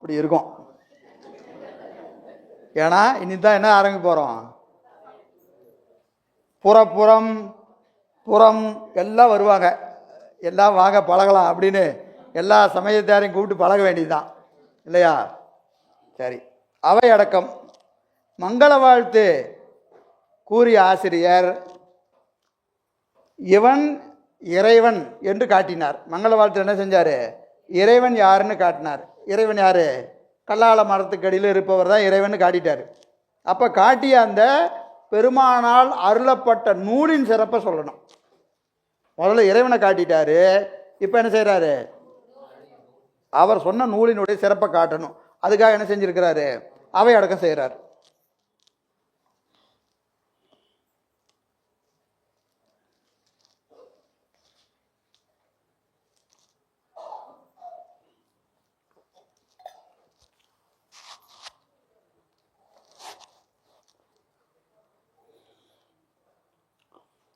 இப்படி இருக்கும். ஏன்னா இனிதான் என்ன ஆரம்பிக்க போகிறோம், புறம் புறம் எல்லாம் வருவாங்க, எல்லாம் வாங்க பழகலாம் அப்படின்னு எல்லா சமயத்தாரையும் கூப்பிட்டு பழக வேண்டியதுதான் இல்லையா? சரி, அவை அடக்கம். மங்கள வாழ்த்து கூறிய ஆசிரியர் இவன் இறைவன் என்று காட்டினார். மங்கள வாழ்த்து என்ன செஞ்சார், இறைவன் யாருன்னு காட்டினார். இறைவன் யாரு, கல்லால மரத்துக்கடியில் இருப்பவர் தான் இறைவன் காட்டிட்டார். அப்போ காட்டிய அந்த பெருமானால் அருளப்பட்ட நூலின் சிறப்பை சொல்லணும். முதல்ல இறைவனை காட்டிட்டாரு, இப்போ என்ன செய்கிறாரு, அவர் சொன்ன நூலினுடைய சிறப்பை காட்டணும். அதுக்காக என்ன செஞ்சிருக்கிறாரு, அவை அடக்கம் செய்கிறார்.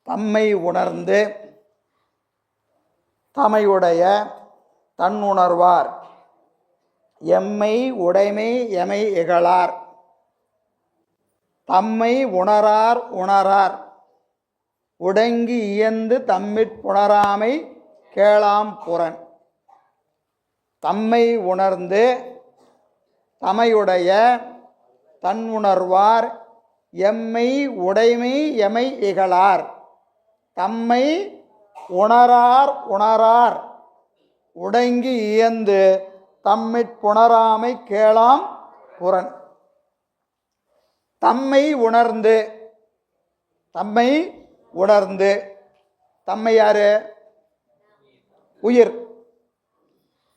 தம்மை உணர்ந்து தமையுடைய தன்னுணர்வார் எம்மை உடைமை எமை இகழார். தம்மை உணரார் உணரார் உடங்கி இயந்து தம்மிற் புணராமை கேளாம் புறன். தம்மை உணர்ந்து தமையுடைய தன்னுணர்வார் எம்மை உடைமை எமை இகழார். தம்மை உணரார் உணரார் உடங்கி இயந்து தம்மிற் புணராமை கேளாம் புறன். தம்மை உணர்ந்து, தம்மை உணர்ந்து, தம்மை யாரு, உயிர்.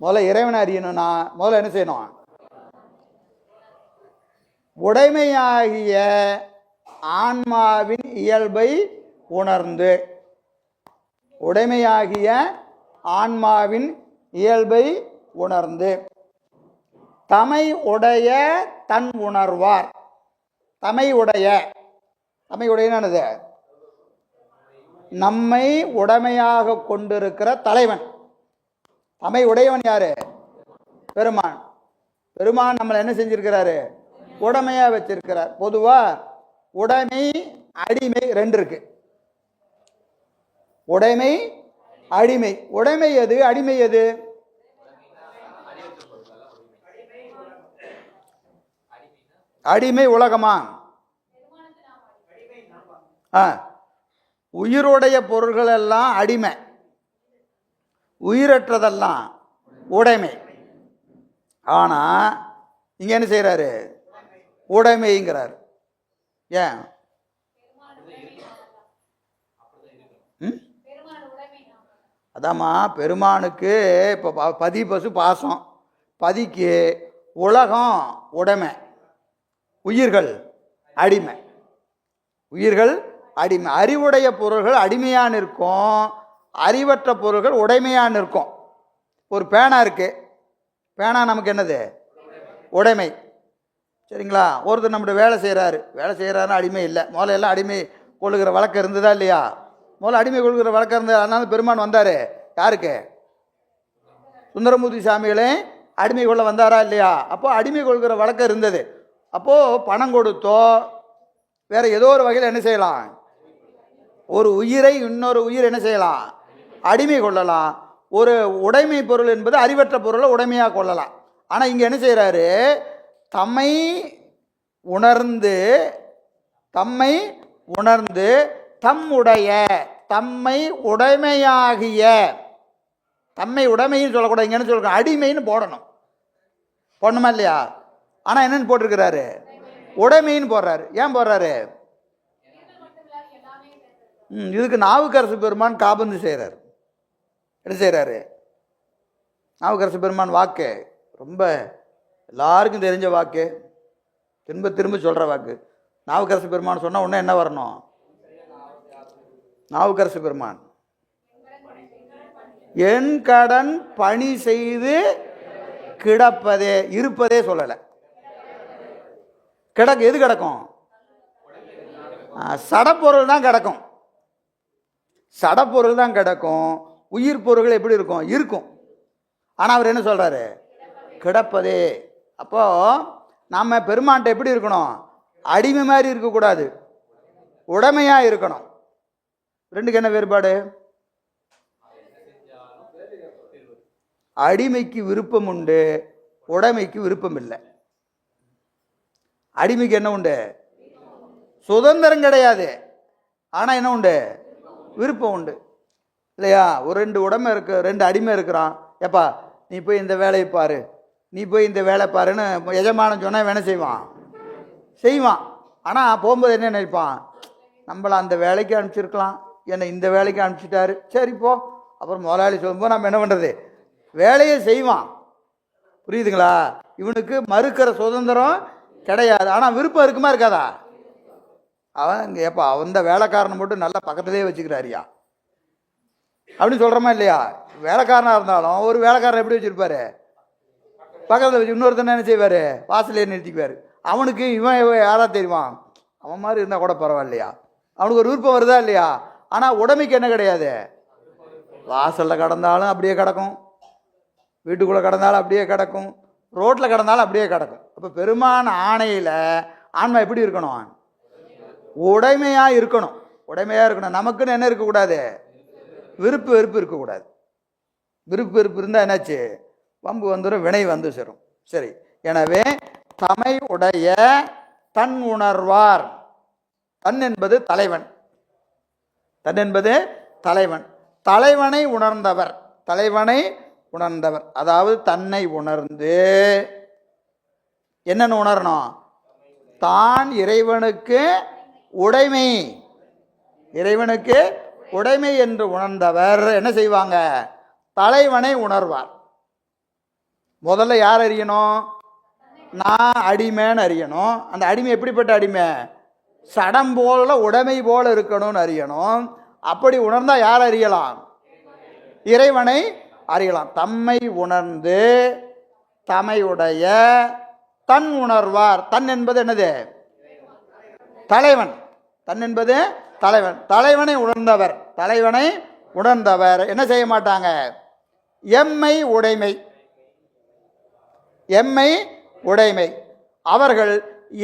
முதல்ல இறைவனை அறியணும்னா முதல்ல என்ன செய்யணும், உடைமையாகிய ஆன்மாவின் இயல்பை உணர்ந்து, உடைமையாகிய ஆன்மாவின் இயல்பை உணர்ந்து தமை உடைய தன் உணர்வார். தமை உடைய, தமை உடையது நம்மை உடைமையாக கொண்டிருக்கிற தலைவன். தமை உடையவன் யாரு, பெருமான். பெருமான் நம்மளை என்ன செஞ்சிருக்கிறாரு, உடைமையா வச்சிருக்கிறார். பொதுவா உடைமை அடிமை ரெண்டு இருக்கு. உடைமை அடிமை. உடைமை எது, அடிமை எது? அடிமை உலகமா? உயிருடைய பொருள்கள் எல்லாம் அடிமை, உயிரற்றதெல்லாம் உடைமை. ஆனா இங்க என்ன செய்யறாரு, உடைமைங்கிறார். ஏன்? அதாம்மா, பெருமானுக்கு இப்போ பதி பசு பாசம், பதிக்கு உலகம் உடைமை, உயிர்கள் அடிமை. உயிர்கள் அடிமை. அறிவுடைய பொருள்கள் அடிமையாக நிற்கும், அறிவற்ற பொருள்கள் உடைமையாக நிற்கும். ஒரு பேனா இருக்கு, பேனா நமக்கு என்னது, உடைமை. சரிங்களா? ஒருத்தர் நம்மகிட்ட வேலை செய்கிறாருன்னு அடிமை இல்லை. முதல்ல எல்லாம் அடிமை கொள்ளுகிற வழக்கம் இருந்ததா இல்லையா? முதல்ல அடிமை கொள்கிற வழக்கம் இருந்தது. அதனால பெருமான் வந்தார். யாருக்கு? சுந்தரமூர்த்தி சாமிகளே அடிமை கொள்ள வந்தாரா இல்லையா? அப்போ அடிமை கொள்கிற வழக்கம் இருந்தது. அப்போது பணம் கொடுத்தோ வேற ஏதோ ஒரு வகையில் என்ன செய்யலாம், ஒரு உயிரை இன்னொரு உயிர் என்ன செய்யலாம், அடிமை கொள்ளலாம். ஒரு உடைமை பொருள் என்பது அறிவற்ற பொருளை உடைமையாக கொள்ளலாம். ஆனால் இங்கே என்ன செய்கிறாரு, தம்மை உணர்ந்து, தம்மை உணர்ந்து தம்முடைய, தம்மை உடைமையாகிய, தம்மை உடைமைன்னு சொல்லக்கூடாது, இங்கே என்ன சொல்கிறோம், அடிமைன்னு போடணும். போடணுமா இல்லையா? ஆனால் என்னன்னு போட்டிருக்கிறாரு, உடைமைன்னு போடுறாரு. ஏன் போடுறாரு? இதுக்கு நாவுக்கரசு பெருமான் காபந்து செய்கிறார். என்ன செய்கிறாரு? நாவுக்கரசு பெருமான் வாக்கு ரொம்ப எல்லாருக்கும் தெரிஞ்ச வாக்கு, திரும்ப திரும்ப சொல்கிற வாக்கு. நாவுக்கரசு பெருமான் சொன்னால் உடனே என்ன வரணும்? நாவுக்கரசு பெருமான் என் கடன் பணி செய்து கிடப்பதே, இருப்பதே சொல்லலை. எது கிடக்கும்? சடப்பொருள் தான் கிடக்கும். சடப்பொருள் தான் கிடக்கும். உயிர் பொருள்கள் எப்படி இருக்கும்? இருக்கும். ஆனால் அவர் என்ன சொல்றாரு? கிடப்பதே. அப்போது நம்ம பெருமான்ட்ட எப்படி இருக்கணும்? அடிமை மாதிரி இருக்கக்கூடாது, உடைமையாக இருக்கணும். ரெண்டுக்கு என்ன வேறுபாடு? அடிமைக்கு விருப்பம் உண்டு, உடைமைக்கு விருப்பம் இல்லை. அடிமைக்கு என்ன உண்டு? சுதந்திரம் கிடையாது, ஆனால் என்ன உண்டு? விருப்பம் உண்டு இல்லையா? ஒரு 2 உடைமை இருக்கு, 2 அடிமை இருக்கிறான். எப்பா நீ போய் இந்த வேலையை பாரு, நீ போய் இந்த வேலை பாருன்னு எஜமானன் சொன்னால் வேணை செய்வான். ஆனால் போகும்போது என்ன நினைப்பான்? நம்மளை அந்த வேலைக்கு அனுப்பிச்சிருக்கலாம், என்னை இந்த வேலைக்கு அனுப்பிச்சிட்டாரு, சரி போ. அப்புறம் முதலாளி சொல்லும்போது நம்ம என்ன பண்ணுறது? வேலையை செய்வான். புரியுதுங்களா? இவனுக்கு மறுக்கிற சுதந்திரம் கிடையாது, ஆனால் விருப்பம் இருக்குமா இருக்காதா? அவன் ஏப்பா அந்த வேலைக்காரனை மட்டும் நல்லா பக்கத்துலேயே வச்சுக்கிறாரியா அப்படின்னு சொல்கிறோமா இல்லையா? வேலைக்காரனாக இருந்தாலும் ஒரு வேலைக்காரன் எப்படி வச்சுருப்பாரு? பக்கத்தில் வச்சு. இன்னொருத்தனை என்ன செய்வார்? வாசலையே நிறுத்திக்குவார். அவனுக்கு இவன் யாராக தெரியுவான்? அவன் மாதிரி இருந்தால் கூட பரவாயில்லையா, அவனுக்கு ஒரு விருப்பம் வருதா இல்லையா? ஆனால் உடைமைக்கு என்ன கிடையாது? வாசலில் கடந்தாலும் அப்படியே கிடக்கும், வீட்டுக்குள்ளே கடந்தாலும் அப்படியே கிடக்கும், ரோட்டில் கடந்தாலும் அப்படியே கிடக்கும். அப்போ பெருமான ஆணையில் ஆன்மா எப்படி இருக்கணும்? உடைமையாக இருக்கணும். நமக்குன்னு என்ன இருக்கக்கூடாது? விருப்பு வெறுப்பு இருக்கக்கூடாது. விருப்பு வெறுப்பு இருந்தால் என்னாச்சு? வம்பு வந்துடும், வினை வந்து சேரும். சரி, எனவே தமை உடைய தன் உணர்வார். தன் என்பது தலைவன், தலைவனை உணர்ந்தவர். அதாவது தன்னை உணர்ந்து என்னன்னு உணரணும்? தான் இறைவனுக்கு உடைமை என்று உணர்ந்தவர் என்ன செய்வாங்க? தலைவனை உணர்வார். முதல்ல யார் அறியணும்? நான் அடிமைன்னு அறியணும். அந்த அடிமை எப்படிப்பட்ட அடிமை? சடம் போல உடைமை போல இருக்கணும்னு அறியணும். அப்படி உணர்ந்தா யார் அறியலாம்? இறைவனை அறியலாம். தம்மை உணர்ந்து தமையுடைய தன் உணர்வார். தன் என்பது என்னது? தலைவன். தன் என்பது தலைவன். தலைவனை உணர்ந்தவர் என்ன செய்ய மாட்டாங்க? எம்மை உடைமை. அவர்கள்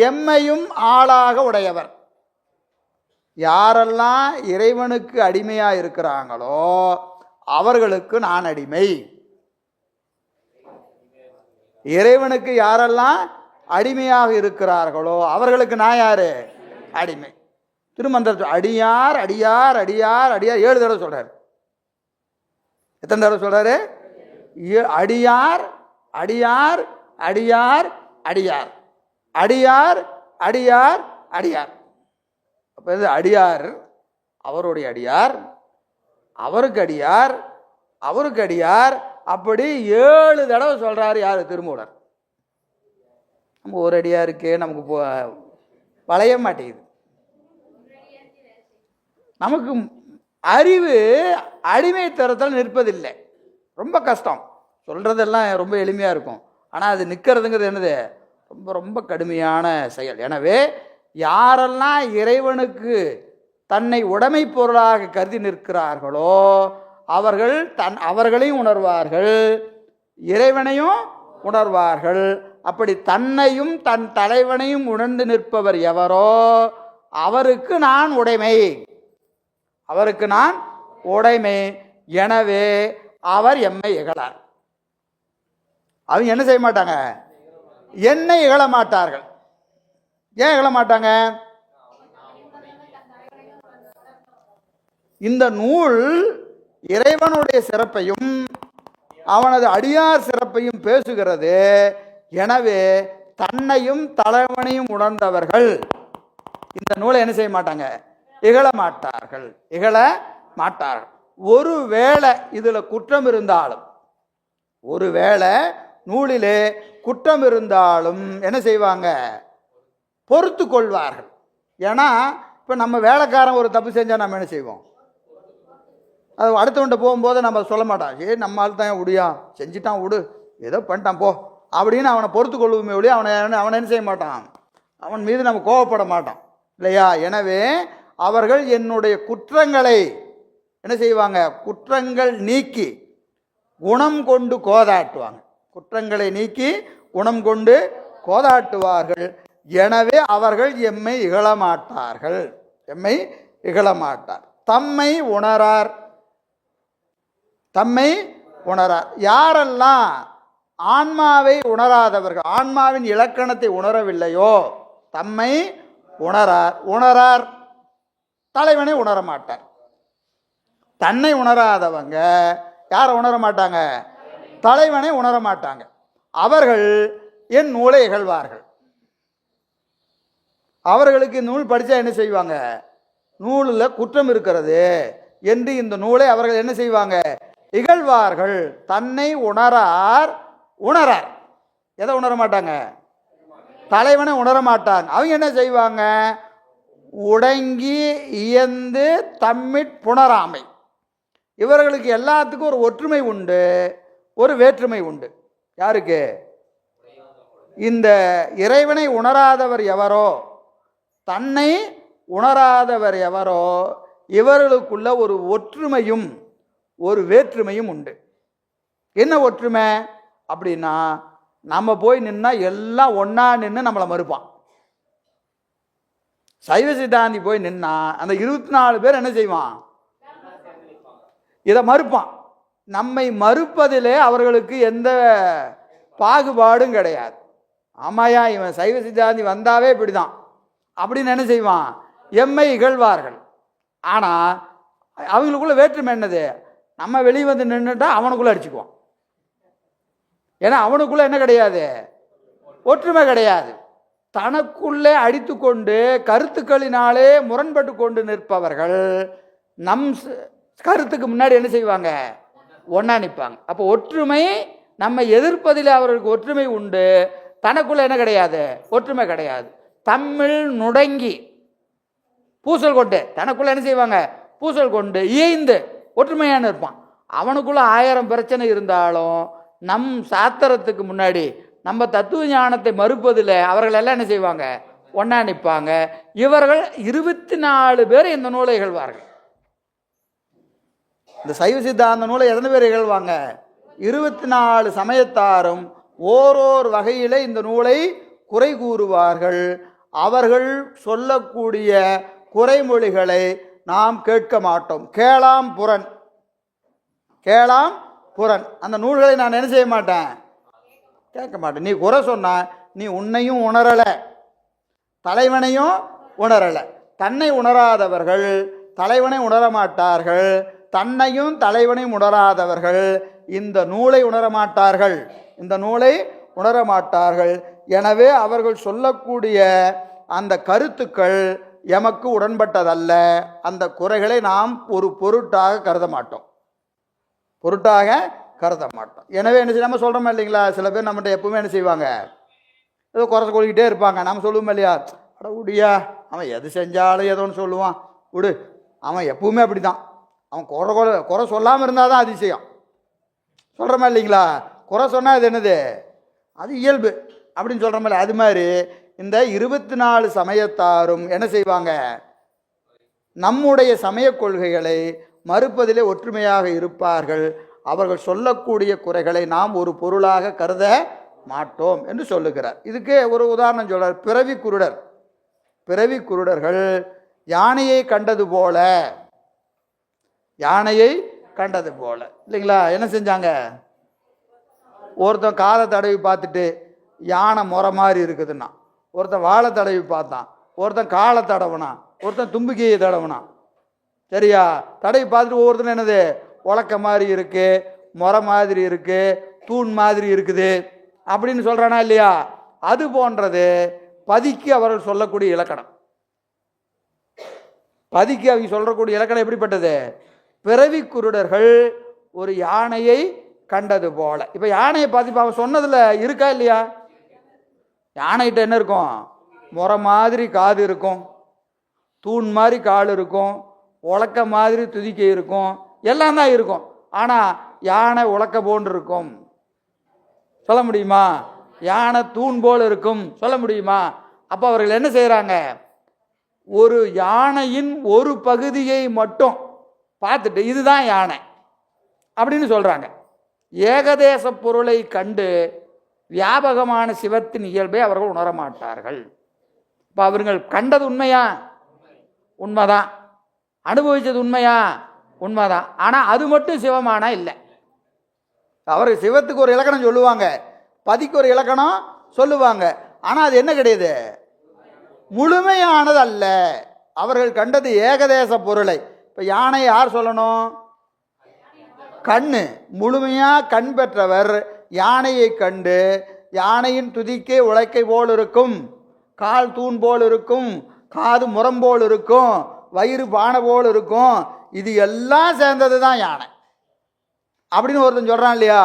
எம்மையும் ஆளாக உடையவர். யாரெல்லாம் இறைவனுக்கு அடிமையா இருக்கிறாங்களோ அவர்களுக்கு நான் அடிமை. இறைவனுக்கு யாரெல்லாம் அடிமையாக இருக்கிறார்களோ அவர்களுக்கு நான் யாரு? அடிமை. திருமந்திரம் அடியார் 7 தடவை சொல்றாரு. எத்தனை தடவை சொல்றாரு? அடியார் அடியார் அடியார் அடியார் அடியார் அடியார் அடியார். அப்ப இது அடியார், அவருடைய அடியார், அவருக்கு அடியார், அப்படி 7 தடவை சொல்றாரு. யாரு? திருமூலர். நம்ம ஒரு அடியாருக்கே நமக்கு வளைய மாட்டேங்குது. நமக்கு அறிவு அடிமை தரத்தில் நிற்பதில்லை. ரொம்ப கஷ்டம். சொல்றதெல்லாம் ரொம்ப எளிமையாக இருக்கும், ஆனால் அது நிற்கிறதுங்கிறது என்னது? ரொம்ப ரொம்ப கடுமையான செயல். எனவே யாரெல்லாம் இறைவனுக்கு தன்னை உடைமை பொருளாக கருதி நிற்கிறார்களோ அவர்கள் அவர்களையும் உணர்வார்கள், இறைவனையும் உணர்வார்கள். அப்படி தன்னையும் தன் தலைவனையும் உணர்ந்து நிற்பவர் எவரோ அவருக்கு நான் உடைமை. எனவே அவர் எம்மை இகழார். அவங்க என்ன செய்ய மாட்டாங்க? என்னை இகழ மாட்டார்கள். ஏன் இகழ மாட்டாங்க? இந்த நூல் இறைவனுடைய சிறப்பையும் அவனது அடியார் சிறப்பையும் பேசுகிறது. எனவே தன்னையும் தலைவனையும் உணர்ந்தவர்கள் இந்த நூலை என்ன செய்ய மாட்டாங்க? இகழ மாட்டார்கள். ஒருவேளை இதுல குற்றம் இருந்தாலும், ஒருவேளை நூலிலே குற்றம் இருந்தாலும் என்ன செய்வாங்க? பொறுத்து கொள்வார்கள். ஏன்னா இப்போ நம்ம வேலைக்காரன் ஒரு தப்பு செஞ்சால் நம்ம என்ன செய்வோம்? அது அடுத்தவன்ட்ட போகும்போது நம்ம சொல்ல மாட்டான், நம்மால் தான் விடியா, செஞ்சுட்டான், விடு, ஏதோ பண்ணிட்டான் போ அப்படின்னு அவனை பொறுத்து கொள்வோமே ஒழிய அவனை என்ன செய்ய மாட்டான்? அவன் மீது நம்ம கோவப்பட மாட்டான் இல்லையா? எனவே அவர்கள் என்னுடைய குற்றங்களை என்ன செய்வாங்க? குற்றங்கள் நீக்கி குணம் கொண்டு கோதாட்டுவாங்க. குற்றங்களை நீக்கி குணம் கொண்டு கோதாட்டுவார்கள். எனவே அவர்கள் எம்மை இகழமாட்டார்கள். எம்மை இகழமாட்டார். தம்மை உணரார். தம்மை உணரார். யாரெல்லாம் ஆன்மாவை உணராதவர்கள், ஆன்மாவின் இலக்கணத்தை உணரவில்லையோ, தம்மை உணரார். உணரார் தலைவனை உணர மாட்டார். தன்னை உணராதவங்க யாரை உணர மாட்டாங்க? தலைவனை உணர மாட்டாங்க. அவர்கள் என் நூலை இகழ்வார்கள். அவர்களுக்கு நூல் படித்தா என்ன செய்வாங்க? நூலில் குற்றம் இருக்கிறது என்று இந்த நூலை அவர்கள் என்ன செய்வாங்க? இகழ்வார்கள். தன்னை உணரார். உணரார். எதை உணர மாட்டாங்க? தலைவனை உணர மாட்டாங்க. அவங்க என்ன செய்வாங்க? உடங்கி இயந்து தம்மிற் புணராமை. இவர்களுக்கு எல்லாத்துக்கும் ஒரு ஒற்றுமை உண்டு, ஒரு வேற்றுமை உண்டு. யாருக்கு? இந்த இறைவனை உணராதவர் எவரோ, தன்னை உணராதவர் எவரோ, இவர்களுக்குள்ள ஒரு ஒற்றுமையும் ஒரு வேற்றுமையும் உண்டு. என்ன ஒற்றுமை அப்படின்னா, நம்ம போய் நின்னா எல்லாம் ஒன்னா நின்று நம்மளை மறுப்பான். சைவ சித்தாந்தி போய் நின்னா அந்த 24 பேர் என்ன செய்வான்? இதை மறுப்பான். நம்மை மறுப்பதிலே அவர்களுக்கு எந்த பாகுபாடும் கிடையாது. ஆமாயா, இவன் சைவ சித்தாந்தி வந்தாவே இப்படிதான் அப்படின்னு என்ன செய்வான்? எம்மை இகழ்வார்கள். ஆனால் அவங்களுக்குள்ள வேற்றுமை என்னது? நம்ம வெளியே வந்து நின்றுட்டா அவனுக்குள்ள அடிச்சுக்குவான். ஏன்னா அவனுக்குள்ள என்ன கிடையாது? ஒற்றுமை கிடையாது. தனக்குள்ளே அடித்து கொண்டு கருத்துக்களினாலே முரண்பட்டு கொண்டு நிற்பவர்கள் நம் கருத்துக்கு முன்னாடி என்ன செய்வாங்க? ஒன்னா நிற்பாங்க. அப்போ ஒற்றுமை, நம்ம எதிர்ப்பதில் அவர்களுக்கு ஒற்றுமை உண்டு, தனக்குள்ள என்ன கிடையாது? ஒற்றுமை கிடையாது. தம்மில் நுடங்கி பூசல் கொண்டு, தனக்குள்ள என்ன செய்வாங்க? பூசல் கொண்டு இயைந்து ஒற்றுமையான இருப்பான். அவனுக்குள்ள 1000 பிரச்சனை இருந்தாலும் நம் சாத்திரத்துக்கு முன்னாடி நம்ம தத்துவ ஞானத்தை மறுப்பதில் அவர்கள் எல்லாம் என்ன செய்வாங்க? ஒன்னா நிற்பாங்க. இவர்கள் 24 பேர் இந்த நூலை இகழ்வார்கள். இந்த சைவ சித்தாந்த நூலை எத்தனை பேர் இகழ்வாங்க? 24 சமயத்தாரும் ஓரோர் வகையில இந்த நூலை குறை கூறுவார்கள். அவர்கள் சொல்லக்கூடிய குறைமொழிகளை நாம் கேட்க மாட்டோம். கேளாம் புறன், கேளாம் புறன். அந்த நூல்களை நான் என்ன செய்ய மாட்டேன்? கேட்க மாட்டேன். நீ குறை சொன்னா நீ உன்னையும் உணரலை, தலைவனையும் உணரலை. தன்னை உணராதவர்கள் தலைவனை உணர மாட்டார்கள். தன்னையும் தலைவனையும் உணராதவர்கள் இந்த நூலை உணரமாட்டார்கள். இந்த நூலை உணரமாட்டார்கள். எனவே அவர்கள் சொல்லக்கூடிய அந்த கருத்துக்கள் எமக்கு உடன்பட்டதல்ல. அந்த குறைகளை நாம் ஒரு பொருட்டாக கருத மாட்டோம். பொருட்டாக கருத மாட்டோம். எனவே என்ன செய்ய, நம்ம சொல்கிறோமா இல்லைங்களா? சில பேர் நம்மகிட்ட எப்பவுமே என்ன செய்வாங்க? ஏதோ குறை சொல்லிக்கிட்டே இருப்பாங்க. நம்ம சொல்லுவோம் இல்லையா? அட விடியா, அவன் எது செஞ்சாலும் ஏதோ ஒன்று சொல்லுவான், விடு, அவன் எப்பவுமே அப்படி தான், அவன் குறை சொல்லாமல் இருந்தால் தான் அதிசயம். சொல்கிறோமா இல்லைங்களா? குறை சொன்னால் அது என்னது? அது இயல்பு அப்படின்னு சொல்கிற மாதிரி. அது மாதிரி இந்த 24 சமயத்தாரும் என்ன செய்வாங்க? நம்முடைய சமய கொள்கைகளை மறுப்பதிலே ஒற்றுமையாக இருப்பார்கள். அவர்கள் சொல்லக்கூடிய குறைகளை நாம் ஒரு பொருளாக கருத மாட்டோம் என்று சொல்லுகிறார். இதுக்கு ஒரு உதாரணம் சொல்றார். பிறவி குருடர், பிறவி குருடர்கள் யானையை கண்டது போல, யானையை கண்டது போல இல்லைங்களா? என்ன செஞ்சாங்க? ஒருத்தன் காலை தடவி பார்த்துட்டு யானை முறை மாதிரி இருக்குதுன்னா, ஒருத்தன் வாழை தடவி பார்த்தான், ஒருத்தன் காலை தடவுனான், ஒருத்தன் தும்பிக்கையை தடவுனான். சரியா? தடவி பார்த்துட்டு ஒவ்வொருத்தரும் என்னது? உலக்க மாதிரி இருக்கு, முறை மாதிரி இருக்கு, தூண் மாதிரி இருக்குது அப்படின்னு சொல்றானா இல்லையா? அது போன்றது பதிக்கு அவர்கள் சொல்லக்கூடிய இலக்கணம். பதிக்கு அவங்க சொல்லக்கூடிய இலக்கணம் எப்படிப்பட்டது? பிறவி குருடர்கள் ஒரு யானையை கண்டது போல. இப்ப யானையை பார்த்து அவன் சொன்னதுல இருக்கா இல்லையா? யானைகிட்ட என்ன இருக்கும்? முறை மாதிரி காது இருக்கும், தூண் மாதிரி கால் இருக்கும், உலக்க மாதிரி துதிக்கை இருக்கும், எல்லாம் தான் இருக்கும். ஆனா யானை உலக்க போன்று இருக்கும் சொல்ல முடியுமா? யானை தூண் போல் இருக்கும் சொல்ல முடியுமா? அப்ப அவர்கள் என்ன செய்யறாங்க? ஒரு யானையின் ஒரு பகுதியை மட்டும் பார்த்துட்டு இதுதான் யானை அப்படின்னு சொல்றாங்க. ஏகதேச பொருளை கண்டு வியாபகமான சிவத்தின் இயல்பை அவர்கள் உணர மாட்டார்கள். இப்போ அவர்கள் கண்டது உண்மையா? உண்மைதான். அனுபவிச்சது உண்மையா? உண்மைதான். ஆனால் அது மட்டும் சிவமானா இல்லை. அவர் சிவத்துக்கு ஒரு இலக்கணம் சொல்லுவாங்க, பதிக்கு ஒரு இலக்கணம் சொல்லுவாங்க. ஆனால் அது என்ன கிடையாது? முழுமையானது அல்ல. அவர்கள் கண்டது ஏகதேச பொருளை. இப்போ யானை யார் சொல்லணும்? கண்ணு. முழுமையாக கண் பெற்றவர் யானையை கண்டு, யானையின் துதிக்கே உலக்கை போல் இருக்கும், கால் தூண் போல் இருக்கும், காது முரம் போல் இருக்கும், வயிறு பானை போல் இருக்கும், இது எல்லாம் சேர்ந்தது தான் யானை அப்படின்னு ஒருத்தன் சொல்கிறான் இல்லையா?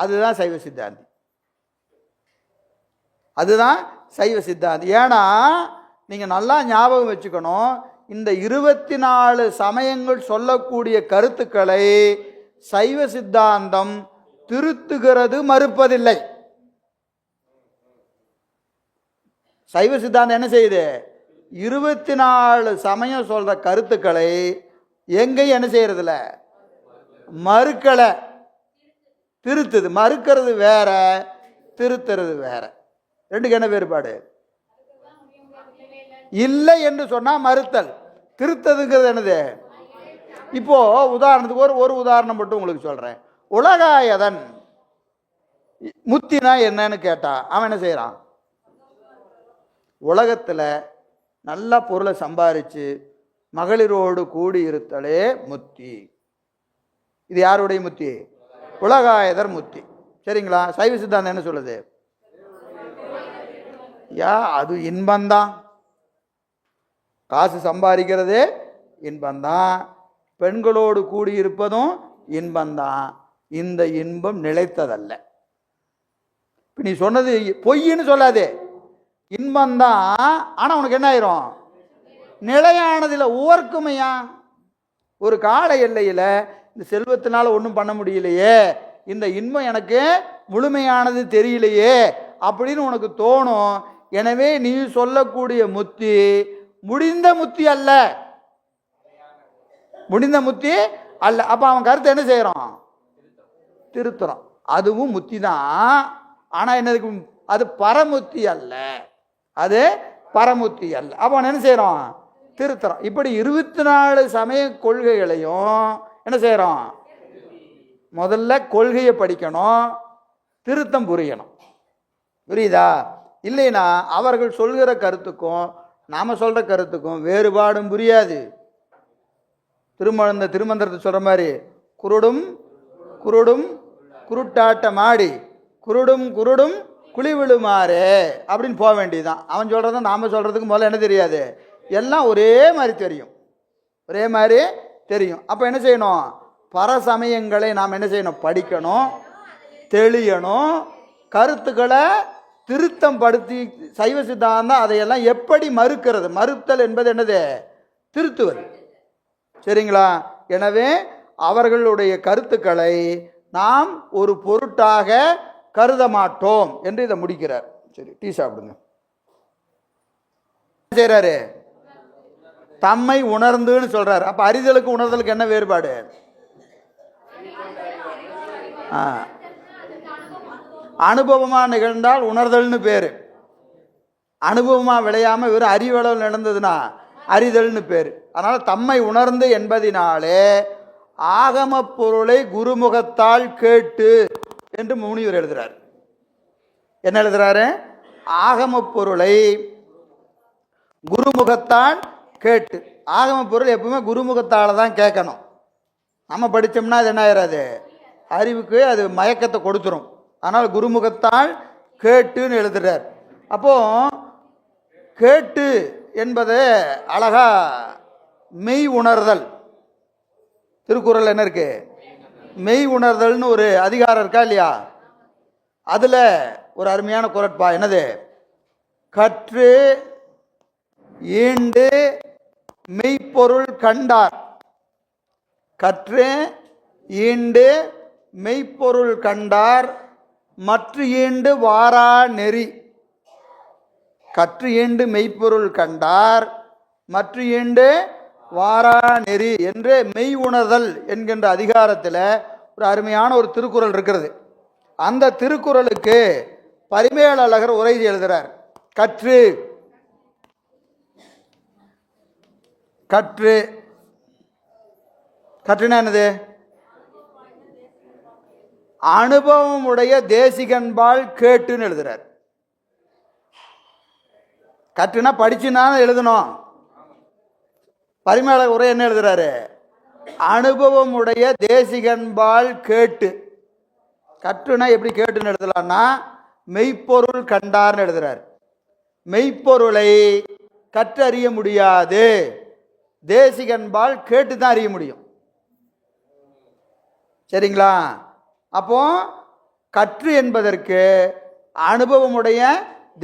அதுதான் சைவ சித்தாந்தி. அதுதான் சைவ சித்தாந்தி. ஏன்னா நீங்கள் நல்லா ஞாபகம் வச்சுக்கணும், இந்த 24 சமயங்கள் சொல்லக்கூடிய கருத்துக்களை சைவ சித்தாந்தம் திருத்துகிறது, மறுப்பதில்லை. சைவ சித்தாந்தம் என்ன செய்யுது? 24 சமயம் சொல்ற கருத்துக்களை எங்கேயும் என்ன செய்யறதில்ல, மறுக்கலை, திருத்துது. மறுக்கிறது வேற, திருத்துறது வேற. ரெண்டுக்கு என்ன வேறுபாடு? இல்லை என்று சொன்னா மறுத்தல், திருத்ததுங்கிறது என்னது? இப்போ உதாரணத்துக்கு ஒரு உதாரணம் மட்டும் உங்களுக்கு சொல்றேன். உலகாயதன் முத்தினா என்னன்னு கேட்டா அவன் என்ன செய்யறான்? உலகத்துல நல்ல பொருளை சம்பாரிச்சு மகளிரோடு கூடி இருத்தலே முத்தி. இது யாருடைய முத்தி? உலகாயதர் முத்தி. சரிங்களா? சைவ சித்தாந்தம் என்ன சொல்லுது? அது இன்பந்தான். காசு சம்பாதிக்கிறதே இன்பந்தான், பெண்களோடு கூடியிருப்பதும் இன்பந்தான். இந்த இன்பம் நிலைத்ததல்ல. இப்போ நீ சொன்னது பொய்ன்னு சொல்லாதே, இன்பந்தான். ஆனால் உனக்கு என்ன ஆயிரும்? நிலையானதில் உவர்க்குமையா? ஒரு கால எல்லையில் இந்த செல்வத்தினால ஒன்றும் பண்ண முடியலையே, இந்த இன்பம் எனக்கு முழுமையானது தெரியலையே அப்படின்னு உனக்கு தோணும். எனவே நீ சொல்லக்கூடிய முத்தி முடிந்த முத்தி அல்ல, முடிந்த முத்தி அல்ல. அப்ப அவன் கருத்தை என்ன செய்யறான்? திருத்துறான். அதுவும் முத்தி தான், ஆனா என்னதுக்கு? அது பரமுத்தி அல்ல, அது பரமுத்தி அல்ல. அப்ப அவன் என்ன செய்யறான்? திருத்துறான். இப்படி 24 சமய கொள்கைகளையும் என்ன செய்யறான்? முதல்ல கொள்கையை படிக்கணும், திருத்தம் புரியணும். புரியுதா? இல்லைன்னா அவர்கள் சொல்கிற கருத்துக்கும் நாம சொல்ற கருத்துக்கும் வேறுபாடும் புரியாது. திருமந்திரத்தை சொல்ற மாதிரி குருடும் குருடும் குருட்டாட்டம் ஆடி குருடும் குருடும் குழி விழுமாறு அப்படின்னு போக வேண்டியதுதான். அவன் சொல்றதும் நாம சொல்றதுக்கு முதல்ல என்ன தெரியாது, எல்லாம் ஒரே மாதிரி தெரியும், ஒரே மாதிரி தெரியும். அப்போ என்ன செய்யணும்? பரசமயங்களை நாம் என்ன செய்யணும்? படிக்கணும், தெளியணும், கருத்துக்களை திருத்தம் படுத்தி. சைவ சித்தாந்தம் அதையெல்லாம் எப்படி மறுக்கிறது? மறுத்தல் என்பது என்னது? திருத்துவது. சரிங்களா? எனவே அவர்களுடைய கருத்துக்களை நாம் ஒரு பொருட்டாக கருத மாட்டோம் என்று இதை முடிக்கிறார். சரி, டீ சாப்பிடுங்க. செய்றாரு? தம்மை உணர்ந்துன்னு சொல்றாரு. அப்ப அறிதலுக்கு உணர்தலுக்கு என்ன வேறுபாடு? அனுபவமா நிகழ்ந்தால் உணர்தல்னு பேரு, அனுபவமா விளையாம வெறும் அறிவளவு நடந்ததுன்னா அறிதல்னு பேரு. அதனால தம்மை உணர்ந்து என்பதினாலே ஆகம பொருளை குருமுகத்தால் கேட்டு என்று முனிவர் எழுதுறார். என்ன எழுதுறாரு? ஆகம பொருளை குருமுகத்தால் கேட்டு. ஆகம பொருள் எப்பவுமே குருமுகத்தால தான் கேட்கணும். நம்ம படித்தோம்னா அது என்ன ஆயிடாது, அறிவுக்கு அது மயக்கத்தை கொடுத்துரும். அதனால் குருமுகத்தால் கேட்டுன்னு எழுதுறார். அப்போ கேட்டு என்பது அழகா மெய் உணர்தல். திருக்குறள் என்ன இருக்கு? மெய் உணர்தல்னு ஒரு அதிகாரம் இருக்கா இல்லையா? அதுல ஒரு அருமையான குறட்பா. என்னது? கற்று ஈண்டு மெய்ப்பொருள் கண்டார். கற்று ஈண்டு மெய்ப்பொருள் கண்டார் மற்ற ஈண்டு வாரா நெறி. கற்று ஈண்டு மெய்ப்பொருள் கண்டார் மற்ற ஈண்டு வாரா நெறி என்று மெய் உணர்தல் என்கின்ற அதிகாரத்தில் ஒரு அருமையான ஒரு திருக்குறள் இருக்கிறது. அந்த திருக்குறளுக்கு பரிமேலழகர் உரை எழுதுறார். கற்று கற்று கற்றுனா என்னது? அனுபவம் உடைய தேசிகன்பால் கேட்டுன்னு எழுதுறார். கற்றுனா படிச்சுனா எழுதணும். பரிமேலழகர் உரை என்ன எழுதுறாரு? அனுபவம் உடைய தேசிகன்பால் கேட்டு. கற்றுனா எப்படி கேட்டுன்னு எழுதலாம்னா மெய்ப்பொருள் கண்டார்னு எழுதுறார். மெய்ப்பொருளை கற்றறிய முடியாது, தேசிகன்பால் கேட்டு தான் அறிய முடியும். சரிங்களா? அப்போ கற்று என்பதற்கு அனுபவமுடைய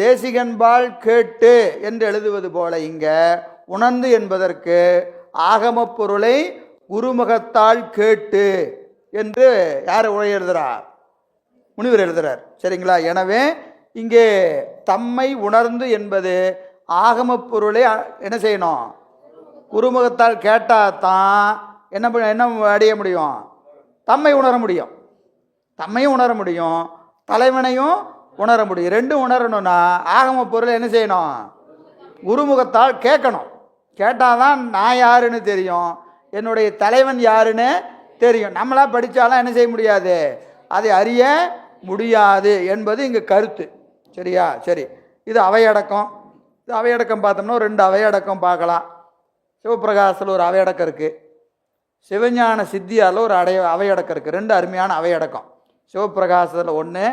தேசிகன்பால் கேட்டு என்று எழுதுவது போல இங்க உணர்ந்து என்பதற்கு ஆகம பொருளை குருமுகத்தால் கேட்டு என்று யார் உரை எழுதுறார்? முனிவர் எழுதுறார். சரிங்களா? எனவே இங்கே தம்மை உணர்ந்து என்பது ஆகம பொருளை என்ன செய்யணும்? குருமுகத்தால் கேட்டால் தான் என்ன அடைய முடியும்? தம்மை உணர முடியும். தம்மையும் உணர முடியும், தலைவனையும் உணர முடியும். ரெண்டும் உணரணும்னா ஆகம பொருளை என்ன செய்யணும்? குருமுகத்தால் கேட்கணும். கேட்டால் தான் நான் யாருன்னு தெரியும், என்னுடைய தலைவன் யாருன்னு தெரியும். நம்மளா படித்தாலாம் என்ன செய்ய முடியாது, அதை அறிய முடியாது என்பது இங்கே கருத்து. சரியா? சரி, இது அவையடக்கம். இது அவையடக்கம் பார்த்தோம்னா 2 அவையடக்கம் பார்க்கலாம். சிவபிரகாசத்தில் ஒரு அவையடக்கம் இருக்குது, சிவஞான சித்தியாரில் ஒரு அவையடக்கம் இருக்குது. 2 அருமையான அவையடக்கம். சிவபிரகாசத்தில் 1,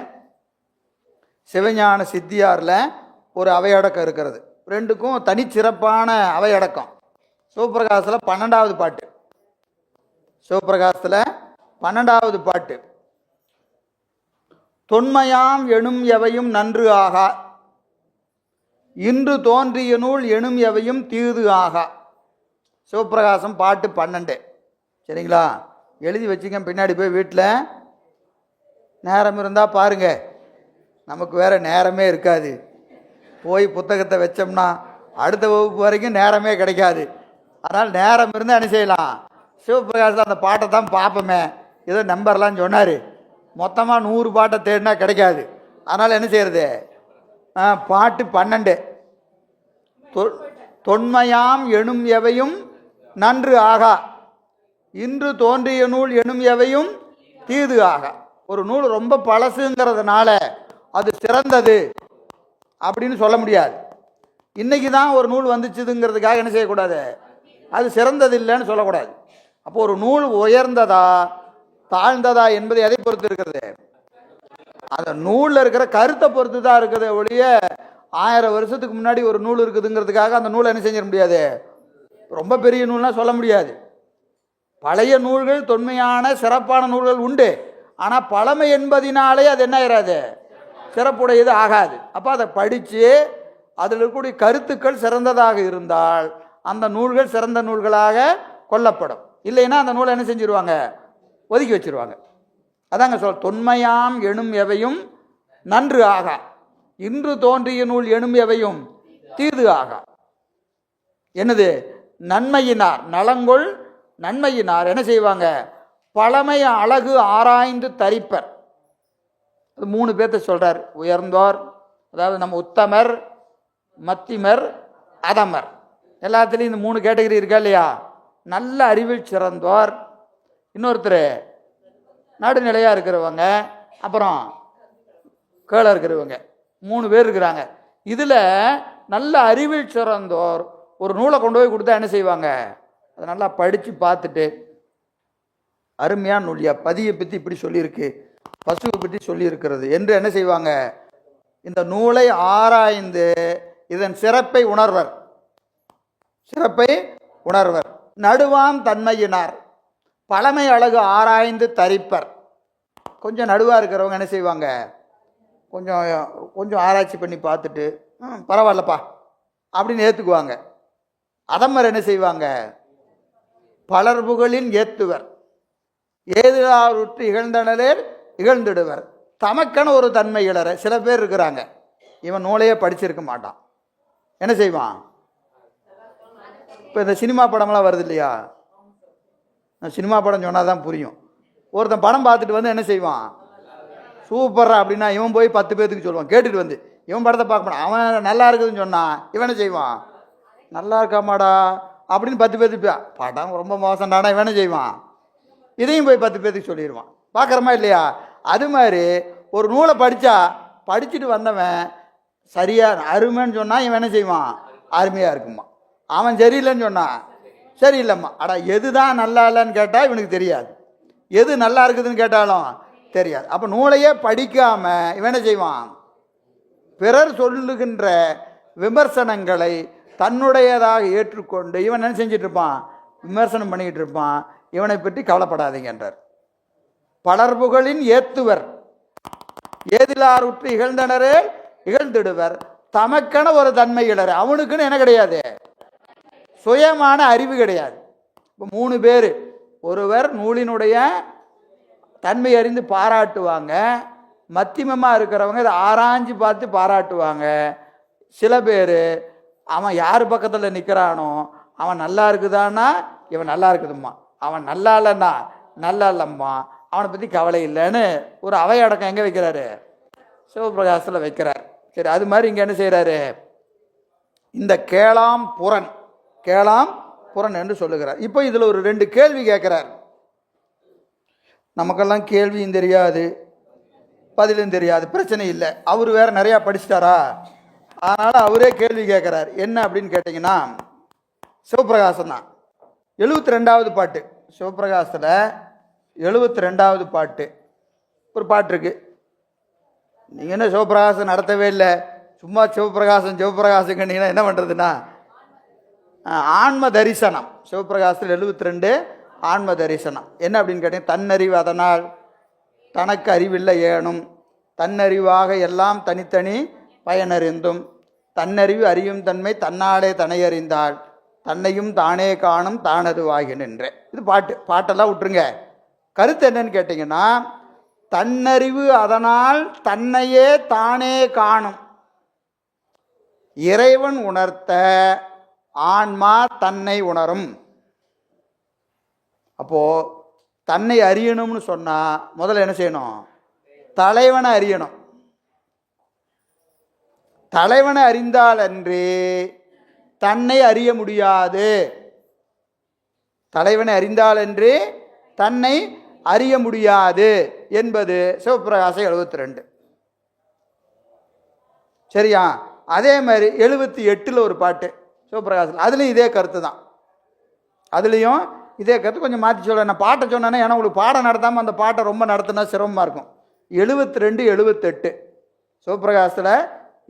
சிவஞான சித்தியாரில் ஒரு அவையடக்கம் இருக்கிறது. 2க்கும் தனிச்சிறப்பான அவையடக்கம். சிவபிரகாசத்தில் 12வது பாட்டு. சிவபிரகாசத்தில் 12வது பாட்டு. தொன்மையாம் எனும் எவையும் நன்று ஆகா, இன்று தோன்றிய நூல் எனும் எவையும் தீது ஆகா. சிவபிரகாசம் பாட்டு 12. சரிங்களா? எழுதி வச்சுக்க, பின்னாடி போய் வீட்டில் நேரம் இருந்தால் பாருங்க. நமக்கு வேறு நேரமே இருக்காது. போய் புத்தகத்தை வச்சோம்னா அடுத்த வகுப்பு வரைக்கும் நேரமே கிடைக்காது. அதனால் நேரம் இருந்தால் என்ன செய்யலாம்? சிவபிரகாசத்தில் அந்த பாட்டை தான் பார்ப்போமே. ஏதோ நம்பர்லாம் சொன்னார், மொத்தமாக 100 பாட்டை தேடினா கிடைக்காது. அதனால் என்ன செய்கிறது? பாட்டு 12. தொன்மையாம் எனும் எவையும் நன்று ஆகா, இன்று தோன்றிய நூல் எனும் எவையும் தீது ஆகா. ஒரு நூல் ரொம்ப பழசுங்கிறதுனால அது சிறந்தது அப்படின்னு சொல்ல முடியாது. இன்னைக்கு தான் ஒரு நூல் வந்துச்சுதுங்கிறதுக்காக என்ன செய்யக்கூடாது, அது சிறந்தது இல்லைன்னு சொல்லக்கூடாது. அப்போ ஒரு நூல் உயர்ந்ததா தாழ்ந்ததா என்பது எதை பொறுத்து இருக்கிறது? அந்த நூலில் இருக்கிற கருத்தை பொறுத்து தான் இருக்குது. ஒழிய 1000 வருஷத்துக்கு முன்னாடி ஒரு நூல் இருக்குதுங்கிறதுக்காக அந்த நூலை என்ன செஞ்சிட முடியாது, ரொம்ப பெரிய நூல்னால் சொல்ல முடியாது. பழைய நூல்கள் தொன்மையான சிறப்பான நூல்கள் உண்டு. ஆனால் பழமை என்பதினாலே அது என்ன ஆயிடாது, சிறப்புடையது ஆகாது. அப்போ அதை படித்து அதில் இருக்கக்கூடிய கருத்துக்கள் சிறந்ததாக இருந்தால் அந்த நூல்கள் சிறந்த நூல்களாக கொள்ளப்படும். இல்லைன்னா அந்த நூலை என்ன செஞ்சிருவாங்க, ஒதுக்கி வச்சிருவாங்க. அதாங்க தொன்மையாம் எனும் எவையும் நன்று ஆகா, இன்று தோன்றிய நூல் எனும் எவையும் தீது ஆகா. என்னது? நன்மையினார் நலங்கொள் நன்மையினார் என்ன செய்வாங்க? பழமை அழகு ஆராய்ந்து தரிப்பர். அது 3 பேர்த்த சொல்றார். உயர்ந்தோர், அதாவது நம்ம உத்தமர், மத்திமர், அதமர். எல்லாத்துலேயும் இந்த 3 கேட்டகரி இருக்கா இல்லையா? நல்ல அறிவில் சிறந்தோர், இன்னொருத்தர் நடுநிலையாக இருக்கிறவங்க, அப்புறம் கீழே இருக்கிறவங்க. 3 பேர் இருக்கிறாங்க. இதில் நல்ல அறிவில் சிறந்தோர் ஒரு நூலை கொண்டு போய் கொடுத்தா என்ன செய்வாங்க, அதை நல்லா படித்து பார்த்துட்டு அருமையான நூலியா, பதியை பற்றி இப்படி சொல்லியிருக்கு, பசுவை பற்றி சொல்லியிருக்கிறது என்று என்ன செய்வாங்க, இந்த நூலை ஆராய்ந்து இதன் சிறப்பை உணர்வர். சிறப்பை உணர்வர். நடுவாம் தன்மையினார் பழமை அழகு ஆராய்ந்து தரிப்பர். கொஞ்சம் நடுவாக இருக்கிறவங்க என்ன செய்வாங்க, கொஞ்சம் ஆராய்ச்சி பண்ணி பார்த்துட்டு பரவாயில்லப்பா அப்படின்னு ஏற்றுக்குவாங்க. அதமர் என்ன செய்வாங்க, பலர்புகளின் ஏத்துவர், ஏதுலாருற்று இகழ்ந்தனரே இகழ்ந்துடுவர். தமக்கென ஒரு தன்மை இளர. சில பேர் இருக்கிறாங்க, இவன் நூலையே படிச்சிருக்க மாட்டான், என்ன செய்வான்? இப்போ இந்த சினிமா படம்லாம் வருது இல்லையா, நான் சினிமா படம் சொன்னால் தான் புரியும். ஒருத்தன் படம் பார்த்துட்டு வந்து என்ன செய்வான், சூப்பரா அப்படின்னா இவன் போய் 10 பேத்துக்கு சொல்லுவான். கேட்டுட்டு வந்து இவன் படத்தை பார்க்க மாட்டான். அவன் நல்லா இருக்குதுன்னு சொன்னான், இவன் என்ன செய்வான், நல்லா இருக்காமாடா அப்படின்னு 10 பேத்துக்கு படம் ரொம்ப மோசம்டானா இவன் என்ன செய்வான், இதையும் போய் 10 பேத்துக்கு சொல்லிடுவான். பார்க்குறமா இல்லையா? அது மாதிரி ஒரு நூலை படிச்சுட்டு வந்தவன் சரியா அருமைன்னு சொன்னால் இவன் என்ன செய்வான், அருமையாக இருக்குமா. அவன் சரியில்லைன்னு சொன்னான் சரியில்லைம்மா. அடா எது தான் நல்லா இல்லைன்னு கேட்டால் இவனுக்கு தெரியாது, எது நல்லா இருக்குதுன்னு கேட்டாலும் தெரியாது. அப்போ நூலையே படிக்காமல் இவன் என்ன செய்வான், பிறர் சொல்லுகின்ற விமர்சனங்களை தன்னுடையதாக ஏற்றுக்கொண்டு இவன் என்ன செஞ்சிட்டு இருப்பான், விமர்சனம் பண்ணிக்கிட்டு இருப்பான். இவனை பற்றி கவலைப்படாதீங்கன்றார். பலர்புகளின் ஏத்துவர் ஏதிலார் உற்று இகழ்ந்தனரே இகழ்ந்திடுவர் தமக்கென ஒரு தன்மை இளர். அவனுக்குன்னு என்ன கிடையாது, சுயமான அறிவு கிடையாது. இப்போ 3 பேர், ஒருவர் நூலினுடைய தன்மை அறிந்து பாராட்டுவாங்க, மத்தியமமாக இருக்கிறவங்க இதை ஆராய்ஞ்சு பார்த்து பாராட்டுவாங்க. சில பேர் அவன் யார் பக்கத்தில் நிற்கிறானோ அவன் நல்லா இருக்குதான்னா இவன் நல்லா இருக்குதும்மா, அவன் நல்லா இல்லைன்னா நல்லா இல்லைம்மா, அவனை பற்றி கவலை இல்லைன்னு ஒரு அவையடக்கம் எங்கே வைக்கிறாரு, சிவபிரகாசத்தில் வைக்கிறார். சரி, அது மாதிரி இங்கே என்ன செய்கிறாரு, இந்த கேளாம் புறன் என்று சொல்லுகிறார். இப்போ இதில் ஒரு 2 கேள்வி கேட்குறார். நமக்கெல்லாம் கேள்வியும் தெரியாது பதிலும் தெரியாது, பிரச்சனை இல்லை. அவர் வேற நிறையா படிச்சிட்டாரா, அதனால் அவரே கேள்வி கேட்குறார். என்ன அப்படின்னு கேட்டிங்கன்னா, சிவபிரகாசம் தான் 72வது பாட்டு, சிவபிரகாசத்தில் 72வது பாட்டு ஒரு பாட்டு இருக்கு. நீங்கள் என்ன சிவபிரகாசம் நடத்தவே இல்லை, சும்மா சிவபிரகாசம் கண்டிங்கன்னா என்ன பண்ணுறதுன்னா, ஆன்ம தரிசனம். சிவபிரகாசத்தில் 72 ஆன்ம தரிசனம் என்ன அப்படின்னு கேட்டீங்கன்னா, தன்னறிவு அதனால் தனக்கு அறிவில்லை ஏனும், தன்னறிவாக எல்லாம் தனித்தனி பயனறிந்தும், தன்னறிவு அறியும் தன்மை தன்னாலே தனையறிந்தாள், தன்னையும் தானே காணும் தானதுவாகி நின்ற. இது பாட்டெல்லாம் விட்டுருங்க. கருத்து என்னன்னு கேட்டிங்கன்னா, தன்னறிவு அதனால் தன்னையே தானே காணும், இறைவன் உணர்த்த ஆன்மா தன்னை உணரும். அப்போ தன்னை அறியணும்னு சொன்னா முதல்ல என்ன செய்யணும், தலைவனை அறியணும். தலைவனை அறிந்தால் அன்றி தன்னை அறிய முடியாது. தலைவனை அறிந்தால் அன்றி தன்னை அறிய முடியாது என்பது சிவபிரகாசம் 72. சரியா? அதே மாதிரி 78 ஒரு பாட்டு சிவபிரகாசத்தில், அதுலேயும் இதே கருத்து தான். அதுலேயும் இதே கருத்து, கொஞ்சம் மாற்றி சொல்ல. நான் பாட்டை சொன்னேன்னா ஏன்னா உங்களுக்கு பாடம் நடத்தாமல் அந்த பாட்டை ரொம்ப நடத்தினா சிரமமாக இருக்கும். 72 78 சிவபிரகாசத்தில்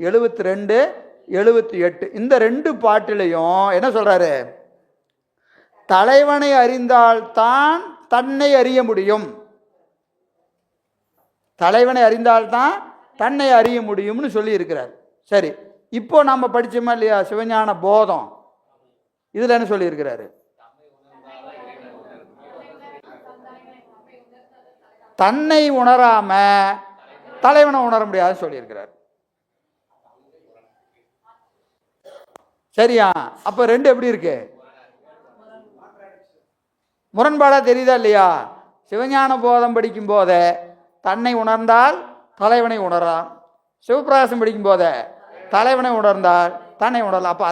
72 78 இந்த 2 பாட்டிலையும் என்ன சொல்கிறாரு, தலைவனை அறிந்தால்தான் தன்னை அறிய முடியும், தலைவனை அறிந்தால்தான் தன்னை அறிய முடியும்னு சொல்லி இருக்கிறார். சரி, இப்போ நம்ம படித்தோமா இல்லையா சிவஞான போதம், இதில் என்ன சொல்லியிருக்கிறாரு, தன்னை உணராம தலைவனை உணர முடியாதுன்னு சொல்லியிருக்கிறார். சரியா? அப்ப 2 எப்படி இருக்கு, முரண்பாடா தெரியுதா இல்லையா? சிவஞான போதம் படிக்கும் போதே தன்னை உணர்ந்தால் தலைவனை உணரலாம், சிவபிரகாசம் படிக்கும் போதே தலைவனை உணர்ந்தால் தன்னை உணரலாம். அப்போ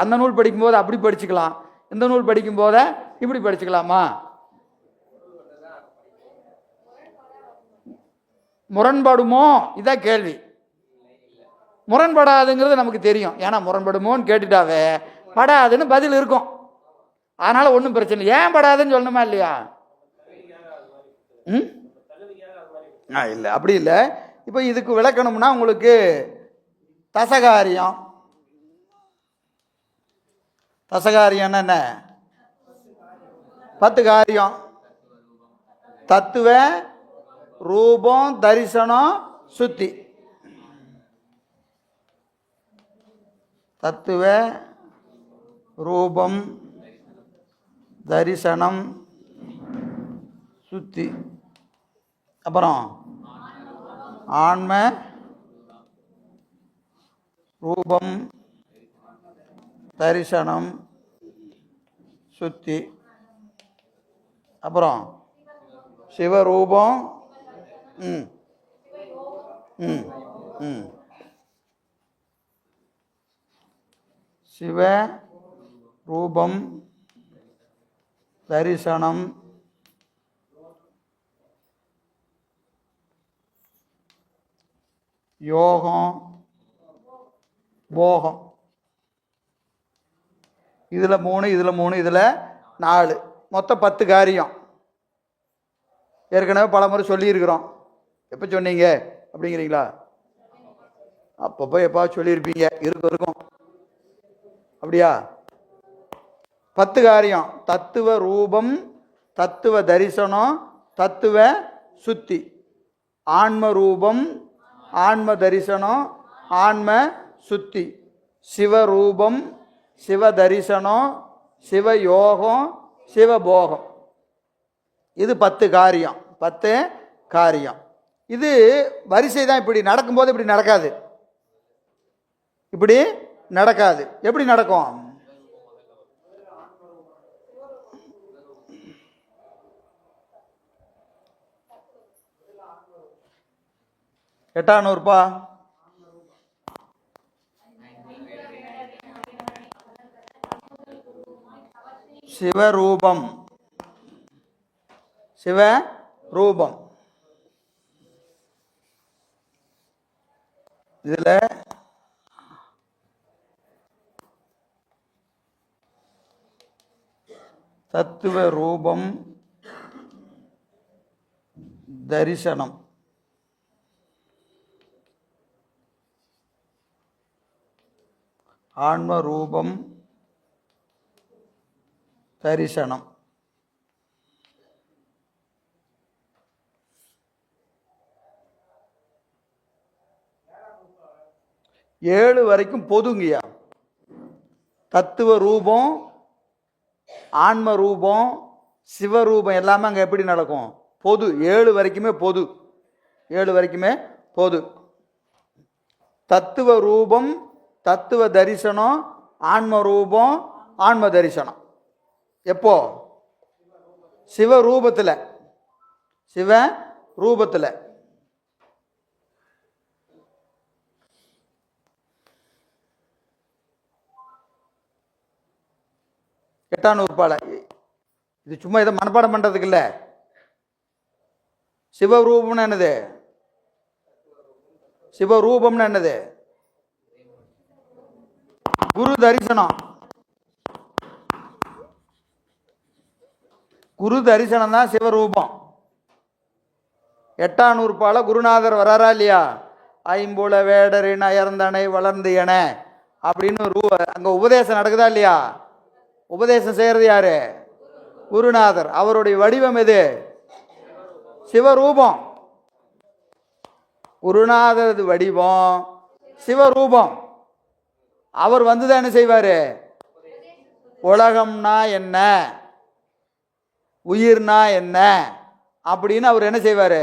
அந்த நூல் படிக்கும்போது அப்படி படிச்சுக்கலாம், இந்த நூல் படிக்கும் போதே இப்படி படிச்சுக்கலாமா? முரண்படுமோ? இதான் கேள்வி. முரண்படாதுங்கிறது நமக்கு தெரியும், ஏன்னா முரண்படுமோன்னு கேட்டுட்டாவே படாதுன்னு பதில் இருக்கும். அதனால ஒன்றும் பிரச்சனை இல்லை. ஏன் படாதுன்னு சொல்லணுமா இல்லையா? இல்லை, அப்படி இல்லை. இப்போ இதுக்கு விளக்கணும்னா உங்களுக்கு தசகாரியம் என்ன, 10 காரியம், தத்துவ ரூபம் தரிசனம் சுத்தி. தத்துவ ரூபம் தரிசனம் சுத்தி, அப்புறம் ஆன்ம ரூபம் தரிசனம் சுத்தி, அப்புறம் சிவரூபம் ம் ம் சிவ ரூபம் தரிசனம் யோகம் போகம். இதில் 3, இதில் 3, இதில் 4, மொத்தம் 10 காரியம். ஏற்கனவே பல முறை சொல்லியிருக்கிறோம். எப்போ சொன்னீங்க அப்படிங்கிறீங்களா? அப்பப்போ எப்பாவது சொல்லியிருப்பீங்க, இருக்கும். அப்படியா? 10 காரியம். தத்துவ ரூபம், தத்துவ தரிசனம், தத்துவ சுத்தி. ஆன்ம ரூபம், ஆன்ம தரிசனம், ஆன்ம சுத்தி. சிவரூபம், சிவ தரிசனம், சிவயோகம், சிவபோகம். இது 10 காரியம். 10 காரியம். இது வரிசை தான். இப்படி நடக்கும்போது இப்படி நடக்காது. இப்படி நடக்காது. எப்படி நடக்கும்? எட்டாநூறுப்பா. சிவரூபம், சிவரூபம். இதுல தத்துவ ரூபம் தரிசனம், ஆன்ம ரூபம் தரிசனம். ஏழு வரைக்கும் பொதுங்கய்யா. தத்துவ ரூபம், ஆன்ம ரூபம், சிவரூபம் எல்லாமே அங்கே எப்படி நடக்கும்? பொது. 7 வரைக்குமே பொது. 7 வரைக்குமே பொது. தத்துவ ரூபம், தத்துவ தரிசனம், ஆன்ம ரூபம், ஆன்ம தரிசனம். எப்போ? சிவரூபத்தில். சிவரூபத்தில். எட்டாநூறுபால. இது சும்மா இதை மனப்பாடம் பண்ணுறதுக்கு இல்லை. சிவரூபம்னு என்னது? சிவரூபம்னு என்னது? குரு தரிசனம். குரு தரிசனம் தான் சிவரூபம். எட்டாநூறுபால குருநாதர் வராரா இல்லையா? ஐம்புல வேடரின் அயர்ந்தனை வளர்ந்து என அப்படின்னு அங்கே உபதேசம் நடக்குதா இல்லையா? உபதேசம் செய்கிறது யாரு? குருநாதர். அவருடைய வடிவம் எது? சிவரூபம். குருநாதரது வடிவம் சிவரூபம். அவர் வந்துதான் என்ன செய்வார்? உலகம்னா என்ன, உயிர்னா என்ன அப்படின்னு அவர் என்ன செய்வார்?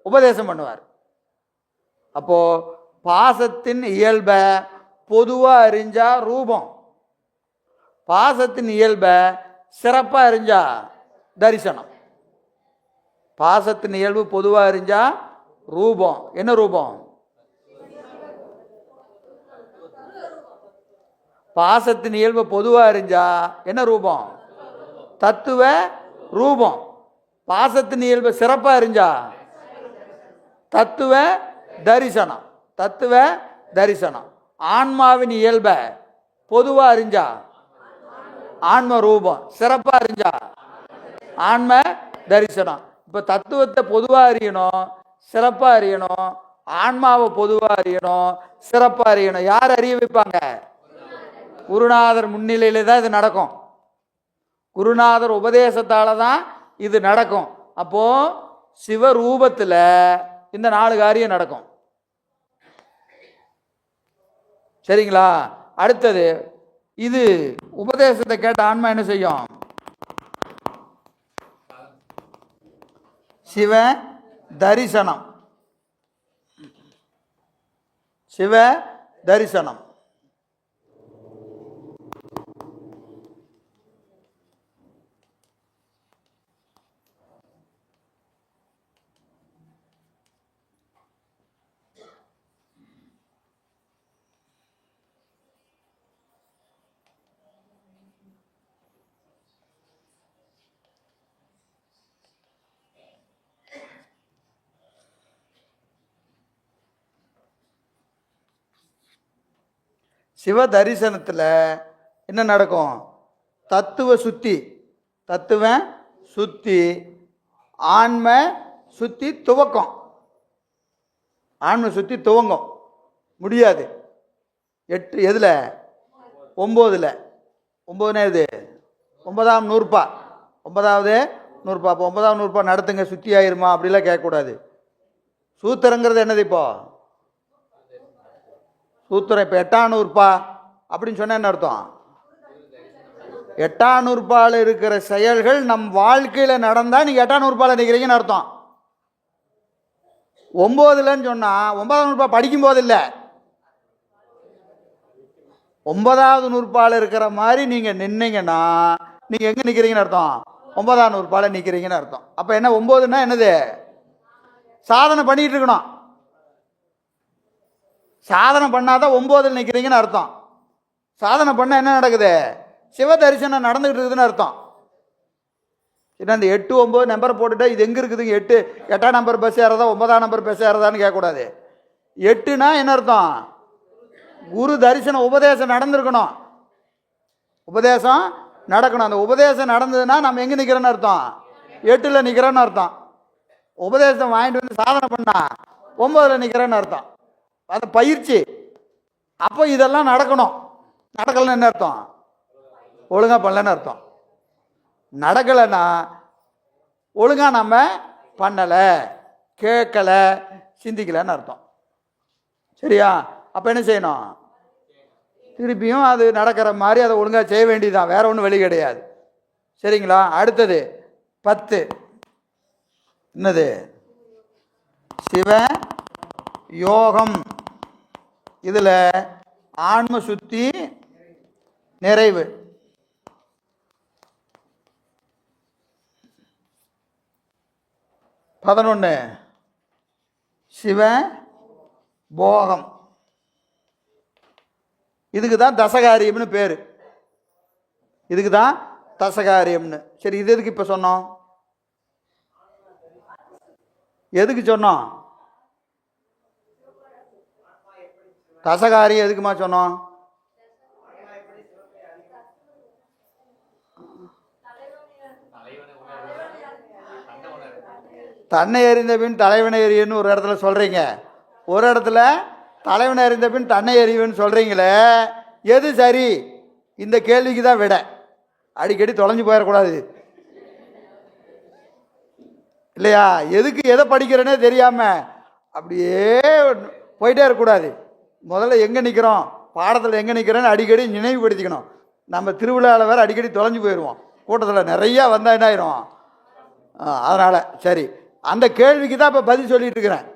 உபதேசம் பண்ணுவார். அப்போ பாசத்தின் இயல்ப பொதுவாக அறிஞ்சா ரூபம், பாசத்தின் இயல்ப சிறப்பாக அறிஞ்சா தரிசனம். பாசத்தின் இயல்பு பொதுவாக அறிஞ்சா ரூபம். என்ன ரூபம்? பாசத்தின் இயல்பு பொதுவாக அறிஞ்சா என்ன ரூபம்? தத்துவ ரூபம். பாசத்தின் இயல்பு சிறப்பாக அறிஞ்சா தத்துவ தரிசனம். தத்துவ தரிசனம். ஆன்மாவின் இயல்ப பொதுவாக அறிஞ்சா ஆன்ம ரூபம். சிறப்பாக அறிஞ்சா ஆன்ம தரிசனம். இப்போ தத்துவத்தை பொதுவாக அறியணும், சிறப்பாக அறியணும். ஆன்மாவை பொதுவாக அறியணும், சிறப்பாக அறியணும். யார் அறிய வைப்பாங்க? குருநாதர் முன்னிலையில தான் இது நடக்கும். குருநாதர் உபதேசத்தால தான் இது நடக்கும். அப்போ சிவரூபத்தில் இந்த 4 காரியம் நடக்கும். சரிங்களா? அடுத்தது, இது உபதேசத்தை கேட்ட ஆன்மா என்ன செய்யும்? சிவ தரிசனம். சிவ தரிசனம். சிவ தரிசனத்தில் என்ன நடக்கும்? தத்துவ சுத்தி, தத்துவ சுத்தி, ஆன்ம சுத்தி துவக்கம். ஆன்ம சுத்தி துவங்கும் முடியாது. 8 எதில்? 9ல். 9னா இது 9ஆம் நூற்பா, 9வது நூற்பா. அப்போ 9ஆம் நூற்பா நடத்துங்க, சுத்தி ஆயிருமா அப்படிலாம் கேட்கக்கூடாது. சூத்திரங்கிறது என்னது? இப்போ சூத்திரம் இப்போ 8ஆம் நூற்பா அப்படின்னு சொன்ன என்ன அர்த்தம்? 8ஆம் நூற்பால் இருக்கிற செயல்கள் நம் வாழ்க்கையில் நடந்தால் நீங்கள் 8ஆம் நூற்பால் நிற்கிறீங்கன்னு அர்த்தம். 9லன்னு சொன்னால் 9ஆம் நூற்பா படிக்கும் போது இல்லை, 9வது நூற்பால் இருக்கிற மாதிரி நீங்கள் நின்னீங்கன்னா நீங்கள் எங்கே நிற்கிறீங்கன்னு அர்த்தம்? 9ஆம் நூற்பால் நிற்கிறீங்கன்னு அர்த்தம். அப்போ என்ன 9ன்னா என்னது? சாதனை பண்ணிட்டு இருக்கணும். சாதனை பண்ணாதான் 9ல் நிற்கிறீங்கன்னு அர்த்தம். சாதனை பண்ண என்ன நடக்குது? சிவ தரிசனம் நடந்துகிட்டு இருக்குதுன்னு அர்த்தம். ஏன்னா இந்த 8, 9 நம்பர் போட்டுட்டா இது எங்கே இருக்குதுங்க? 8ஆம் நம்பர் பஸ் ஏறதா 9ஆம் நம்பர் பஸ் ஏறதான்னு கேட்கக்கூடாது. 8னா என்ன அர்த்தம்? குரு தரிசனம், உபதேசம் நடந்திருக்கணும். உபதேசம் நடக்கணும். அந்த உபதேசம் நடந்ததுன்னா நம்ம எங்கே நிற்கிறோன்னு அர்த்தம்? 8ல் நிற்கிறோன்னு அர்த்தம். உபதேசம் வாங்கிட்டு வந்து சாதனை பண்ணா 9ல் நிற்கிறேன்னு அர்த்தம். அது பயிற்சி. அப்போ இதெல்லாம் நடக்கணும். நடக்கலைன்னு என்ன அர்த்தம்? ஒழுங்காக பண்ணலன்னு அர்த்தம். நடக்கலைன்னா ஒழுங்காக நம்ம பண்ணலை, கேட்கலை, சிந்திக்கலைன்னு அர்த்தம். சரியா? அப்போ என்ன செய்யணும்? திருப்பியும் அது நடக்கிற மாதிரி அதை ஒழுங்காக செய்ய வேண்டியதுதான், வேற ஒன்றும் வழி கிடையாது. சரிங்களா? அடுத்தது 10 என்னது? சிவ யோகம். இதில் ஆன்ம சுத்தி நிறைவு. பதினொன்று சிவ போகம். இதுக்கு தான் தசகாரியம்னு பேர். இதுக்கு தான் தசகாரியம்னு. சரி, இது எதுக்கு இப்போ சொன்னோம்? எதுக்கு சொன்னோம்? தசகாரியம் எதுக்குமா சொன்னோம்? தன்னை அறிந்த பின் தலைவனை எறியன்னு ஒரு இடத்துல சொல்கிறீங்க, ஒரு இடத்துல தலைவனை அறிந்த பின் தன்னை எறிவன்னு சொல்கிறீங்களே, எது சரி? இந்த கேள்விக்கு தான் விட. அடிக்கடி தொலைஞ்சு போயிடக்கூடாது இல்லையா? எதுக்கு எதை படிக்கிறேனே தெரியாமல் அப்படியே போயிட்டே இருக்கக்கூடாது. முதல்ல எங்கே நிற்கிறோம், பாடத்தில் எங்கே நிற்கிறேன்னு அடிக்கடி நினைவுபடுத்திக்கணும். நம்ம திருவிழாவில் வேறு அடிக்கடி தொலைஞ்சு போயிடுவோம், கூட்டத்தில் நிறையா வந்தால் என்ன ஆயிரும். அதனால் சரி, அந்த கேள்விக்கு தான் இப்போ பதில் சொல்லிட்டு இருக்கிறேன்.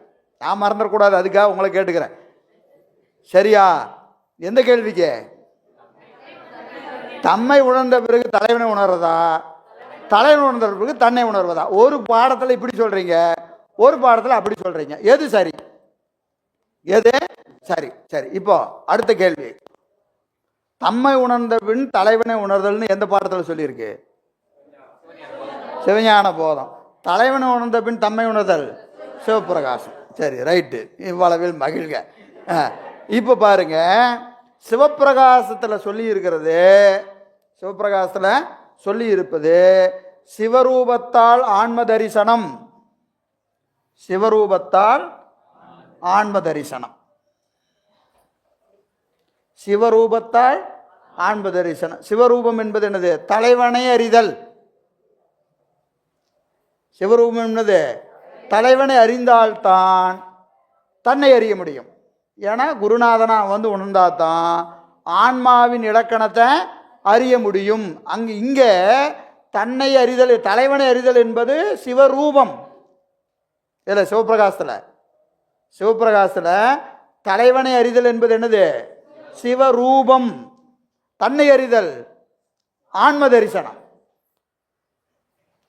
நான் மறந்துடக்கூடாது, அதுக்காக உங்களை கேட்டுக்கிறேன். சரியா? எந்த கேள்விக்கு? தம்மை உணர்ந்த பிறகு தலைவனை உணர்றதா, தலைவனை உணர்ந்த பிறகு தன்னை உணர்வதா? ஒரு பாடத்தில் இப்படி சொல்கிறீங்க, ஒரு பாடத்தில் அப்படி சொல்கிறீங்க. எது சரி? எது சரி? சரி, இப்போ அடுத்த கேள்வி. தம்மை உணர்ந்த பின் தலைவனை உணர்தல்னு எந்த பாடத்தில் சொல்லியிருக்கு? சிவஞான போதம். தலைவனை உணர்ந்த பின் தம்மை உணர்தல் சிவப்பிரகாசம். சரி, ரைட்டு, இவ்வளவில் மகிழ்க. இப்போ பாருங்க, சிவப்பிரகாசத்தில் சொல்லி இருக்கிறது, சிவப்பிரகாசத்தில் சொல்லி இருப்பது சிவரூபத்தால் ஆன்ம தரிசனம். சிவரூபத்தால் ஆன்ம தரிசனம். சிவரூபத்தால் ஆன்ம தரிசனம். சிவரூபம் என்பது என்னது? தலைவனை அறிதல். சிவரூபம் என்பது தலைவனை அறிந்தால்தான் தன்னை அறிய முடியும். ஏன்னா குருநாதனா வந்து உணர்ந்தாதான் ஆன்மாவின் இலக்கணத்தை அறிய முடியும். இங்கே தன்னை அறிதல், தலைவனை அறிதல் என்பது சிவரூபம். இதில் சிவப்பிரகாசத்தில் தலைவனை அறிதல் என்பது என்னது? சிவரூபம். தன்னை அறிதல் ஆன்ம தரிசனம்.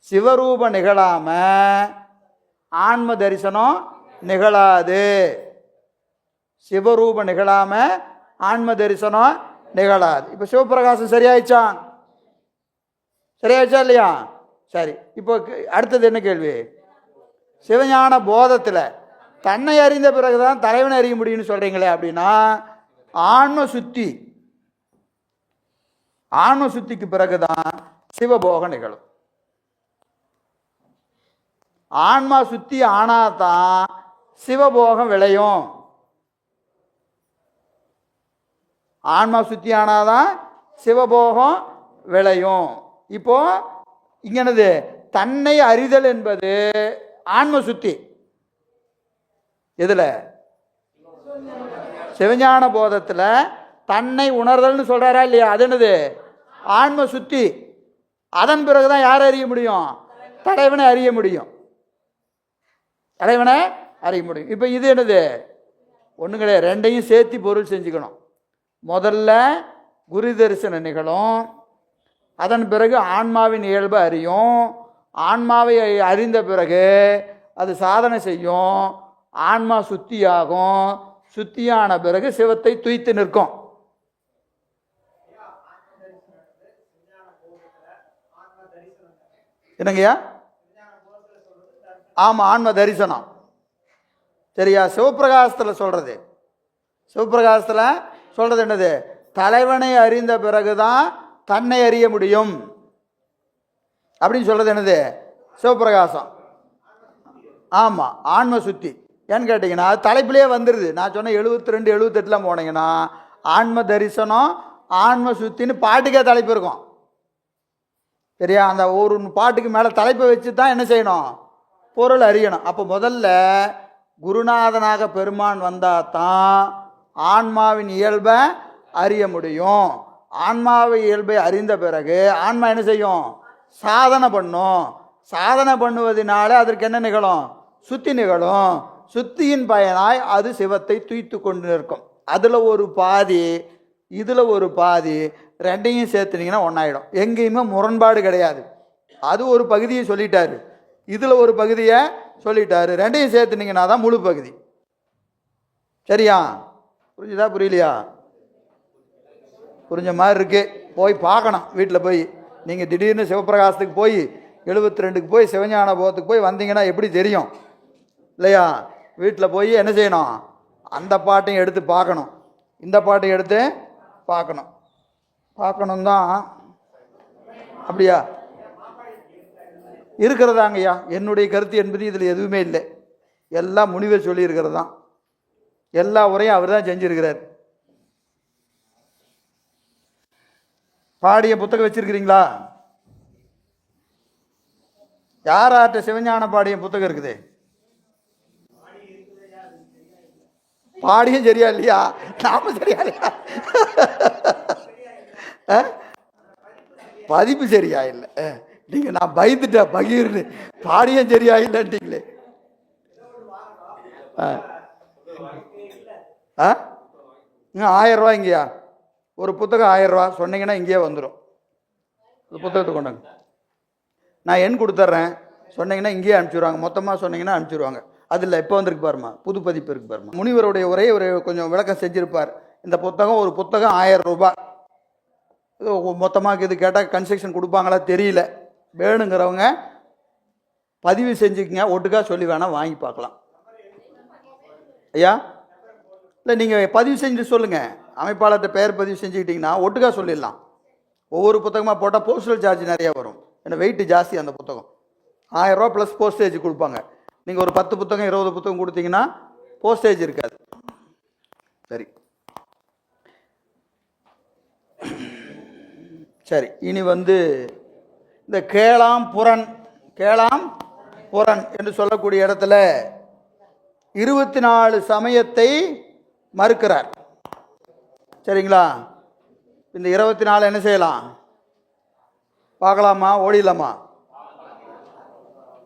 சிவரூப நிகழாம ஆன்ம தரிசனம் நிகழாது. சிவரூப நிகழாம ஆன்ம தரிசனம் நிகழாது. இப்போ சிவப்பிரகாசம் சரியாயிடுச்சா? சரியாயிடுச்சா இல்லையா? சரி, இப்போ அடுத்தது என்ன கேள்வி? சிவஞான போதத்தில் தன்னை அறிந்த பிறகுதான் தலைவனை அறிய முடியும்னு சொல்கிறீங்களே, அப்படின்னா ஆன்ம சுத்தி ஆன்ம சுத்திக்கு பிறகுதான் சிவபோகம் நிகழும். ஆன்மா சுத்தி ஆனாதான் சிவபோகம் விளையும். ஆன்மா சுத்தி ஆனாதான் சிவபோகம் விளையும். இப்போ இங்கனது தன்னை அறிதல் என்பது ஆன்ம சுத்தி. எதுல? சிவஞான போதத்துல தன்னை உணர்தல்னு சொல்றாரா இல்லையா? அது என்னது? ஆன்ம சுத்தி. அதன் பிறகுதான் யாரை அறிய முடியும்? தலைவனை அறிய முடியும். தலைவனை அறிய முடியும். இப்போ இது என்னது? ஒன்றும் கிடையாது, ரெண்டையும் சேர்த்து பொருள் செஞ்சுக்கணும். முதல்ல குரு தரிசனம் நிகழும், அதன் பிறகு ஆன்மாவின் இயல்பை அறியும். ஆன்மாவை அறிந்த பிறகு அது சாதனை செய்யும், ஆன்மா சுத்தியாகும். சுத்தியான பிறகு சிவத்தை துய்த்து நிற்கும். என்னங்கய்யா? ஆமா, ஆன்ம தரிசனம். சரியா? சிவப்பிரகாசத்தில் சொல்றது, சிவப்பிரகாசத்தில் சொல்றது என்னது? தலைவனை அறிந்த பிறகுதான் தன்னை அறிய முடியும் அப்படின்னு சொல்றது என்னது? சிவப்பிரகாசம். ஆமா, ஆன்ம சுத்தி. ஏன்னு கேட்டீங்கன்னா தலைப்பிலே வந்துடுது. நான் சொன்ன 72 78 போனீங்கன்னா ஆன்ம தரிசனம் ஆன்ம சுத்தின்னு பாட்டுக்கே தலைப்பு இருக்கும். சரியா? அந்த ஒரு பாட்டுக்கு மேலே தலைப்பை வச்சு தான் என்ன செய்யணும்? பொருள் அறியணும். அப்போ முதல்ல குருநாதனாக பெருமான் வந்தால் தான் ஆன்மாவின் இயல்பை அறிய முடியும். ஆன்மாவை இயல்பை அறிந்த பிறகு ஆன்மா என்ன செய்யும்? சாதனை பண்ணும். சாதனை பண்ணுவதனால அதற்கு என்ன நிகழும்? சுத்தி நிகழும். சுத்தியின் பயனாய் அது சிவத்தை துய்த்து கொண்டு நிற்கும். அதில் ஒரு பாதி, இதில் ஒரு பாதி, ரெண்டையும் சேர்த்துனீங்கன்னா ஒன்றாயிடும். எங்கேயுமே முரண்பாடு கிடையாது. அது ஒரு பகுதியை சொல்லிட்டாரு, இதில் ஒரு பகுதியை சொல்லிட்டாரு, ரெண்டையும் சேர்த்துனீங்கன்னா தான் முழு பகுதி. சரியா? புரிஞ்சுதா புரியலையா? புரிஞ்ச மாதிரி இருக்கு. போய் பார்க்கணும் வீட்டில் போய். நீங்கள் திடீர்னு சிவப்பிரகாசத்துக்கு போய் 72க்கு போய் சிவஞான போகத்துக்கு போய் வந்தீங்கன்னா எப்படி தெரியும் இல்லையா? வீட்டில் போய் என்ன செய்யணும்? அந்த பாட்டையும் எடுத்து பார்க்கணும், இந்த பாட்டையும் எடுத்து பார்க்கணும். பார்க்கணும் தான். அப்படியா? இருக்கிறதாங்கய்யா. என்னுடைய கருத்து என்பது இதில் எதுவுமே இல்லை. எல்லாம் முனிவர் சொல்லியிருக்கிறது தான். எல்லா உரையும் அவர் தான் செஞ்சிருக்கிறார். பாடிய புத்தகம் வச்சிருக்கிறீங்களா? யார்கிட்ட சிவஞான பாடிய புத்தகம் இருக்குது? பாடியும் சரியா இல்லையா? நாம சரியா இல்லையா? பதிப்பு சரியா இல்லை. நீங்க நான் பயந்துட்ட பகீர்னு பாடியும் சரியா இல்லைன்றீங்களே. 1000 ரூபாய்ங்கய்யா ஒரு புத்தகம். 1000 ரூபா சொன்னீங்கன்னா இங்கேயே வந்துடும். இந்த புத்தகத்தை கொண்டாங்க, நான் எண் கொடுத்துட்றேன். சொன்னீங்கன்னா இங்கேயே அனுப்பிச்சிடுவாங்க. மொத்தமாக சொன்னீங்கன்னா அனுப்பிச்சிடுவாங்க. அதில் இப்போ வந்திருக்கு பாருமா, புது பதிப்பு இருக்கு பாருமா. முனிவருடைய உரையை ஒரு கொஞ்சம் விளக்கம் செஞ்சிருப்பார். இந்த புத்தகம், ஒரு புத்தகம் 1000 ரூபாய். மொத்தமாக இது கேட்டால் கன்செக்ஷன் கொடுப்பாங்களா தெரியல. வேணுங்கிறவங்க பதிவு செஞ்சுக்கங்க, ஒட்டுக்கா சொல்லி வேணால் வாங்கி பார்க்கலாம். ஐயா இல்லை, நீங்கள் பதிவு செஞ்சு சொல்லுங்கள். அமைப்பாளர்கிட்ட பெயர் பதிவு செஞ்சுக்கிட்டிங்கன்னா ஒட்டுக்கா சொல்லிடலாம். ஒவ்வொரு புத்தகமாக போட்டால் போஸ்டல் சார்ஜ் நிறையா வரும். ஏன்னா வெயிட் ஜாஸ்தி அந்த புத்தகம். 1000 ரூபா ப்ளஸ் போஸ்டேஜ் கொடுப்பாங்க. நீங்கள் ஒரு 10 புத்தகம் 20 புத்தகம் கொடுத்தீங்கன்னா போஸ்டேஜ் இருக்காது. சரி சரி. இனி இந்த கேளாம் புறன் என்று சொல்லக்கூடிய இடத்துல 24 சமயத்தை மறுக்கிறார். சரிங்களா? இந்த 24 என்ன செய்யலாம்? பார்க்கலாமா? ஓடிடலாமா?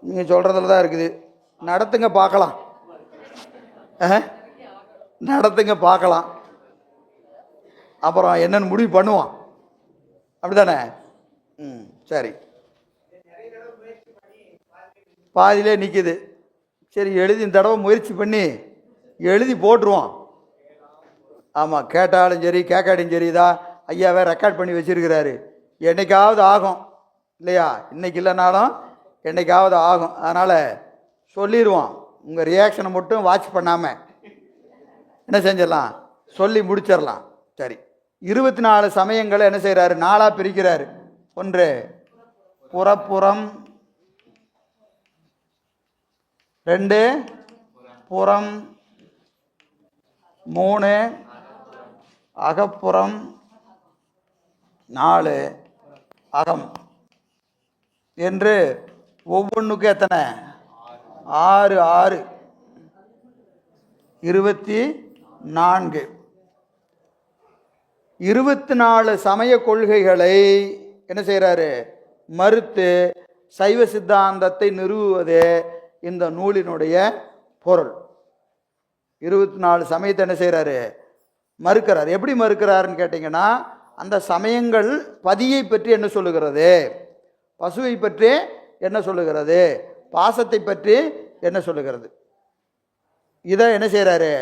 நீங்கள் சொல்கிறதுல தான் இருக்குது. நடத்துங்க பார்க்கலாம். நடத்துங்க பார்க்கலாம். அப்புறம் என்னென்னு முடிவு பண்ணுவான். அப்படி தானே? சரி. பாதியிலே நிற்கிது. சரி, எழுதி இந்த தடவை முயற்சி பண்ணி எழுதி போட்டுருவோம். ஆமாம், கேட்டாலும் சரி கேட்காட்டியும் சரிதான். ஐயாவே ரெக்கார்ட் பண்ணி வச்சிருக்கிறாரு. என்னைக்காவது ஆகும் இல்லையா? இன்னைக்கு இல்லைனாலும் என்னைக்காவது ஆகும். அதனால் சொல்லிடுவோம். உங்கள் ரியாக்ஷனை மட்டும் வாட்ச் பண்ணாமல் என்ன செஞ்சிடலாம், சொல்லி முடிச்சிடலாம். சரி. 24 சமயங்களை என்ன செய்கிறாரு? 4ஆ பிரிக்கிறாரு. ஒன்று புறப்புறம், 2 புறம், 3 அகப்புறம், 4 அகம் என்று ஒவ்வொன்றுக்கு எத்தனை? 6 6 24. 24 சமய கொள்கைகளை என்ன செய்கிறாரு? மறுத்து சைவ சித்தாந்தத்தை நிறுவுவதே இந்த நூலினுடைய பொருள். 24 சமயத்தை என்ன செய்கிறாரு? மறுக்கிறார். எப்படி மறுக்கிறாருன்னு கேட்டிங்கன்னா, அந்த சமயங்கள் பதியை பற்றி என்ன சொல்லுகிறது, பசுவை பற்றி என்ன சொல்லுகிறது, பாசத்தை பற்றி என்ன சொல்லுகிறது, இதை என்ன செய்கிறாரு?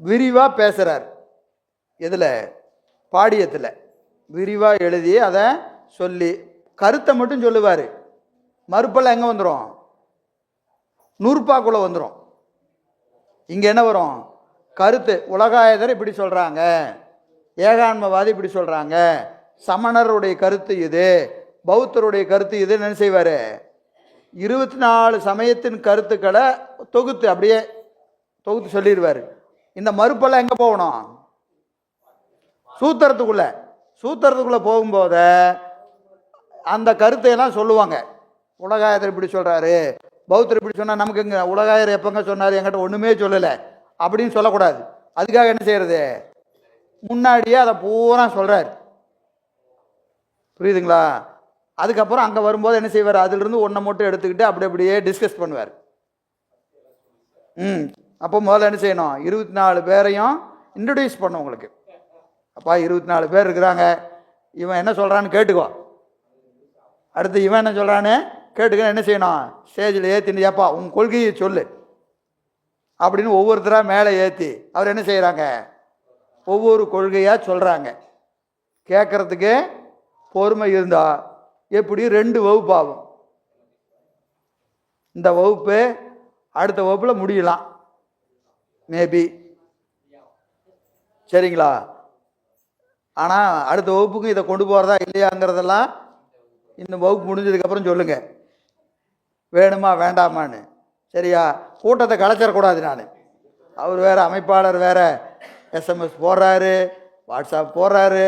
விரிவாக பேசுகிறார். எதில்? பாடியத்தில் விரிவாக எழுதி அதை சொல்லி கருத்தை மட்டும் சொல்லுவார். மறுப்பெல்லாம் எங்கே வந்துடும்? நூற்பாக்குள்ளே வந்துடும். இங்கே என்ன வரும்? கருத்து. உலகாயதர் இப்படி சொல்கிறாங்க, ஏகான்மவாதி இப்படி சொல்கிறாங்க, சமணருடைய கருத்து இது, பௌத்தருடைய கருத்து இதுன்னு என்ன செய்வார்? 24 சமயத்தின் கருத்துக்களை தொகுத்து அப்படியே தொகுத்து சொல்லிடுவார். இந்த மறுப்பெல்லாம் எங்கே போகணும்? சூத்திரத்துக்குள்ளே போகும்போது அந்த கருத்தையெல்லாம் சொல்லுவாங்க. உலகாயதர் இப்படி சொல்கிறாரு, பௌத்தர் இப்படி சொன்னால் நமக்கு இங்கே உலகாயர் எப்போங்க சொன்னார், என்கிட்ட ஒன்றுமே சொல்லலை அப்படின்னு சொல்லக்கூடாது. அதுக்காக என்ன செய்கிறது? முன்னாடியே அதை பூரா சொல்கிறார். புரியுதுங்களா? அதுக்கப்புறம் அங்கே வரும்போது என்ன செய்வார்? அதிலிருந்து ஒன்றை மட்டும் எடுத்துக்கிட்டு அப்படியே டிஸ்கஸ் பண்ணுவார். அப்போ முதல்ல என்ன செய்யணும்? 24 பேரையும் இன்ட்ரடியூஸ் பண்ணும் உங்களுக்கு. அப்பா 24 பேர் இருக்கிறாங்க, இவன் என்ன சொல்கிறான்னு கேட்டுக்கோ, அடுத்து இவன் என்ன சொல்கிறான்னு கேட்டுக்க. என்ன செய்யணும்? ஸ்டேஜில் ஏற்றின்னு, ஏப்பா உன் கொள்கையை சொல்லு அப்படின்னு ஒவ்வொருத்தராக மேலே ஏற்றி அவர் என்ன செய்கிறாங்க? ஒவ்வொரு கொள்கையாக சொல்கிறாங்க. கேட்குறதுக்கு பொறுமை இருந்தால் எப்படி 2 வகுப்பு ஆகும். இந்த வகுப்பு அடுத்த வகுப்பில் முடியலாம் மேபி, சரிங்களா? ஆனால் அடுத்த வகுப்புக்கும் இதை கொண்டு போகிறதா இல்லையாங்கிறதெல்லாம் இந்த வகுப்பு முடிஞ்சதுக்கப்புறம் சொல்லுங்கள், வேணுமா வேண்டாமான்னு. சரியா? கூட்டத்தை கலைச்சிடக்கூடாது. நான் அவர் வேறு அமைப்பாளர் வேறு எஸ்எம்எஸ் போடுறாரு, வாட்ஸ்அப் போடுறாரு,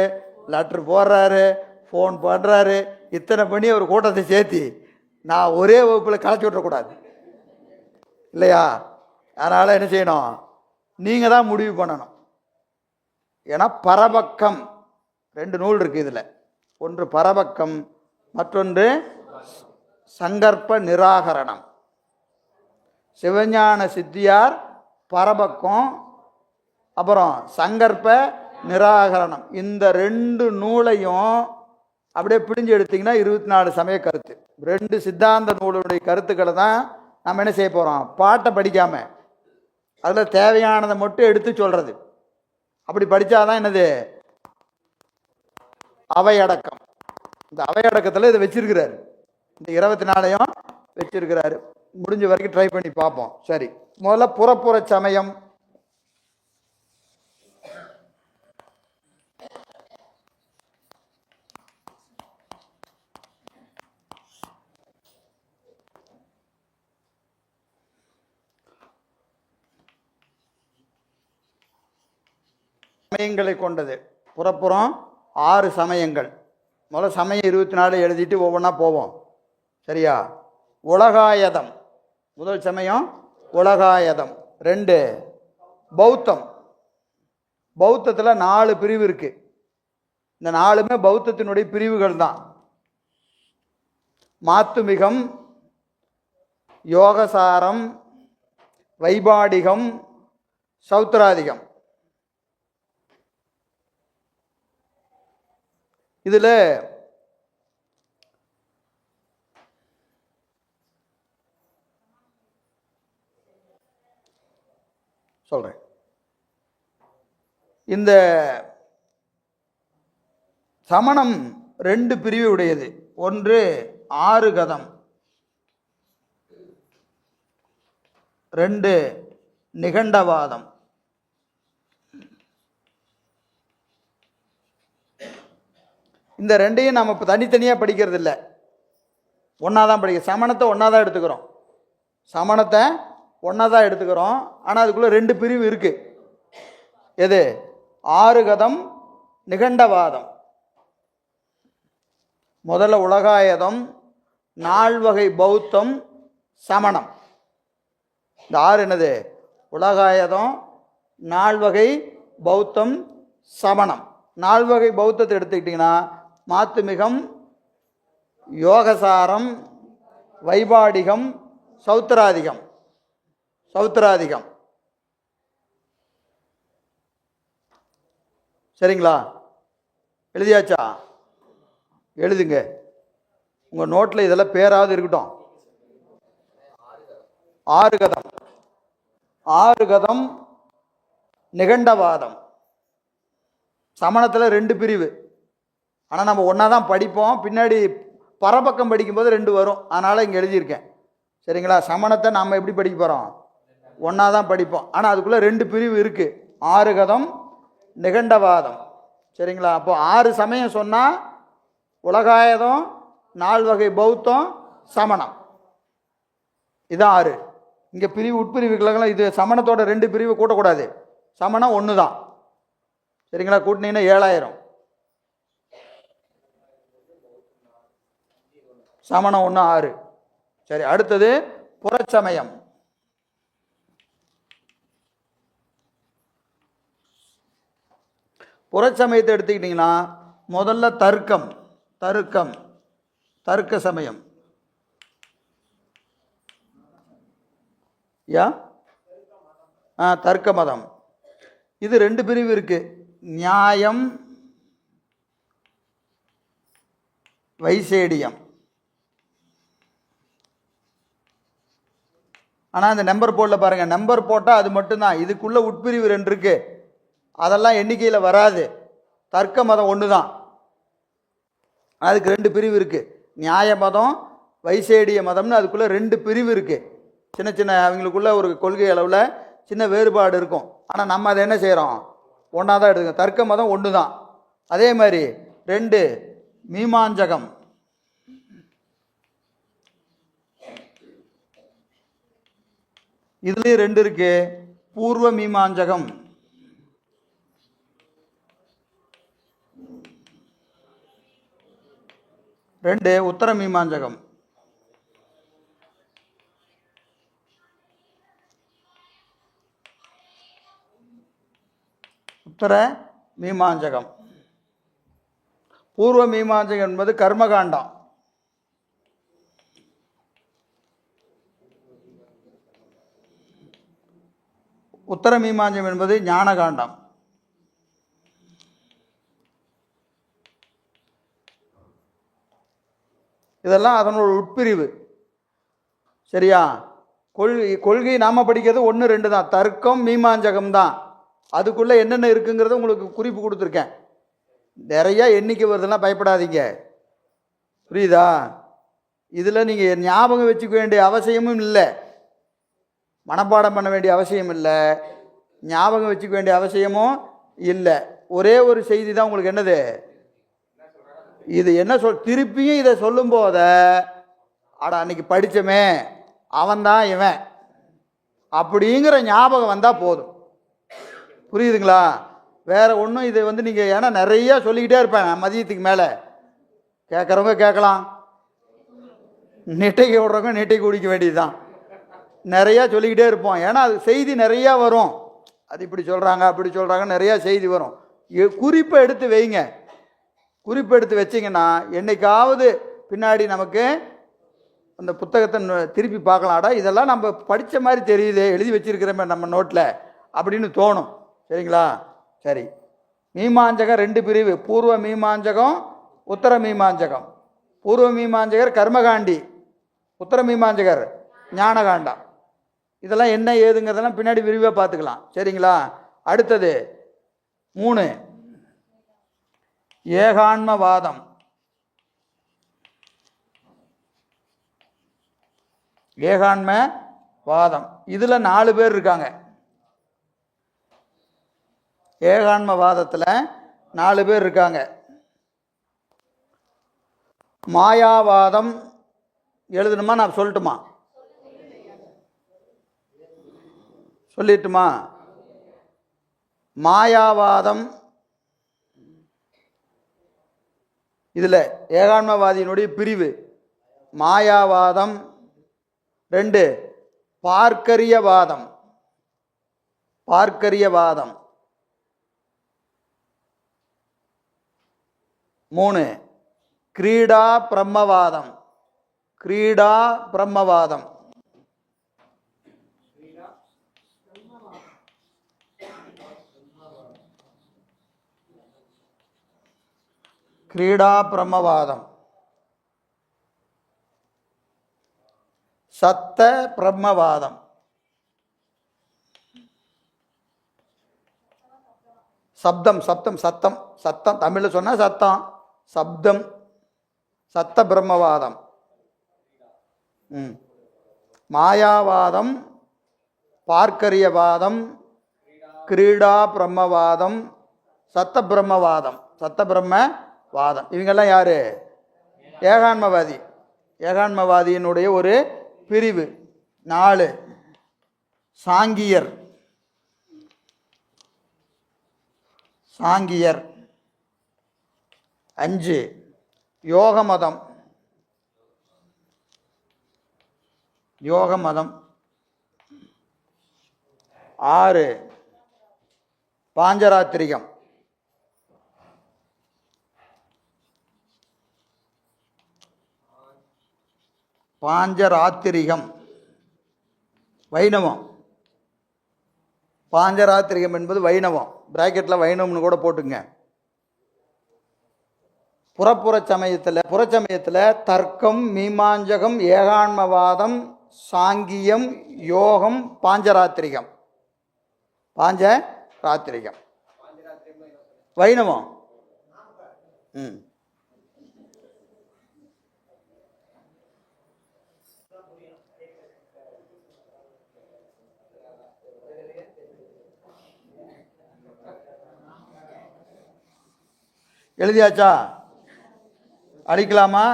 லெட்ரு போடுறாரு, ஃபோன் பண்ணுறாரு, இத்தனை பண்ணி அவர் கூட்டத்தை சேர்த்தி நான் ஒரே வகுப்பில் கலைச்சி விட்றக்கூடாது இல்லையா? அதனால் என்ன செய்யணும்? நீங்கள் தான் முடிவு பண்ணணும். ஏன்னா பரபக்கம் 2 நூல் இருக்குது இதில். ஒன்று பரபக்கம், மற்றொன்று சங்கற்ப நிராகரணம். சிவஞான சித்தியார் பரபக்கம், அப்புறம் சங்கற்ப நிராகரணம். இந்த 2 நூலையும் அப்படியே பிடிஞ்சு எடுத்திங்கன்னா 24 சமய கருத்து. 2 சித்தாந்த நூலுடைய கருத்துக்களை தான் நம்ம என்ன செய்ய போகிறோம்? பாட்டை படிக்காமல் அதில் தேவையானதை மட்டும் எடுத்து சொல்கிறது. அப்படி படித்தாதான் என்னது? அவையடக்கம். இந்த அவையடக்கத்தில் இதை வச்சிருக்கிறாரு. இந்த 24ஐயும் வச்சிருக்கிறாரு. முடிஞ்ச வரைக்கும் ட்ரை பண்ணி பார்ப்போம். சரி, முதல்ல புறப்புற சமயம். சமயங்களை கொண்டது. புறப்புறம் 6 சமயங்கள். முதல்ல சமயம் 24 எழுதிட்டு ஒவ்வொன்றா போவோம். சரியா? உலகாயதம் முதல் சமயம். உலகாயதம் 2 பௌத்தம். பௌத்தத்தில் 4 பிரிவு இருக்கு. இந்த 4மே பௌத்தத்தினுடைய பிரிவுகள் தான். மாத்துமிகம், யோகசாரம், வைபாடிகம், சௌத்ராதிகம். இதில் சொல்கிறேன். இந்த சமணம் 2 பிரிவு உடையது. ஒன்று 6 கதம், 2 நிகண்டவாதம். இந்த ரெண்டையும் நம்ம இப்போ தனித்தனியாக படிக்கிறது இல்லை, ஒன்றா தான் படிக்க. சமணத்தை ஒன்றா தான் எடுத்துக்கிறோம், சமணத்தை ஒன்றா தான் எடுத்துக்கிறோம். ஆனால் அதுக்குள்ளே ரெண்டு பிரிவு இருக்குது. எது? ஆறுகதம், நிகண்டவாதம். முதல்ல உலகாயதம், நால்வகை பௌத்தம், சமணம். இந்த ஆறு என்னது? உலகாயதம், நால்வகை பௌத்தம், சமணம். நால்வகை பௌத்தத்தை எடுத்துக்கிட்டிங்கன்னா மாத்துமிகம், யோகசாரம், வைபாடிகம், சௌத்திராதிகம். சௌத்திராதிகம் சரிங்களா? எழுதியாச்சா? எழுதுங்க, உங்கள் நோட்டில் இதெல்லாம் பேராவது இருக்கட்டும். ஆறுகதம், ஆறுகதம், நிகண்டவாதம். சமணத்தில் ரெண்டு பிரிவு, ஆனால் நம்ம ஒன்றா தான் படிப்போம். பின்னாடி பரபக்கம் படிக்கும்போது ரெண்டு வரும், அதனால் இங்கே எழுதியிருக்கேன். சரிங்களா? சமணத்தை நாம் எப்படி படிக்க போகிறோம்? ஒன்றா தான் படிப்போம், ஆனால் அதுக்குள்ளே ரெண்டு பிரிவு இருக்குது, ஆறுகதம், நிகண்டவாதம். சரிங்களா? அப்போ ஆறு சமயம் சொன்னால் உலகாயதம், நால்வகை பௌத்தம், சமணம், இதான் ஆறு. இங்கே பிரிவு உட்பிரிவுகளுக்கெல்லாம் இது சமணத்தோட ரெண்டு பிரிவு கூட்டக்கூடாது, சமணம் ஒன்று தான். சரிங்களா? கூட்டினீங்கன்னா 7000, சமணம் ஒன்று 6. சரி, அடுத்தது புறச்சமயம். புறச்சமயத்தை எடுத்துக்கிட்டிங்கன்னா முதல்ல தர்க்கம், தருக்கம், தர்க்க சமயம். தர்க்க மதம். இது ரெண்டு பிரிவு இருக்கு, நியாயம், வைசேடியம். ஆனால் அந்த நம்பர் போர்டில் பாருங்கள், நம்பர் போட்டால் அது மட்டும்தான். இதுக்குள்ளே உட்பிரிவு ரெண்டு இருக்கு, அதெல்லாம் எண்ணிக்கையில் வராது. தர்க்க மதம் ஒன்று தான், அதுக்கு ரெண்டு பிரிவு இருக்குது. நியாய மதம், வைசேடிய மதம்னு அதுக்குள்ளே ரெண்டு பிரிவு இருக்குது. சின்ன சின்ன அவங்களுக்குள்ள ஒரு கொள்கை அளவில் சின்ன வேறுபாடு இருக்கும். ஆனால் நம்ம அதை என்ன செய்கிறோம்? ஒன்றா தான் எடுத்துக்கோம். தர்க்க மதம் ஒன்று தான். அதே மாதிரி ரெண்டு மீமாஞ்சகம், இதுலேயும் ரெண்டு இருக்கு, பூர்வ மீமாஞ்சகம், ரெண்டு உத்தர மீமாஞ்சகம். உத்தர மீமாஞ்சகம். பூர்வ மீமாஞ்சகம் என்பது கர்மகாண்டம், உத்தர மீமாஞ்சகம் என்பது ஞானகாண்டம். இதெல்லாம் அதனோட உட்பிரிவு. சரியா? கொள்கை நாம படிக்கிறது ஒன்று ரெண்டு தான், தர்க்கம், மீமாஞ்சகம் தான். அதுக்குள்ளே என்னென்ன இருக்குங்கிறத உங்களுக்கு குறிப்பு கொடுத்துருக்கேன். நிறையா எண்ணிக்கை வருதுலாம் பயப்படாதீங்க, புரியுதா? இதில் நீங்கள் ஞாபகம் வச்சுக்க வேண்டிய அவசியமும் இல்லை, மனப்பாடம் பண்ண வேண்டிய அவசியம் இல்லை, ஞாபகம் வச்சுக்க வேண்டிய அவசியமும் இல்லை. ஒரே ஒரு செய்தி தான் உங்களுக்கு. என்னது இது? என்ன திருப்பியும் இதை சொல்லும் போத அன்னைக்கு படித்தமே அவன்தான் இவன் அப்படிங்கிற ஞாபகம் வந்தால் போதும். புரியுதுங்களா? வேற ஒன்றும் இதை நீங்கள் ஏன்னா நிறையா சொல்லிக்கிட்டே இருப்பேன். மதியத்துக்கு மேலே கேட்குறவங்க கேட்கலாம், நெட்டைக்கு விடுறவங்க நெட்டை குடிக்க வேண்டியது தான். நிறையா சொல்லிக்கிட்டே இருப்போம், ஏன்னா அது செய்தி நிறையா வரும். அது இப்படி சொல்கிறாங்க அப்படி சொல்கிறாங்க, நிறையா செய்தி வரும். குறிப்பை எடுத்து வைங்க. குறிப்பு எடுத்து வச்சிங்கன்னா என்னைக்காவது பின்னாடி நமக்கு அந்த புத்தகத்தை திருப்பி பார்க்கலாம்டா, இதெல்லாம் நம்ம படித்த மாதிரி தெரியுது, எழுதி வச்சிருக்கிறோமே நம்ம நோட்டில் அப்படின்னு தோணும். சரிங்களா? சரி, மீமாஞ்சகம் ரெண்டு பிரிவு, பூர்வ மீமாஞ்சகம், உத்தர மீமாஞ்சகம். பூர்வ மீமாஞ்சகர் கர்மகாண்டி, உத்தர மீமாஞ்சகர் ஞானகாண்டம். இதெல்லாம் என்ன ஏதுங்கிறதெல்லாம் பின்னாடி விரிவாக பார்த்துக்கலாம். சரிங்களா? அடுத்தது 3 ஏகான்மவாதம். ஏகான்மவாதம் இதில் 4 பேர் இருக்காங்க. ஏகான்மவாதத்தில் 4 பேர் இருக்காங்க. மாயாவாதம் எழுதணுமா, நான் சொல்லட்டுமா? சொல்லிட்டுமா? மாயாவாதம் இதில் ஏகான்மவாதியினுடைய பிரிவு. மாயாவாதம் 2, பார்க்கரியவாதம். பார்க்கரியவாதம் 3, கிரீடா பிரம்மவாதம். கிரீடா பிரம்மவாதம். கிரீடா பிரம்மவாதம். சத்த பிரம்மவாதம். சப்தம் சப்தம் சத்தம் சத்தம் தமிழில் சொன்னால் சத்தம், சப்தம், சத்த பிரம்மவாதம். மாயாவாதம், பார்க்கரியவாதம், கிரீடா பிரம்மவாதம், சத்த பிரம்மவாதம். சத்த பிரம்மவாதம் இவங்கெல்லாம் யாரு? ஏகான்மவாதி. ஏகான்மவாதியினுடைய ஒரு பிரிவு. 4, சாங்கியர். சாங்கியர். 5, யோக மதம். யோக மதம். 6, பாஞ்சராத்திரிகம். பாஞ்சராத்திரிகம் வைணவம். பாஞ்சராத்திரிகம் என்பது வைணவம். பிராக்கெட்டில் வைணவம்னு கூட போட்டுங்க. புறச்சமயத்தில் தர்க்கம், மீமாஞ்சகம், ஏகான்மவாதம், சாங்கியம், யோகம், பாஞ்சராத்திரிகம். பாஞ்சராத்திரிகம் வைணவம். எழுதியாச்சா? அடிக்கலாமா?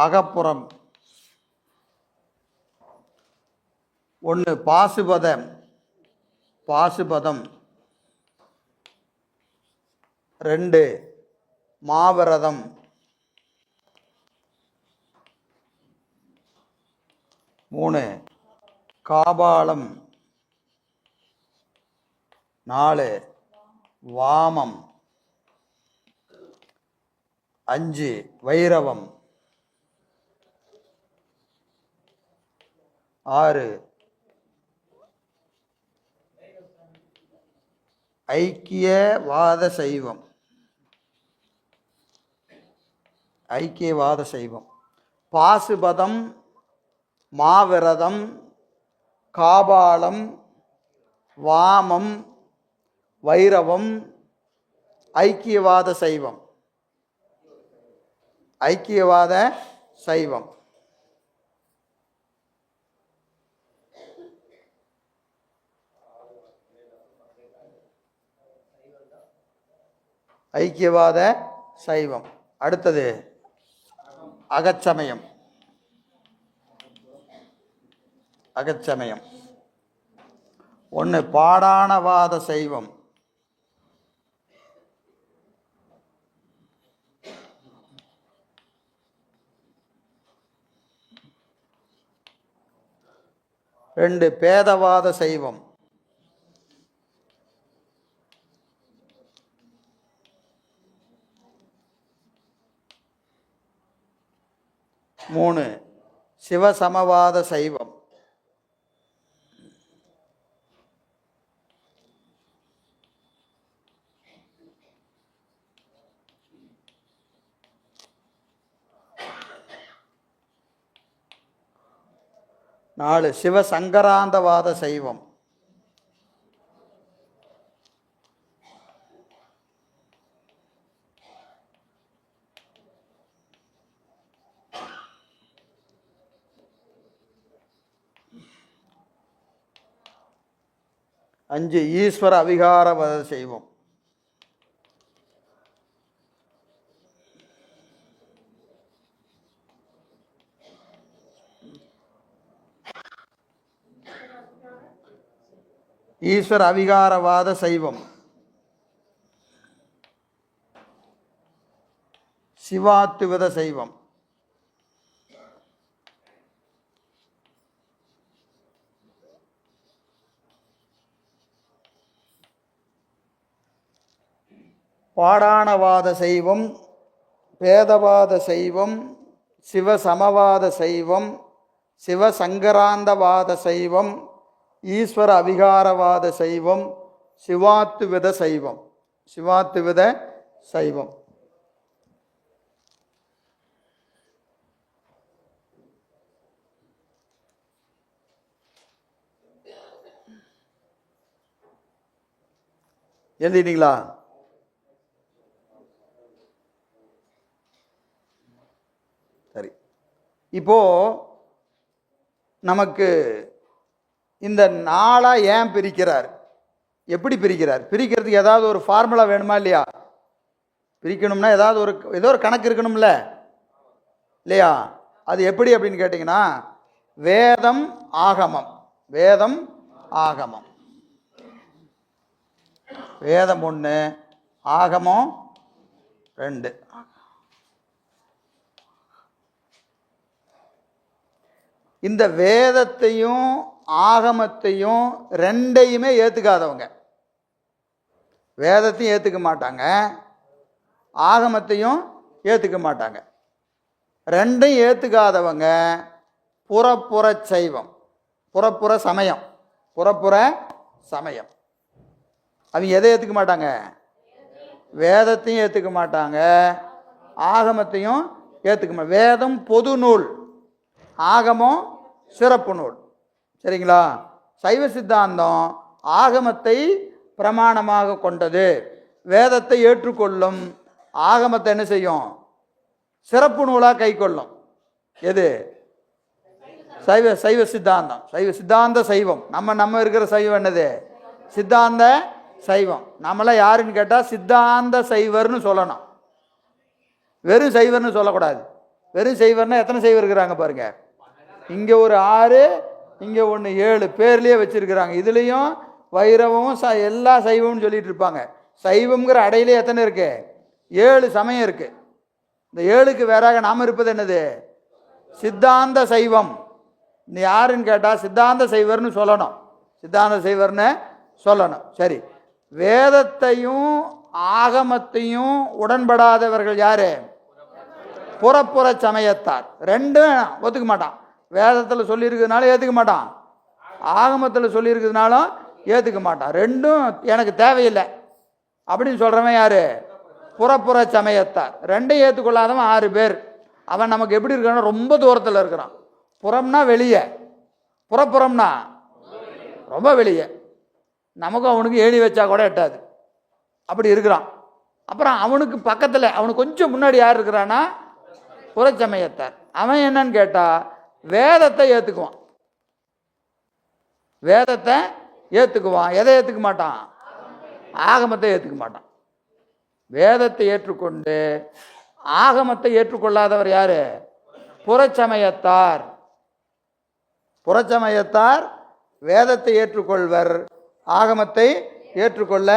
அகப்புறம். 1, பாசுபதம். பாசுபதம். 2, மாவரதம். 3, காபாலம். 4, வாமம். 5, வைரவம். 6, ஐக்கியவாத சைவம். ஐக்கியவாத சைவம். பாசுபதம், மாவிரதம், காபாலம், வாமம், வைரவம், ஐக்கியவாத சைவம். ஐக்கியவாத சைவம். ஐக்கியவாத சைவம். அடுத்தது அகச்சமயம். அகச்சமயம். 1, பாடாணவாத சைவம். 2, பேதவாத சைவம். 3, சிவசமவாத சைவம். 4, சிவசங்கராந்தவாத சைவம். 5, 5 ஈஸ்வர அவிகாரவாத சைவம். ஈஸ்வர அவிகாரவாத சைவம். சிவாத்துவித சைவம். பாடாணவாத சைவம், பேதவாத சைவம், சிவசமவாத சைவம், சிவசங்கராந்தவாத சைவம், ஈஸ்வர அவிகாரவாத சைவம், சிவாத்துவித சைவம். சிவாத்துவித சைவம். எழுதிட்டீங்களா? சரி. இப்போ நமக்கு இந்த நாளா ஏன் பிரிக்கிறார், எப்படி பிரிக்கிறார்? பிரிக்கிறதுக்கு ஏதாவது ஒரு ஃபார்முலா வேணுமா இல்லையா? பிரிக்கணும்னா ஏதாவது ஏதோ ஒரு கணக்கு இருக்கணும்ல இல்லையா? அது எப்படி அப்படின்னு கேட்டிங்கன்னா, வேதம் ஆகமம். வேதம் ஆகமம். வேதம் 1, ஆகமம் 2. இந்த வேதத்தையும் ஆகமத்தையும் ரெண்டையுமே ஏற்றுக்காதவங்க, வேதத்தையும் ஏற்றுக்க மாட்டாங்க, ஆகமத்தையும் ஏற்றுக்க மாட்டாங்க. ரெண்டையும் ஏற்றுக்காதவங்க புறப்புற சைவம், புறப்புற சமயம். புறப்புற சமயம். அவங்க எதை ஏற்றுக்க மாட்டாங்க? வேதத்தையும் ஏற்றுக்க மாட்டாங்க, ஆகமத்தையும் ஏற்றுக்க மாட்டாங்க. வேதம் பொது நூல், ஆகமம் சிறப்பு நூல். சரிங்களா? சைவ சித்தாந்தம் ஆகமத்தை பிரமாணமாக கொண்டது, வேதத்தை ஏற்றுக்கொள்ளும், ஆகமத்தை என்ன செய்யும்? சிறப்பு நூலாக கை கொள்ளும். எது? சைவ சித்தாந்தம். சைவ சித்தாந்த சைவம். நம்ம இருக்கிற சைவம் என்னது? சித்தாந்த சைவம். நம்மளாம் யாருன்னு கேட்டால் சித்தாந்த சைவர்னு சொல்லணும், வெறும் சைவர்னு சொல்லக்கூடாது. வெறும் சைவர்னா எத்தனை சைவர் இருக்கிறாங்க பாருங்க. இங்கே ஒரு 6, இங்கே 1, 7 பேர்லேயே வச்சுருக்கிறாங்க. இதுலேயும் வைரவமும் எல்லா சைவம்னு சொல்லிட்டு இருப்பாங்க. சைவம்ங்கிற அடையிலே எத்தனை இருக்கு? 7 சமயம் இருக்கு. இந்த 7க்கு வேறாக நாம் இருப்பது என்னது? சித்தாந்த சைவம். நீ யாருன்னு கேட்டால் சித்தாந்த சைவர்னு சொல்லணும், சித்தாந்த சைவர்னு சொல்லணும். சரி, வேதத்தையும் ஆகமத்தையும் உடன்படாதவர்கள் யாரு? புறப்புற சமயத்தார். ரெண்டும் ஒத்துக்க மாட்டான். வேதத்தில் சொல்லியிருக்கிறதுனால ஏற்றுக்க மாட்டான், ஆகமத்தில் சொல்லியிருக்கிறதுனாலும் ஏற்றுக்க மாட்டான். ரெண்டும் எனக்கு தேவையில்லை அப்படின்னு சொல்கிறவன் யார்? புறப்புற சமயத்தார். ரெண்டையும் ஏற்றுக்கொள்ளாதவன் 6 பேர். அவன் நமக்கு எப்படி இருக்கான்னா ரொம்ப தூரத்தில் இருக்கிறான். புறம்னா வெளியே, புறப்புறம்னா ரொம்ப வெளியே. நமக்கும் அவனுக்கு ஏணி வச்சா கூட எட்டாது, அப்படி இருக்கிறான். அப்புறம் அவனுக்கு பக்கத்தில், அவனுக்கு கொஞ்சம் முன்னாடி யார் இருக்கிறான்னா புறச்சமயத்தார். அவன் என்னன்னு கேட்டால் வேதத்தை ஏற்றுக்குவான், வேதத்தை ஏற்றுக்குவான். எதை ஏற்றுக்க மாட்டான்? ஆகமத்தை ஏற்றுக்க மாட்டான். வேதத்தை ஏற்றுக்கொண்டு ஆகமத்தை ஏற்றுக்கொள்ளாதவர் யாரு? புறச்சமயத்தார். புறச்சமயத்தார் வேதத்தை ஏற்றுக்கொள்வர், ஆகமத்தை ஏற்றுக்கொள்ள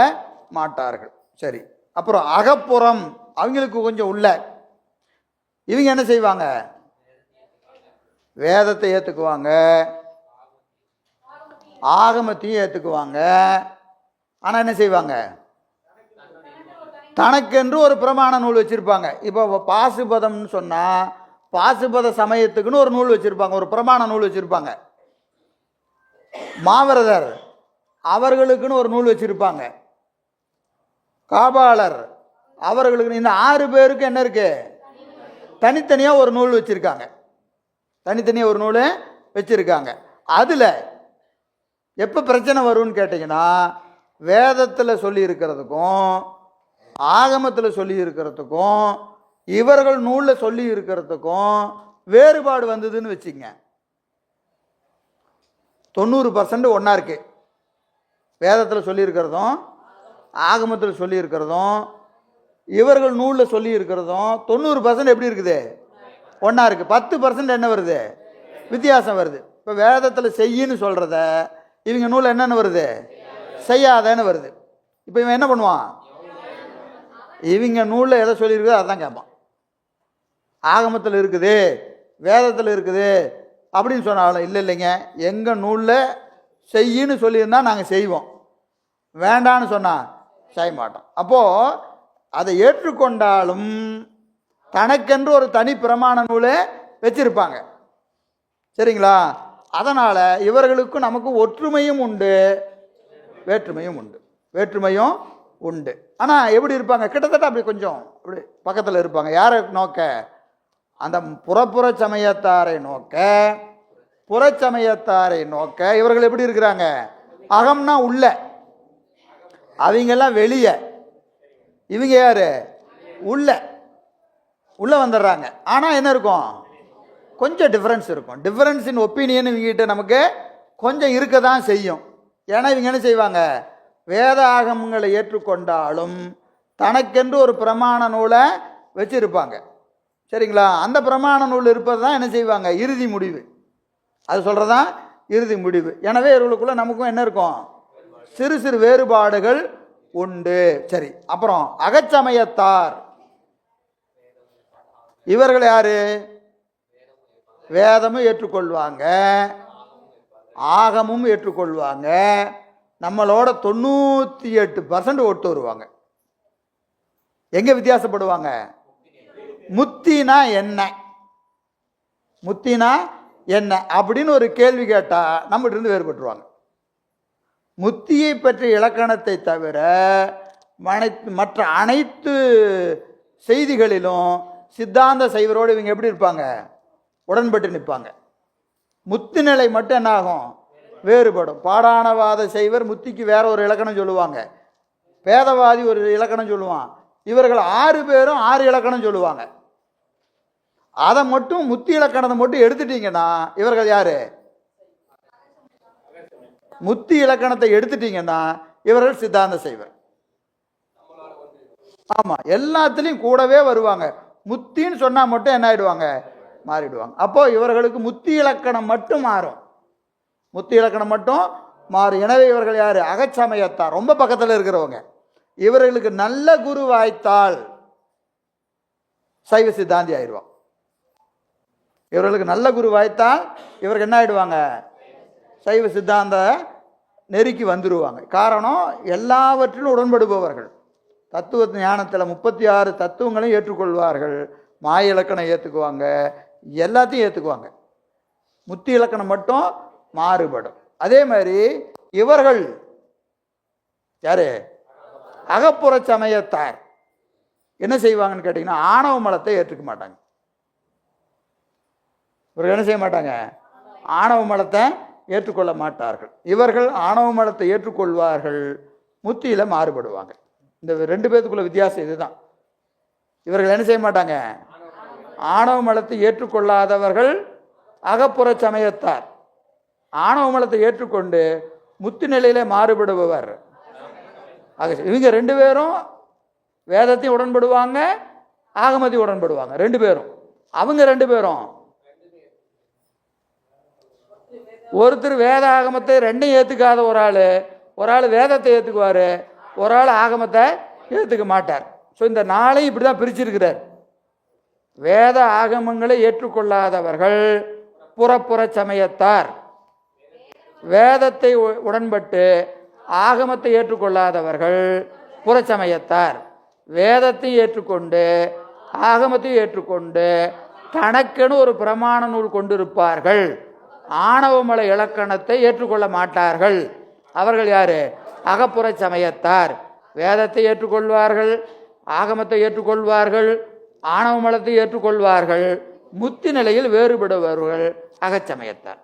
மாட்டார்கள். சரி, அப்புறம் அகப்புறம் அவங்களுக்கு கொஞ்சம் உள்ள. இவங்க என்ன செய்வாங்க? வேதத்தை ஏற்றுக்குவாங்க, ஆகமத்தையும் ஏற்றுக்குவாங்க. ஆனால் என்ன செய்வாங்க? தனக்கென்று ஒரு பிரமாண நூல் வச்சுருப்பாங்க. இப்போ பாசுபதம்னு சொன்னால் பாசுபத சமயத்துக்குன்னு ஒரு நூல் வச்சுருப்பாங்க, ஒரு பிரமாண நூல் வச்சுருப்பாங்க. மாவரதர் அவர்களுக்குன்னு ஒரு நூல் வச்சுருப்பாங்க. காபாலர் அவர்களுக்கு. இந்த 6 பேருக்கு என்ன இருக்கு? தனித்தனியாக ஒரு நூல் வச்சுருக்காங்க, தனித்தனியாக ஒரு நூல் வச்சுருக்காங்க. அதில் எப்போ பிரச்சனை வரும்னு கேட்டிங்கன்னா, வேதத்தில் சொல்லி இருக்கிறதுக்கும் ஆகமத்தில் சொல்லி இருக்கிறதுக்கும் இவர்கள் நூலில் சொல்லி இருக்கிறதுக்கும் வேறுபாடு வந்ததுன்னு வச்சுங்க. 90% ஒன்றா இருக்கு, வேதத்தில் சொல்லியிருக்கிறதும் ஆகமத்தில் சொல்லியிருக்கிறதும் இவர்கள் நூலில் சொல்லியிருக்கிறதும் 90% எப்படி இருக்குது? ஒன்றா இருக்குது. 10% என்ன வருது? வித்தியாசம் வருது. இப்போ வேதத்தில் செய்யின்னு சொல்கிறத இவங்க நூலில் என்னென்ன வருது? செய்யாதன்னு வருது. இப்போ இவன் என்ன பண்ணுவான்? இவங்க நூலில் எதை சொல்லியிருக்குதோ அதான் கேட்பான். ஆகமத்தில் இருக்குது, வேதத்தில் இருக்குது அப்படின்னு சொன்னாலும் இல்லை இல்லைங்க, எங்கள் நூலில் செய்யின்னு சொல்லியிருந்தால் நாங்கள் செய்வோம், வேண்டான்னு சொன்னால் செய்ய மாட்டோம். அப்போது அதை ஏற்றுக்கொண்டாலும் தனக்கென்று ஒரு தனி பிரமாண நூலை வச்சிருப்பாங்க. சரிங்களா? அதனால் இவர்களுக்கும் நமக்கும் ஒற்றுமையும் உண்டு, வேற்றுமையும் உண்டு. வேற்றுமையும் உண்டு. ஆனால் எப்படி இருப்பாங்க? கிட்டத்தட்ட அப்படி கொஞ்சம் அப்படி பக்கத்தில் இருப்பாங்க. யாரை நோக்க? அந்த புறப்புற சமயத்தாரை நோக்க, புறச்சமயத்தாரை நோக்க இவர்கள் எப்படி இருக்கிறாங்க? அகம்னா உள்ள, அவங்கெல்லாம் வெளியே, இவங்க யாரு? உள்ள வந்துடுறாங்க. ஆனால் என்ன இருக்கும்? கொஞ்சம் டிஃப்ரென்ஸ் இருக்கும். டிஃப்ரென்ஸ் இன் ஒப்பீனியன் இவங்ககிட்ட நமக்கு கொஞ்சம் இருக்க தான் செய்யும். ஏன்னா இவங்க என்ன செய்வாங்க? வேத ஆகமங்களை ஏற்றுக்கொண்டாலும் தனக்கென்று ஒரு பிரமாண நூலை வச்சுருப்பாங்க. சரிங்களா? அந்த பிரமாண நூல் இருப்பது தான் என்ன செய்வாங்க? இறுதி முடிவு. அது சொல்கிறது தான் இறுதி முடிவு. எனவே இவர்களுக்குள்ள நமக்கும் என்ன இருக்கும்? சிறு சிறு வேறுபாடுகள் உண்டு. சரி, அப்புறம் அகச்சமயத்தார் இவர்கள் யாரு? வேதமும் ஏற்றுக்கொள்வாங்க, ஆகமும் ஏற்றுக்கொள்வாங்க, நம்மளோட 98% ஒட்டு வருவாங்க. எங்க வித்தியாசப்படுவாங்க? முத்தினா என்ன, முத்தினா என்ன அப்படின்னு ஒரு கேள்வி கேட்டா நம்மகிட்ட இருந்து வேறுபட்டுருவாங்க. முத்தியை பற்றிய இலக்கணத்தை தவிர மற்ற அனைத்து செய்திகளிலும் சித்தாந்த சைவரோடு இவங்க எப்படி இருப்பாங்க? உடன்பட்டு நிற்பாங்க. முத்தி நிலை மட்டும் என்ன ஆகும்? வேறுபடும். பாடாணவாத சைவர் முத்திக்கு வேற ஒரு இலக்கணம் சொல்லுவாங்க, பேதவாதி ஒரு இலக்கணம் சொல்லுவான். இவர்கள் 6 பேரும் 6 இலக்கணம் சொல்லுவாங்க. அதை மட்டும் முத்தி இலக்கணத்தை மட்டும் எடுத்துட்டீங்கன்னா இவர்கள் யாரு? முத்தி இலக்கணத்தை எடுத்துட்டீங்கன்னா இவர்கள் சித்தாந்த சைவர். ஆமா, எல்லாத்துலேயும் கூடவே வருவாங்க. முத்தின்னு சொன்னா மட்டும் என்ன ஆயிடுவாங்க? மாறிடுவாங்க. அப்போ இவர்களுக்கு முத்தி இலக்கணம் மட்டும் மாறும், முத்தி இலக்கணம் மட்டும் மாறும். எனவே இவர்கள் யாரு? அகச்சமயத்தார், ரொம்ப பக்கத்தில் இருக்கிறவங்க. இவர்களுக்கு நல்ல குரு வாய்த்தால் சைவ சித்தாந்தி ஆயிடுவான். இவர்களுக்கு நல்ல குரு வாய்த்தால் இவர்கள் என்ன ஆயிடுவாங்க? சைவ சித்தாந்த நெருக்கி வந்துடுவாங்க. காரணம், எல்லாவற்றிலும் உடன்படுபவர்கள். தத்துவ ஞானத்தில் 36 தத்துவங்களையும் ஏற்றுக்கொள்வார்கள். மாய இலக்கணம் ஏற்றுக்குவாங்க, எல்லாத்தையும் ஏற்றுக்குவாங்க. முத்தி இலக்கணம் மட்டும் மாறுபடும். அதே மாதிரி இவர்கள் யாரு? அகப்புற சமயத்தார் என்ன செய்வாங்கன்னு கேட்டிங்கன்னா ஆணவ மலத்தை ஏற்றுக்க மாட்டாங்க. இவர்கள் என்ன செய்ய மாட்டாங்க? ஆணவ மலத்தை ஏற்றுக்கொள்ள மாட்டார்கள். இவர்கள் ஆணவ மலத்தை ஏற்றுக்கொள்வார்கள், முத்தியில மாறுபடுவாங்க. இந்த 2 பேத்துக்குள்ள வித்தியாசம் இதுதான். இவர்கள் என்ன செய்ய மாட்டாங்க? ஆணவ மலத்தை ஏற்றுக்கொள்ளாதவர்கள் அகப்புற சமயத்தார். ஆணவ மலத்தை ஏற்றுக்கொண்டு முத்து நிலையில மாறுபடுபவர். இவங்க 2 பேரும் வேதத்தையும் உடன்படுவாங்க, ஆகமத்தையும் உடன்படுவாங்க. 2 பேரும். அவங்க 2 பேரும் ஒருத்தர் வேத ஆகமத்தை 2ஐயும் ஏற்றுக்காத ஒரு ஆள் வேதத்தை ஏற்றுக்குவார், ஒரு ஆள் ஆகமத்தை ஏற்றுக்க மாட்டார். ஸோ இந்த 4ஐயும் இப்படி தான் பிரிச்சிருக்கிறார். வேத ஆகமங்களை ஏற்றுக்கொள்ளாதவர்கள் புறப்புற சமயத்தார், வேதத்தை உடன்பட்டு ஆகமத்தை ஏற்றுக்கொள்ளாதவர்கள் புறச்சமயத்தார். வேதத்தை ஏற்றுக்கொண்டு ஆகமத்தை ஏற்றுக்கொண்டு தனக்கெனு ஒரு பிரமாண நூல் கொண்டிருப்பார்கள், ஆணவமல இலக்கணத்தை ஏற்றுக்கொள்ள மாட்டார்கள். அவர்கள் யாரு? அகப்புற சமயத்தார். வேதத்தை ஏற்றுக்கொள்வார்கள், ஆகமத்தை ஏற்றுக்கொள்வார்கள், ஆணவமலத்தை ஏற்றுக்கொள்வார்கள், முத்தி நிலையில் வேறுபடுபவர்கள் அகச்சமயத்தார்.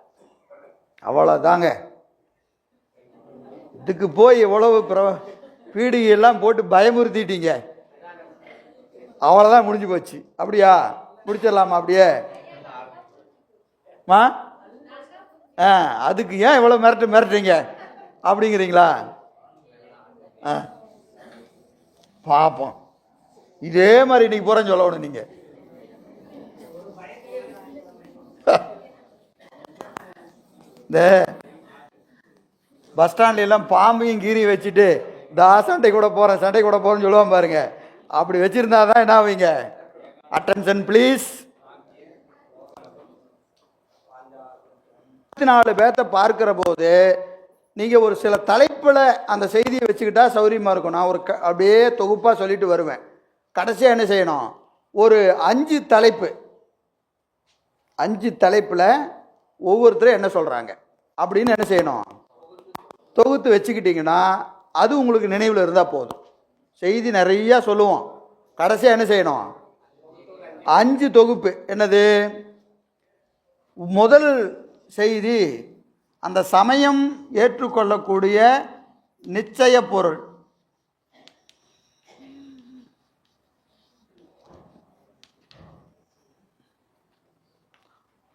அவ்வளோதாங்க. இதுக்கு போய் எவ்வளவு பீடிகையெல்லாம் போட்டு பயமுறுத்திட்டீங்க, அவ்வளோதான், முடிஞ்சு போச்சு. அப்படியா? முடிச்சிடலாமா அப்படியே? அதுக்கு ஏன் இவ்வளோ மிரட்டுறீங்க அப்படிங்கிறீங்களா? பார்ப்போம். இதே மாதிரி இன்னைக்கு பூரா சொல்லணும் நீங்க. இந்த பஸ் ஸ்டாண்ட்ல எல்லாம் பாம்பையும் கீரி வச்சுட்டு சண்டை கூட போறேன்னு சொல்லுவான் பாருங்க. அப்படி வச்சிருந்தா தான் என்ன ஆவீங்க? Attention please. 4 பேர்த்த பார்க்கிற போது நீங்கள் ஒரு சில தலைப்பில் அந்த செய்தியை வச்சுக்கிட்டா சௌரியமாக இருக்கும். நான் ஒரு அப்படியே தொகுப்பாக சொல்லிட்டு வருவேன். கடைசியாக என்ன செய்யணும்? ஒரு 5 தலைப்பு, 5 தலைப்பில் ஒவ்வொருத்தரும் என்ன சொல்கிறாங்க அப்படின்னு என்ன செய்யணும்? தொகுத்து வச்சுக்கிட்டிங்கன்னா அது உங்களுக்கு நினைவில் இருந்தால் போதும். செய்தி நிறையா சொல்லுவோம், கடைசியாக என்ன செய்யணும்? 5 தொகுப்பு. என்னது? முதல் செய்தி அந்த சமயம் ஏற்றுக்கொள்ளக்கூடிய நிச்சய பொருள்.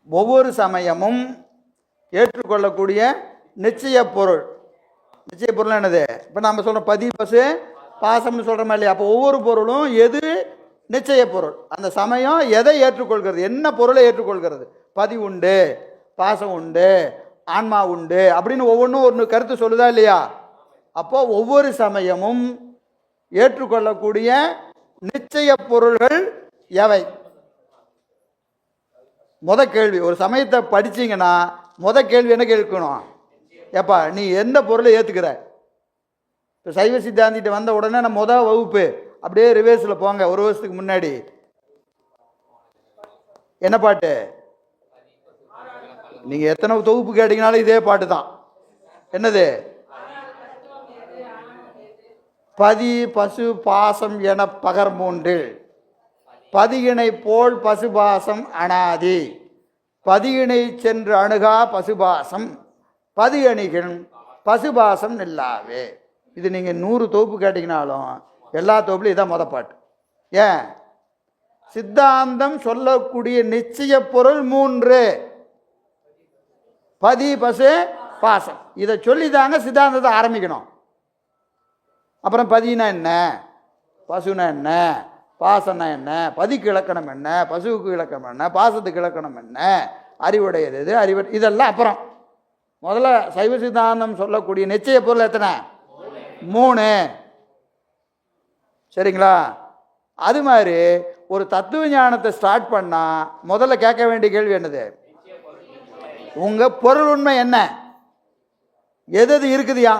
ஒவ்வொரு சமயமும் ஏற்றுக்கொள்ளக்கூடிய நிச்சய பொருள். நிச்சய பொருள் என்னது? இப்போ நம்ம சொல்கிறோம் பதி பசு பாசம்னு சொல்கிறோமா இல்லையா? அப்போ ஒவ்வொரு பொருளும் எது நிச்சய பொருள்? அந்த சமயம் எதை ஏற்றுக்கொள்கிறது? என்ன பொருளை ஏற்றுக்கொள்கிறது? பதி உண்டு, பாசம் உண்டு, ஆன்மா உண்டு அப்படின்னு ஒவ்வொன்றும் ஒன்று கருத்து சொல்லுதா இல்லையா? அப்போ ஒவ்வொரு சமயமும் ஏற்றுக்கொள்ளக்கூடிய நிச்சய பொருள்கள் எவை? கேள்வி. ஒரு சமயத்தை படிச்சீங்கன்னா கேள்வி என்ன கேட்கணும்? ஏப்பா நீ எந்த பொருளை ஏற்றுக்கிற? இப்போ சைவ சித்தாந்திட்ட வந்த உடனே நம்ம வகுப்பு அப்படியே ரிவேர்ஸில் போங்க. ஒரு வருஷத்துக்கு முன்னாடி என்ன பாட்டு? நீங்கள் எத்தனை தொகுப்பு கேட்டீங்கனாலும் இதே பாட்டு தான். என்னது? பதி பசு பாசம் என பகர் 3 பதியினை போல் பசுபாசம் அனாதி பதியினை சென்று அணுகா பசுபாசம் பதி அணிகள் பசுபாசம் நில்லாவே. இது நீங்கள் 100 தொகுப்பு கேட்டீங்கனாலும் எல்லா தொகுப்புலையும் இதான் பாட்டு. ஏன்? சித்தாந்தம் சொல்லக்கூடிய நிச்சய பொருள் 3: பதி பசு பாசம். இதை சொல்லி தாங்க சித்தாந்தத்தை ஆரம்பிக்கணும். அப்புறம் பதினா என்ன, பசுனா என்ன, பாசம்னா என்ன, பதிக்கு இலக்கணம் என்ன, பசுவுக்கு இலக்கணம் என்ன, பாசத்துக்கு இலக்கணம் என்ன, அறிவுடையது எது, இதெல்லாம் அப்புறம். முதல்ல சைவ சித்தாந்தம் சொல்லக்கூடிய நிச்சய பொருள் எத்தனை? 3. சரிங்களா? அது மாதிரி ஒரு தத்துவ ஞானத்தை ஸ்டார்ட் பண்ணா முதல்ல கேட்க வேண்டிய கேள்வி என்னது? உங்க பொருள் உண்மை என்ன? எது எது இருக்குதுயா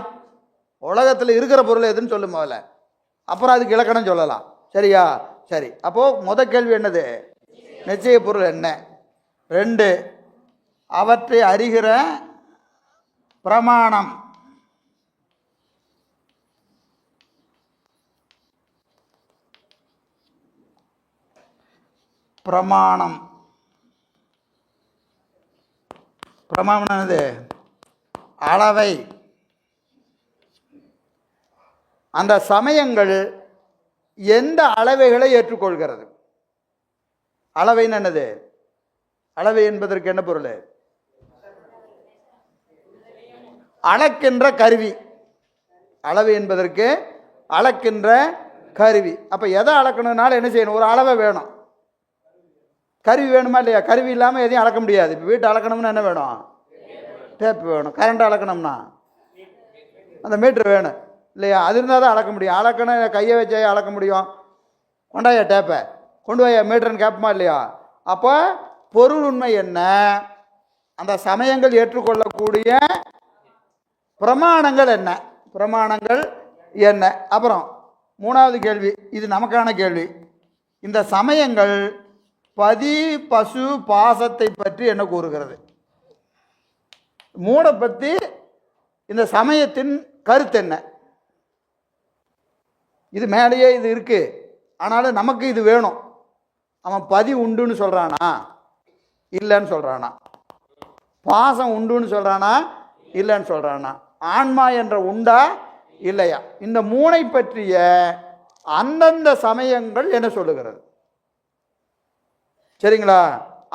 உலகத்தில் இருக்கிற பொருள் எதுன்னு சொல்லும் முதல்ல. அப்புறம் அதுக்கு இலக்கணம் சொல்லலாம். சரியா? சரி. அப்போ கேள்வி என்னது? நிச்சய பொருள் என்ன? 2, அவற்றை அறிகிற பிரமாணம். பிரமாணம் பிரமாணம் என்னது? அளவை. அந்த சமயங்கள் எந்த அளவைகளை ஏற்றுக்கொள்கிறது? அளவைன்னு என்னது? அளவை என்பதற்கு என்ன பொருள்? அளக்கின்ற கருவி. அளவு என்பதற்கு அளக்கின்ற கருவி. அப்ப எதை அளக்கணும்னாலும் என்ன செய்யணும்? ஒரு அளவை வேணும். கருவி வேணுமா இல்லையா? கருவி இல்லாமல் எதையும் அளக்க முடியாது. இப்போ வீட்டை அளக்கணும்னா என்ன வேணும்? டேப் வேணும். கரண்ட் அளக்கணும்னா அந்த மீட்ரு வேணும் இல்லையா? அது இருந்தால் தான் அளக்க முடியும். அளக்கணும் கையை வச்சே அளக்க முடியும். கொண்டாயா டேப்பை, கொண்டு வாயா மீட்டர்னு கேட்போமா இல்லையா? அப்போ பொருள் உண்மை என்ன? அந்த சமயங்கள் ஏற்றுக்கொள்ளக்கூடிய பிரமாணங்கள் என்ன? பிரமாணங்கள் என்ன? அப்புறம் 3வது கேள்வி, இது நமக்கான கேள்வி. இந்த சமயங்கள் பதி பசு பாசத்தை பற்றி என்ன கூறுகிறது? 3 பற்றி இந்த சமயத்தின் கருத்து என்ன? இது மேலேயே இது இருக்கு, ஆனாலும் நமக்கு இது வேணும். அவன் பதி உண்டுன்னு சொல்றானா இல்லைன்னு சொல்றானா? பாசம் உண்டுன்னு சொல்றானா இல்லைன்னு சொல்றானா? ஆன்மா என்ற உண்டா இல்லையா? இந்த 3ஐ பற்றிய அந்தந்த சமயங்கள் என்ன சொல்லுகிறது? சரிங்களா?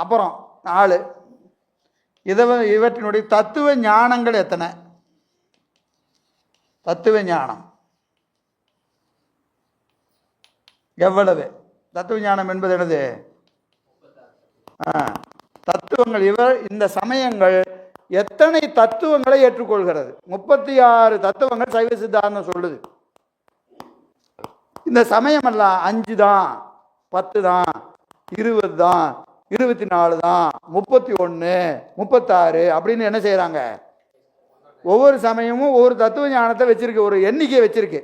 அப்புறம் 4, இவற்றினுடைய தத்துவ ஞானங்கள் எத்தனை? தத்துவ ஞானம் எவ்வளவு? தத்துவ ஞானம் என்பது என்னது? தத்துவங்கள். இந்த சமயங்கள் எத்தனை தத்துவங்களை ஏற்றுக்கொள்கிறது? 36 தத்துவங்கள் சைவ சித்தாந்தம் சொல்லுது. இந்த சமயம் அல்ல 5 தான், 10 தான், 20 தான், 24 தான், 31, 36 அப்படின்னு என்ன செய்யறாங்க? ஒவ்வொரு சமயமும் ஒவ்வொரு தத்துவ ஞானத்தை வச்சிருக்கு, ஒரு எண்ணிக்கை வச்சிருக்கு.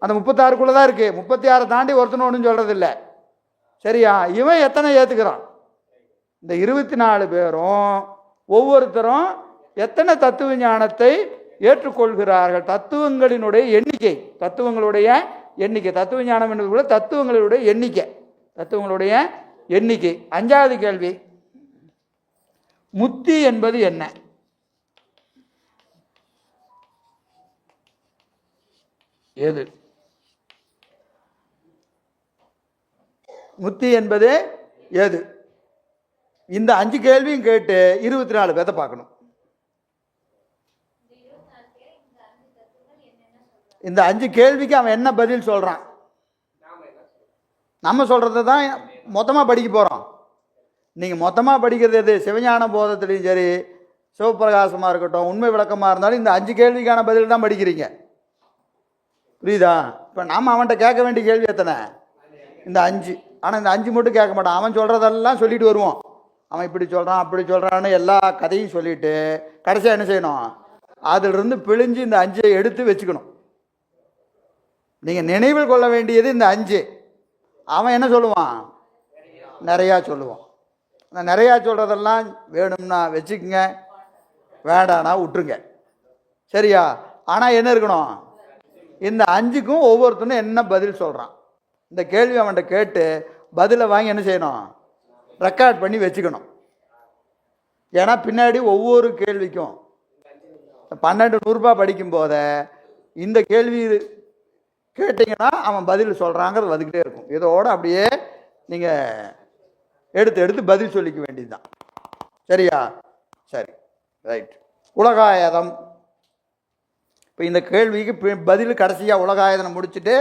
அந்த 36க்குள்ள தான் இருக்கு. 36 தாண்டி ஒருத்தனும் ஒன்றும் சொல்றது இல்லை. சரியா? இவன் எத்தனை ஏத்துக்கிறான்? இந்த 24 பேரும் ஒவ்வொருத்தரும் எத்தனை தத்துவ ஞானத்தை ஏற்றுக்கொள்கிறார்கள்? தத்துவங்களினுடைய எண்ணிக்கை, தத்துவங்களுடைய எண்ணிக்கை. தத்துவ ஞானம் என்பது கூட தத்துவங்களுடைய எண்ணிக்கை, தத்துவங்களுடைய எண்ணிக்கை. 5வது கேள்வி, முத்தி என்பது என்ன? ஏது முத்தி என்பது ஏது? இந்த 5 கேள்வியும் கேட்டு 24 பேர்த்த பார்க்கணும். இந்த 5 கேள்விக்கு அவன் என்ன பதில் சொல்றான்? நம்ம சொல்றதை தான் மொத்தமாக படிக்க போறோம். நீங்க மொத்தமாக படிக்கிறது எது? சிவஞான போதத்திலையும் சரி, சிவபிரகாசமா இருக்கட்டும், உண்மை விளக்கமா இருந்தாலும் இந்த 5 கேள்விக்கான பதில் தான் படிக்கிறீங்க. புரியுதா? இப்போ நாம அவன்கிட்ட கேட்க வேண்டிய கேள்வி எத்தனை? இந்த 5. ஆனால் இந்த 5 மட்டும் கேட்க மாட்டான். அவன் சொல்றதெல்லாம் சொல்லிட்டு வருவோம். அவன் இப்படி சொல்றான், அப்படி சொல்றான்னு எல்லா கதையும் சொல்லிட்டு கடைசியாக என்ன செய்யணும்? அதிலிருந்து பிழிஞ்சு இந்த 5 எடுத்து வச்சுக்கணும். நீங்க நினைவில் கொள்ள வேண்டியது இந்த 5. அவன் என்ன சொல்லுவான்? நிறையா சொல்லுவான். அந்த நிறையா சொல்றதெல்லாம் வேணும்னா வச்சுக்கோங்க, வேண்டானா விட்டுருங்க. சரியா? ஆனால் என்ன இருக்கணும்? இந்த 5க்கும் ஒவ்வொருத்தனும் என்ன பதில் சொல்றான், இந்த கேள்வி அவன்கிட்ட கேட்டு பதிலை வாங்கி என்ன செய்யணும்? ரெக்கார்ட் பண்ணி வச்சுக்கணும். ஏன்னா பின்னாடி ஒவ்வொரு கேள்விக்கும் 12 ரூபாய் படிக்கும் போத இந்த கேள்வி கேட்டீங்கன்னா அவன் பதில் சொல்றாங்கிறது வந்துக்கிட்டே இருக்கும். இதோட அப்படியே நீங்க எடுத்து எடுத்து பதில் சொல்லிக்க வேண்டியதுதான். சரியா? சரி, ரைட். உலகாயதம். இப்போ இந்த கேள்விக்கு பதில் கடைசியாக உலகாயதனை முடிச்சுட்டு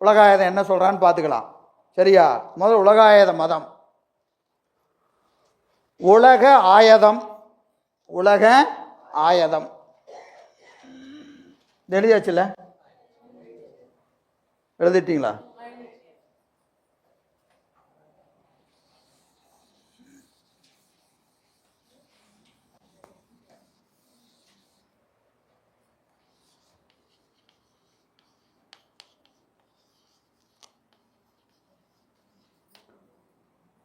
உலகாயதம் என்ன சொல்றான்னு பார்த்துக்கலாம். சரியா? முதல் உலகாயத மதம். உலக ஆயதம், உலக ஆயதம் எழுதியாச்சுல? எழுதிட்டீங்களா?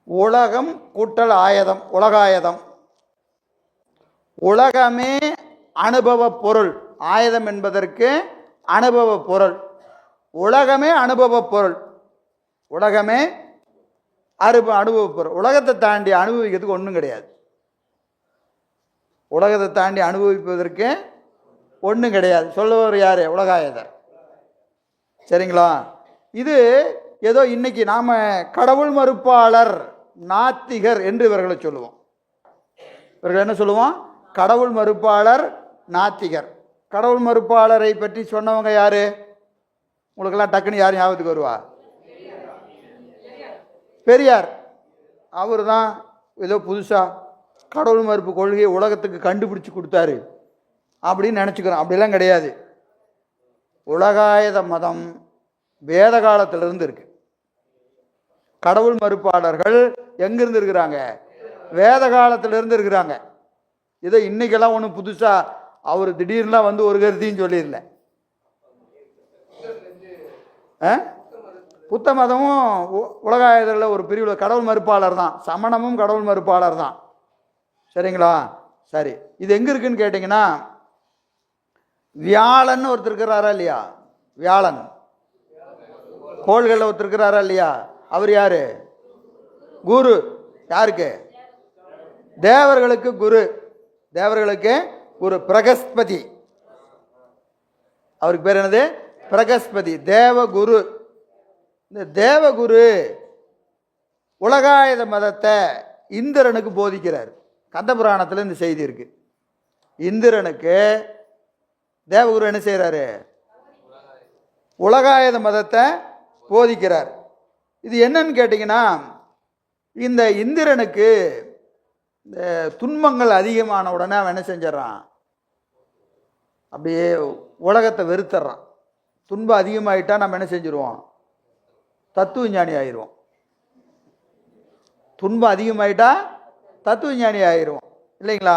உலகம் கூட்டல் ஆயதம், உலகாயதம். உலகமே அனுபவ பொருள். ஆயதம் என்பதற்கு அனுபவ பொருள். உலகமே அனுபவ பொருள். உலகமே அனுபவ பொருள். உலகத்தை தாண்டி அனுபவிக்கிறதுக்கு ஒன்றும் கிடையாது. உலகத்தை தாண்டி அனுபவிப்பதற்கு ஒன்றும் கிடையாது. சொல்லுவர் யாரு? உலகாயதர். சரிங்களா? இது ஏதோ இன்னைக்கு நாம கடவுள் மறுப்பாளர், நாத்திகர் என்று இவர்களை சொல்லுவோம். இவர்கள் என்ன சொல்லுவோம்? கடவுள் மறுப்பாளர், நாத்திகர். கடவுள் மறுப்பாளரை பற்றி சொன்னவங்க யாரு? உங்களுக்கெல்லாம் டக்குன்னு யாரும் ஞாபகத்துக்கு வருவா? பெரியார். அவர் தான் ஏதோ புதுசா கடவுள் மறுப்பு கொள்கையை உலகத்துக்கு கண்டுபிடிச்சு கொடுத்தாரு அப்படின்னு நினைச்சுக்கிறோம். அப்படிலாம் கிடையாது. உலகாயத மதம் வேத காலத்திலிருந்து இருக்கு. கடவுள் மறுப்பாளர்கள் எங்கிருந்து இருக்கிறாங்க? வேத காலத்திலிருந்து இருக்கிறாங்க. இதை இன்னைக்கெல்லாம் ஒன்றும் புதுசா அவர் திடீர்னுலாம் வந்து ஒரு கருத்தையும் சொல்லிடல. புத்த மதமும் உலகாயதத்தில் ஒரு பிரிவில் கடவுள் மறுப்பாளர் தான். சமணமும் கடவுள் மறுப்பாளர் தான். சரிங்களா? சரி, இது எங்க இருக்குன்னு கேட்டீங்கன்னா, வியாழன் ஒருத்தர் இருக்கிறாரா இல்லையா? வியாழன் கோள்களில் ஒருத்தர் இருக்கிறாரா இல்லையா? அவர் யாரு? குரு. யாருக்கு? தேவர்களுக்கு குரு. தேவர்களுக்கு குரு பிரகஸ்பதி. அவருக்கு பேர் என்னது? பிரகஸ்பதி, தேவகுரு. இந்த தேவகுரு உலகாயத மதத்தை இந்திரனுக்கு போதிக்கிறார். கந்தபுராணத்தில் இந்த செய்தி இருக்கு. இந்திரனுக்கு தேவகுரு என்ன செய்யறாரு? உலகாயத மதத்தை போதிக்கிறார். இது என்னன்னு கேட்டிங்கன்னா, இந்த இந்திரனுக்கு இந்த துன்பங்கள் அதிகமான உடனே அவன் என்ன செஞ்சிடறான், அப்படியே உலகத்தை வெறுத்துறான். துன்பம் அதிகமாயிட்டா நம்ம என்ன செஞ்சிருவோம், தத்துவ ஞானி ஆயிடுவோம். துன்பம் அதிகமாயிட்டா தத்துவ ஞானி ஆயிடுவோம் இல்லைங்களா?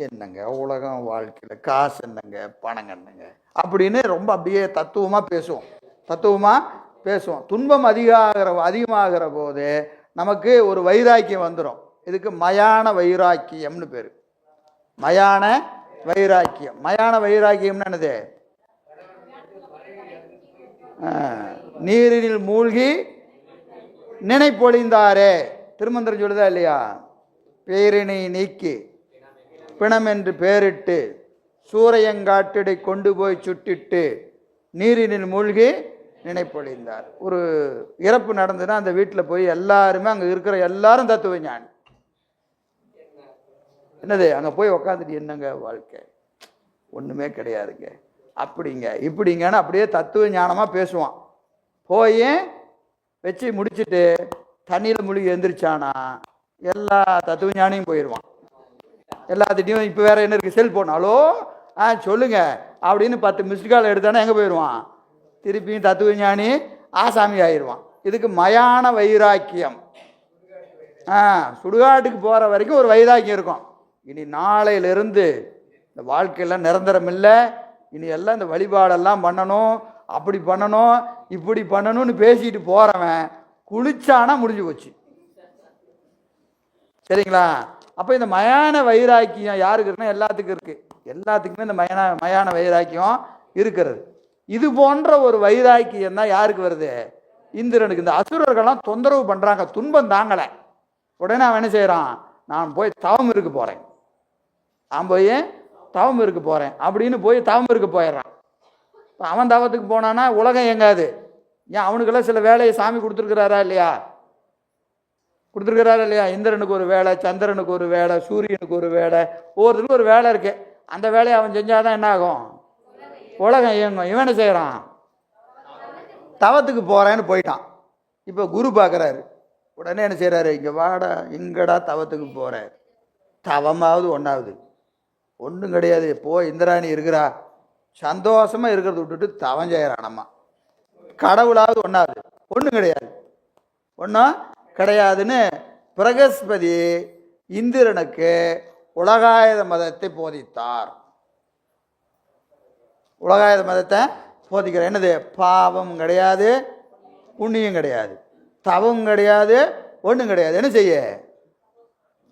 என்னங்க உலகம் வாழ்க்கையில் காசு என்னங்க, பணம் என்னங்க அப்படின்னு ரொம்ப அப்படியே தத்துவமாக பேசுவோம். துன்பம் அதிகமாகிற போது நமக்கு ஒரு வைராக்கியம் வந்துடும். இதுக்கு மயான வைராக்கியம்னு பேர். மயான வைராக்கியம்னு என்னது? நீரினில் மூழ்கி நினைப்பொழிந்தாரே திருமந்திரம் சொல்லுதா இல்லையா? பேரினை நீக்கி பிணம் என்று பேரிட்டு சூரையங்காட்டிடை கொண்டு போய் சுட்டிட்டு நீரினில் மூழ்கி நினைப்பொழிந்தார். ஒரு இறப்பு நடந்ததுன்னா அந்த வீட்டில் போய் எல்லாருமே அங்கே இருக்கிற எல்லாரும் தத்துவ ஞானி. என்னது அங்கே போய் உக்காந்துட்டு என்னங்க வாழ்க்கை ஒன்றுமே கிடையாதுங்க இப்படிங்கன்னு அப்படியே தத்துவ ஞானமாக பேசுவான். போய் வச்சு முடிச்சுட்டு தண்ணியில் மூழ்கி எழுந்திரிச்சானா எல்லா தத்துவ ஞானியும் போயிடுவான். எல்லாத்திட்டையும் இப்போ வேற என்ன இருக்குது, செல்போன், ஹலோ சொல்லுங்க அப்படின்னு 10 மிஸ்டு கால் எடுத்தானா எங்கே போயிடுவான், திருப்பியும் தத்துவ ஞானி ஆசாமி ஆயிடுவான். இதுக்கு மயான வைராக்கியம். சுடுகாட்டுக்கு போகிற வரைக்கும் ஒரு வைராக்கியம் இருக்கும். இனி நாளையிலிருந்து இந்த வாழ்க்கையெல்லாம் நிரந்தரம் இல்லை, இனி எல்லாம் இந்த வழிபாடெல்லாம் பண்ணணும், அப்படி பண்ணணும் இப்படி பண்ணணும்னு பேசிட்டு போகிறவன் குளிச்சானா முடிஞ்சு போச்சு. சரிங்களா? அப்போ இந்த மயான வைராக்கியம் யாருக்கு இருக்குன்னா எல்லாத்துக்கும் இருக்குது. எல்லாத்துக்குமே இந்த மயான வைராக்கியம் இருக்கிறது. இது போன்ற ஒரு வைராக்கியம் தான் யாருக்கு வருது, இந்திரனுக்கு. இந்த அசுரர்கள்லாம் தொந்தரவு பண்ணுறாங்க, துன்பம் தாங்கலை. உடனே அவன் என்ன செய்கிறான், நான் போய் தவம் இருக்க போகிறேன் அப்படின்னு போய் தவம் இருக்க போயிடுறான். இப்போ அவன் தவத்துக்கு போனான்னா உலகம் எங்காது. ஏன் அவனுக்கெல்லாம் சில வேலையை சாமி கொடுத்துருக்கிறாரா இல்லையா? இந்திரனுக்கு ஒரு வேலை, சந்திரனுக்கு ஒரு வேலை, சூரியனுக்கு ஒரு வேலை, ஒவ்வொருத்தருக்கும் ஒரு வேலை இருக்கு. அந்த வேலையை அவன் செஞ்சாதான் என்ன ஆகும், உலகம் இயங்கும். இவன் என்ன செய்கிறான், தவத்துக்கு போகிறேன்னு போயிட்டான். இப்போ குரு பார்க்குறாரு. உடனே என்ன செய்கிறாரு, இங்கே வாடா, இங்கடா தவத்துக்கு போகிறார். தவமாவது ஒன்றும் கிடையாது. இந்திராணி இருக்கிறா, சந்தோஷமாக இருக்கிறத விட்டுட்டு தவம் செய்கிறானம்மா. கடவுளாவது ஒன்றும் கிடையாதுன்னு பிரகஸ்பதி இந்திரனுக்கு உலகாயத மதத்தை போதித்தார். உலகாயத மதத்தை போதிக்கிறார். என்னது, பாவம் கிடையாது, புண்ணியம் கிடையாது, தவம் கிடையாது, ஒன்றும் கிடையாது. என்ன செய்ய,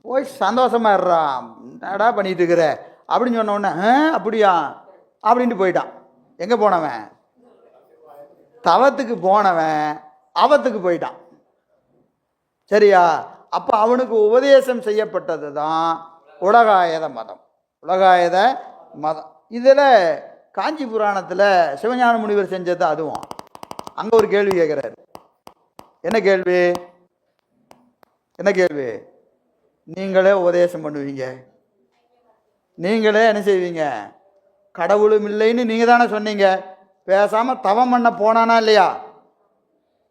போய் சந்தோஷமா இருறான். என்னடா பண்ணிட்டு இருக்கிற அப்படின்னு சொன்ன உடனே அப்படியா அப்படின்ட்டு போயிட்டான். எங்கே போனவன், தவத்துக்கு போனவன் அவத்துக்கு போயிட்டான். சரியா? அப்போ அவனுக்கு உபதேசம் செய்யப்பட்டது தான் உலகாயத மதம். இதில் காஞ்சி புராணத்தில் சிவஞான முனிவர் செஞ்சது அதுவும். அங்கே ஒரு கேள்வி கேட்குறாரு. என்ன கேள்வி? நீங்களே உபதேசம் பண்ணுவீங்க, நீங்களே என்ன செய்வீங்க, கடவுளும் இல்லைன்னு நீங்கள் தானே சொன்னீங்க. பேசாமல் தவம் பண்ண போனானா இல்லையா?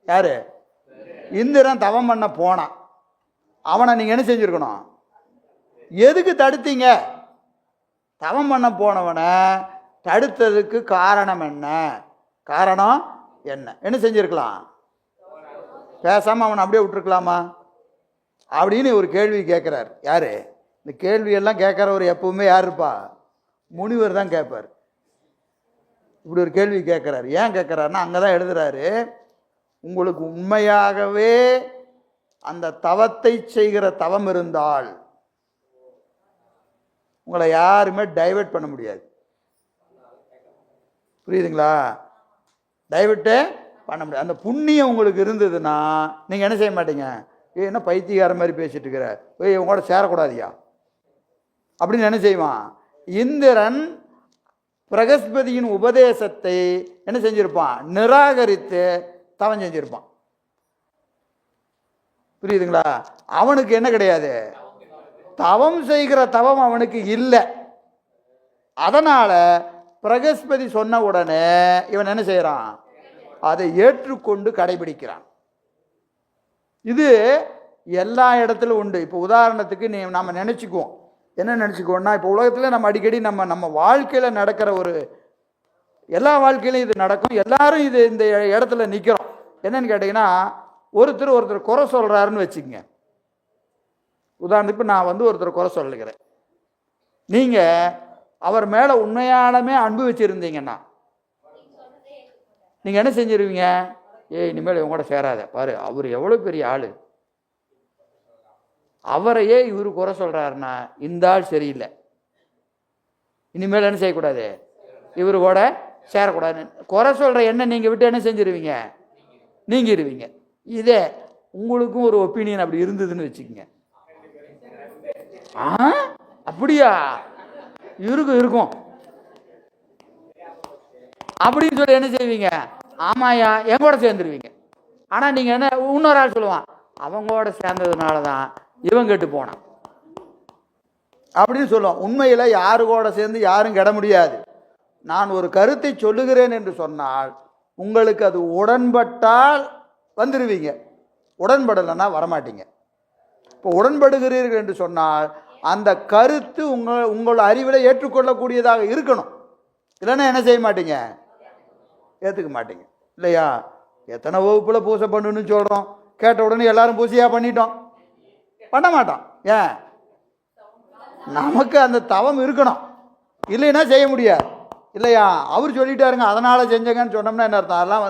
யாரு? இந்திரன் தவம் பண்ண போனான். அவனை நீங்கள் என்ன செஞ்சுருக்கணும், எதுக்கு தடுத்தீங்க? தவம் பண்ண போனவனை தடுத்ததுக்கு காரணம் என்ன என்ன செஞ்சுருக்கலாம்? பேசாமல் அவனை அப்படியே விட்டுருக்கலாமா அப்படின்னு ஒரு கேள்வி கேட்குறாரு. யார்? இந்த கேள்வியெல்லாம் கேட்குறவர் எப்பவுமே யார் இருப்பா? முனிவர் தான் கேட்பார். இப்படி ஒரு கேள்வி கேட்குறாரு. ஏன் கேட்குறாருன்னா, அங்கே தான் எழுதுறாரு, உங்களுக்கு உண்மையாகவே அந்த தவத்தை செய்கிற தவம் இருந்தால் உங்களை யாருமே டைவர்ட் பண்ண முடியாது. புரியுதுங்களா? டைவர்ட்டே பண்ண முடியாது. அந்த புண்ணியம் உங்களுக்கு இருந்ததுன்னா நீங்கள் என்ன செய்ய மாட்டீங்க, என்ன பைத்தியக்கார மாதிரி பேசிட்டு இருக்கிற, உங்களோட சேரக்கூடாதியா அப்படின்னு என்ன செய்வான். இந்திரன் பிரகஸ்பதியின் உபதேசத்தை என்ன செஞ்சிருப்பான், நிராகரித்து தவம் செஞ்சிருப்பான். புரியுதுங்களா? அவனுக்கு என்ன கிடையாது, தவம் செய்கிற தவம் அவனுக்கு இல்லை. அதனால பிரகஸ்பதி சொன்ன உடனே இவன் என்ன செய்யறான், அதை ஏற்றுக்கொண்டு கடைபிடிக்கிறான். இது எல்லா இடத்துலையும் உண்டு. இப்போ உதாரணத்துக்கு நம்ம நினச்சிக்குவோம், என்ன நினச்சிக்குவோம்னா, இப்போ உலகத்தில் நம்ம அடிக்கடி நம்ம வாழ்க்கையில் நடக்கிற ஒரு எல்லா வாழ்க்கையிலும் இது நடக்கும். எல்லாரும் இது இந்த இடத்துல நிற்கிறோம். என்னன்னு கேட்டிங்கன்னா, ஒருத்தர் குறை சொல்கிறாருன்னு வச்சுக்கங்க. உதாரணத்துக்கு நான் ஒருத்தர் குறை சொல்லுகிறேன். நீங்கள் அவர் மேலே உண்மையானமே அன்பு வச்சுருந்தீங்கன்னா நீங்கள் என்ன செஞ்சிருவீங்க? இனிமேல் இவங்க கூட சேராத, பாரு அவர் எவ்வளோ பெரிய ஆள், அவரையே இவர் குறை சொல்கிறாருன்னா இந்த ஆள் சரியில்லை, இனிமேல் என்ன செய்யக்கூடாது, இவர் கூட சேரக்கூடாது. குறை சொல்கிற எண்ணம் நீங்கள் விட்டு என்ன செஞ்சிருவீங்க? நீங்கிடுவீங்க. இதே உங்களுக்கும் ஒரு ஒப்பீனியன் அப்படி இருந்ததுன்னு வச்சுக்கோங்க. அப்படியா? இருக்கும் அப்படின்னு சொல்லி என்ன செய்வீங்க? ஆமாயா, எங்கூட சேர்ந்துருவீங்க. ஆனால் நீங்கள் என்ன, இன்னொரு ஆள் சொல்லுவான், அவங்களோட சேர்ந்ததுனால தான் இவன் கெட்டு போனான் அப்படின்னு சொல்லுவோம். உண்மையில் யாரு கூட சேர்ந்து யாரும் கெட முடியாது. நான் ஒரு கருத்தை சொல்லுகிறேன் என்று சொன்னால் உங்களுக்கு அது உடன்பட்டால் வந்துடுவீங்க, உடன்படலைன்னா வரமாட்டீங்க. இப்போ உடன்படுகிறீர்கள் என்று சொன்னால் அந்த கருத்து உங்கள் அறிவில் ஏற்றுக்கொள்ளக்கூடியதாக இருக்கணும். இல்லைன்னா என்ன செய்ய மாட்டீங்க? ஏற்றுக்க மாட்டீங்க இல்லையா? எத்தனை வகுப்பில் பூசை பண்ணுன்னு சொல்கிறோம், கேட்ட உடனே எல்லாரும் பூசையாக பண்ணிட்டோம், பண்ண மாட்டோம். ஏன்? நமக்கு அந்த தவம் இருக்கணும், இல்லைன்னா செய்ய முடியாது இல்லையா? அவர் சொல்லிட்டாருங்க அதனால் செஞ்சங்கன்னு சொன்னோம்னா என்ன அர்த்தம்? அதெல்லாம்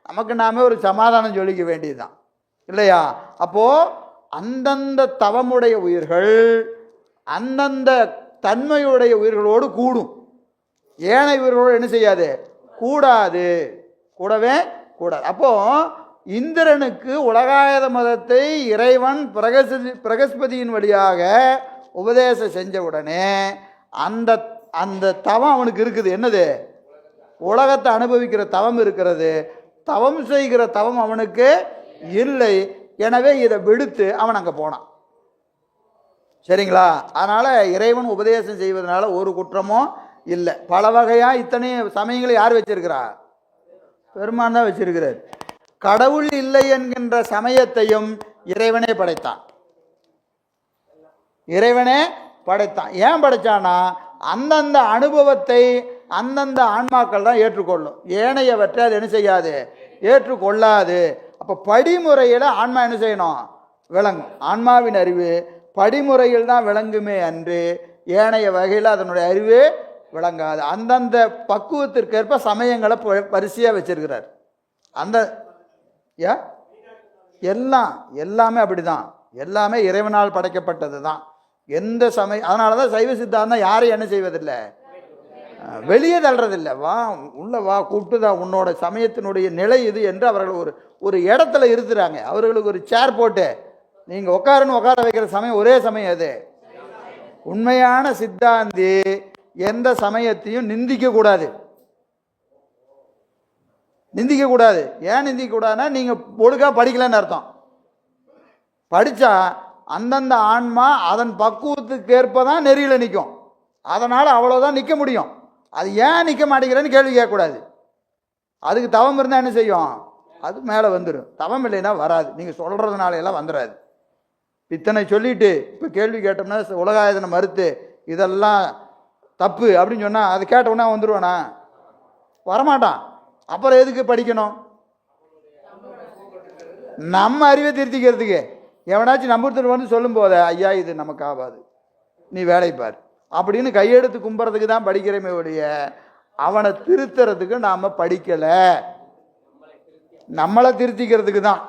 நமக்கு நாமே ஒரு சமாதானம் சொல்லிக்க வேண்டியது தான் இல்லையா? அப்போது அந்தந்த தவமுடைய உயிர்கள் அந்தந்த தன்மையுடைய உயிர்களோடு கூடும், ஏனைய உயிர்களோடு என்ன செய்யாது? கூடாது, கூடவே கூடாது. அப்போ இந்திரனுக்கு உலகாயத மதத்தை இறைவன் பிரகஸ்பதியின் வழியாக உபதேசம் செஞ்ச உடனே அந்த அந்த தவம் அவனுக்கு இருக்குது. என்னது? உலகத்தை அனுபவிக்கிற தவம் இருக்கிறது. தவம் செய்கிற தவம் அவனுக்கு இல்லை. எனவே இதை விடுத்து அவன் அங்கே போனான். சரிங்களா? அதனால் இறைவன் உபதேசம் செய்வதனால ஒரு குற்றமும் இல்லை. பல வகையாக இத்தனை சமயங்களை யார் வச்சிருக்கிறா? பெருமான் தான் வச்சிருக்கிறார். கடவுள் இல்லை என்கின்ற சமயத்தையும் இறைவனே படைத்தான். இறைவனே படைத்தான். ஏன் படைச்சானா, அந்தந்த அனுபவத்தை அந்தந்த ஆன்மாக்கள் தான் ஏற்றுக்கொள்ளும், ஏனையவற்றை அது என்ன செய்யாது? ஏற்றுக்கொள்ளாது. அப்போ படிமுறையில் ஆன்மா என்ன செய்யணும்? விளங்கும். ஆன்மாவின் அறிவு படிமுறையில் தான் விளங்குமே அன்று ஏனைய வகையில் அதனுடைய அறிவு விளங்காது. அந்தந்த பக்குவத்திற்கேற்ப சமயங்களை வரிசையாக வச்சிருக்கிறார். அந்த எல்லாமே அப்படிதான், எல்லாமே இறைவனால் படைக்கப்பட்டது தான். எந்த சமயம், அதனால தான் சைவ சித்தாந்தம் யாரையும் என்ன செய்வதில்லை, வெளியே தள்ளுறதில்லை. வா உள்ள வா, கூப்பிட்டுதான், உன்னோட சமயத்தினுடைய நிலை இது என்று அவர்கள் ஒரு இடத்துல இருக்கிறாங்க. அவர்களுக்கு ஒரு சேர் போட்டு நீங்கள் உட்காருன்னு உட்கார வைக்கிற சமயம் ஒரே சமயம் அது. உண்மையான சித்தாந்தி எந்த சமயத்தையும் நிந்திக்க கூடாது. ஏன் நிந்திக்க கூடாதுன்னா, நீங்கள் ஒழுங்கா படிக்கலன்னு அர்த்தம். படித்தா அந்தந்த ஆன்மா அதன் பக்குவத்துக்கு ஏற்ப தான் நெறியில் நிற்கும். அதனால் அவ்வளோதான் நிற்க முடியும். அது ஏன் நிற்க மாட்டேங்கிறேன்னு கேள்வி கேட்கக்கூடாது. அதுக்கு தவம் இருந்தால் என்ன செய்யும்? அது மேலே வந்துடும். தவம் இல்லைன்னா வராது. நீங்கள் சொல்கிறதுனால எல்லாம் வந்துடாது. இத்தனை சொல்லிட்டு இப்போ கேள்வி கேட்டோம்னா உலகாயதனை மறுத்து இதெல்லாம் தப்பு அப்படின்னு சொன்னால் அது கேட்டவுடனே வந்துடுவானா? வரமாட்டான். அப்புறம் எதுக்கு படிக்கணும்? நம்ம அறிவை திருத்திக்கிறதுக்கு. எவனாச்சும் நம்புறதுக்கு வந்து சொல்லும் போத, ஐயா இது நமக்கு ஆகாது, நீ வேலைப்பார் அப்படின்னு கையெடுத்து கும்புறதுக்கு தான் படிக்கிறமே ஒழிய அவனை திருத்துறதுக்கு நாம் படிக்கலை. நம்மளை திருத்திக்கிறதுக்கு தான்.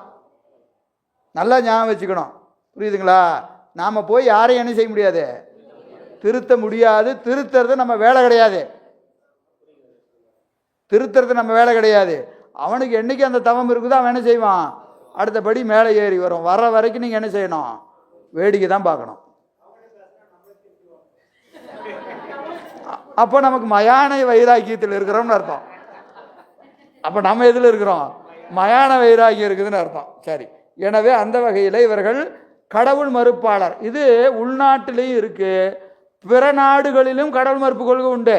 நல்லா ஞாபகம் வச்சுக்கணும், புரியுதுங்களா? நாம் போய் யாரையும் என்ன செய்ய முடியாது? திருத்த முடியாது. திருத்துறது நம்ம வேலை கிடையாது. அவனுக்கு என்னைக்கு அந்த தவம் இருக்குதோ அவன் என்ன செய்வான்? அடுத்தபடி மேலே ஏறி வரும். வர்ற வரைக்கும் நீங்கள் என்ன செய்யணும்? வேடிக்கை தான் பார்க்கணும். அப்போ நமக்கு மயான வைராக்கியத்தில் இருக்கிறோம்னு அர்த்தம். அப்போ நம்ம எதில் இருக்கிறோம்? மயான வைராக்கியம் இருக்குதுன்னு அர்த்தம். சரி, எனவே அந்த வகையில் இவர்கள் கடவுள் மறுப்பாளர். இது உள்நாட்டிலையும் இருக்கு, பிற நாடுகளிலும் கடவுள் மறுப்பு கொள்கை உண்டு.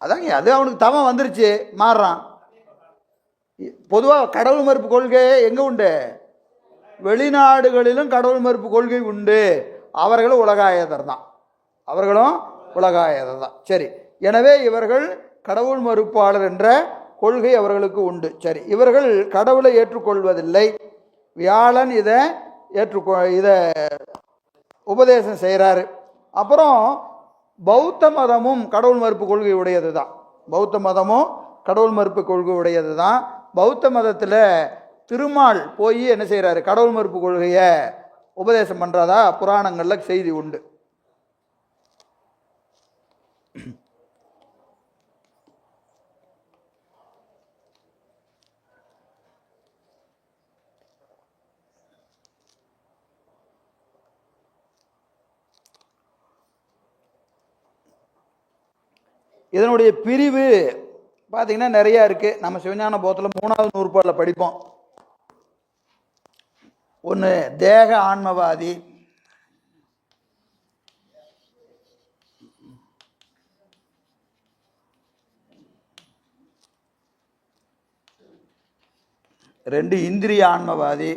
அதாங்க, அது அவனுக்கு தவம் வந்துருச்சு, மாறுறான். பொதுவாக கடவுள் மறுப்பு கொள்கை எங்கே உண்டு? வெளிநாடுகளிலும் கடவுள் மறுப்பு கொள்கை உண்டு. அவர்களும் உலகாயதர் தான், அவர்களும் உலகாயதர் தான். சரி, எனவே இவர்கள் கடவுள் மறுப்பாளர் என்ற கொள்கை அவர்களுக்கு உண்டு. சரி, இவர்கள் கடவுளை ஏற்றுக்கொள்வதில்லை. வியாழன் இதை இதை உபதேசம் செய்கிறாரு. அப்புறம் பௌத்த மதமும் கடவுள் மறுப்பு கொள்கை உடையது தான். பௌத்த மதமும் கடவுள் மறுப்பு கொள்கை உடையது தான். பௌத்த மதத்தில் திருமால் போய் என்ன செய்கிறாரு? கடவுள் மறுப்பு கொள்கையை உபதேசம் பண்ணுறதா புராணங்களில் செய்தி உண்டு. இதனுடைய பிரிவு பார்த்திங்கன்னா நிறையா இருக்குது. நம்ம சிவஞான போதத்தில் 3வது நூற்பாடில் படிப்போம். ஒன்று தேக ஆன்மவாதி, ரெண்டு இந்திரிய ஆன்மவாதி,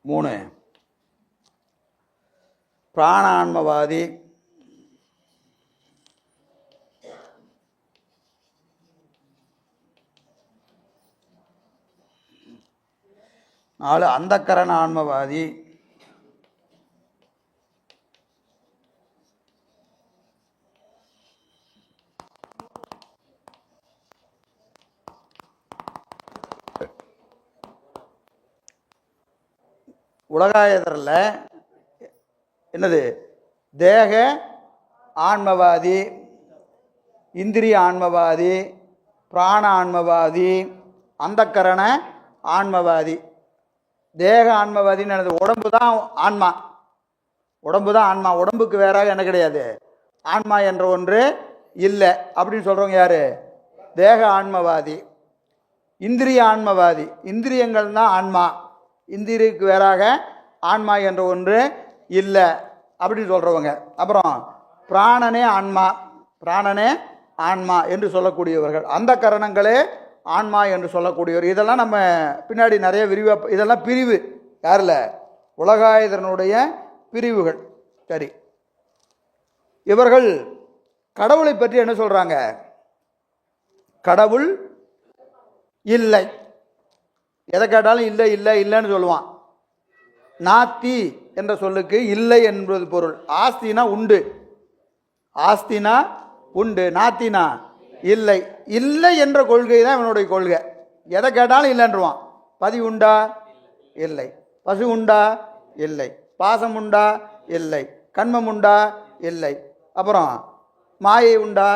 மூணு பிராண ஆன்மவாதி, நாலு அந்தக்கரண ஆன்மவாதி, உலகாயதரில் என்னது? தேக ஆன்மவாதி, இந்திரிய ஆன்மவாதி, பிராண ஆன்மவாதி, அந்தக்கரண ஆன்மவாதி. தேக ஆன்மவாதின்னு என்னது? உடம்பு தான் ஆன்மா, உடம்பு தான் ஆன்மா, உடம்புக்கு வேறாக என்ன கிடையாது, ஆன்மா என்ற ஒன்று இல்லை அப்படின்னு சொல்கிறவங்க யார்? தேக ஆன்மவாதி. இந்திரிய ஆன்மவாதி, இந்திரியங்கள் தான் ஆன்மா, இந்திரியக்கு வேறாக ஆன்மா என்ற ஒன்று இல்லை அப்படின்னு சொல்கிறவங்க. அப்புறம் பிராணனே ஆன்மா, பிராணனே ஆன்மா என்று சொல்லக்கூடியவர்கள், அந்த கரணங்களே ஆன்மா என்று சொல்லக்கூடியவர். இதெல்லாம் நம்ம பின்னாடி நிறைய விரிவாக, இதெல்லாம் பிரிவு யாரில்? உலகாயதனுடைய பிரிவுகள். சரி, இவர்கள் கடவுளை பற்றி என்ன சொல்கிறாங்க? கடவுள் இல்லை, எதை கேட்டாலும் இல்லை இல்லை இல்லைன்னு சொல்லுவான். நாத்தி என்ற சொல்லுக்கு இல்லை என்பது பொருள். ஆஸ்தினா உண்டு, ஆஸ்தினா உண்டு, நாத்தினா இல்லை. இல்லை என்ற கொள்கை தான் இவனுடைய கொள்கை. எதை கேட்டாலும் இல்லைன்றுவான். பதி உண்டா? இல்லை. பசு உண்டா? இல்லை. பாசம் உண்டா? இல்லை. கண்மம் உண்டா? இல்லை. அப்புறம் மாயை உண்டா?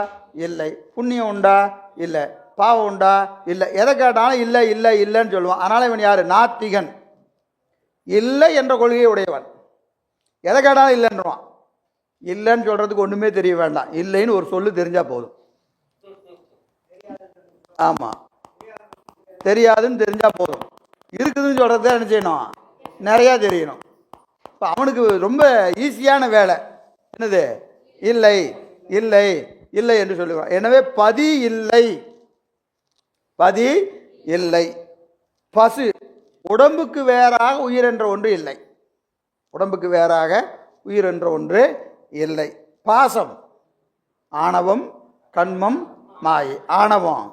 இல்லை. புண்ணியம் உண்டா? இல்லை. பாவம் உண்டா? இல்லை. எதை கேட்டாலும் இல்லை இல்லை இல்லைன்னு சொல்லுவான். அதனால் இவன் யார்? நாத்திகன், இல்லை என்ற கொள்கையை உடையவன். எதை கேட்டாலும் இல்லைன்றான். இல்லைன்னு சொல்கிறதுக்கு ஒன்றுமே தெரிய வேண்டாம், இல்லைன்னு ஒரு சொல்லு தெரிஞ்சால் போதும். ஆமாம், தெரியாதுன்னு தெரிஞ்சால் போதும். இருக்குதுன்னு சொல்கிறது என்ன செய்யணும்? நிறையா தெரியணும். இப்போ அவனுக்கு ரொம்ப ஈஸியான வேலை என்னது? இல்லை இல்லை இல்லை என்று சொல்லுவான். எனவே பதி இல்லை, பதி இல்லை. பசு, உடம்புக்கு வேறாக உயிர் என்ற ஒன்று இல்லை, உடம்புக்கு வேறாக உயிர் என்ற ஒன்று இல்லை. பாசம், ஆணவம், கண்மம், மாயை. ஆணவம்,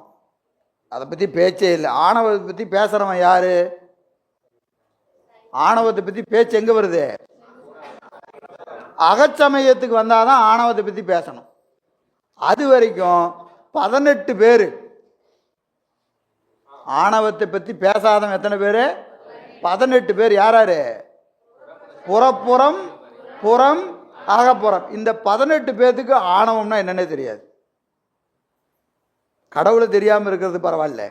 அதை பற்றி பேச்சே இல்லை. ஆணவத்தை பற்றி பேசுகிறவன் யாரு? ஆணவத்தை பற்றி பேச்சு எங்கே வருது? அகச்சமயத்துக்கு வந்தால் தான் ஆணவத்தை பற்றி பேசணும். அது வரைக்கும் 18 பேர். ஆணவத்தை பற்றி பேசாதவன் எத்தனை பேர்? 18 பேர். யாராரு? புறப்புறம், புறம், அகப்புறம். இந்த 18 பேர்த்துக்கு ஆணவம்னா என்னன்னே தெரியாது. கடவுளை தெரியாமல் இருக்கிறது பரவாயில்ல,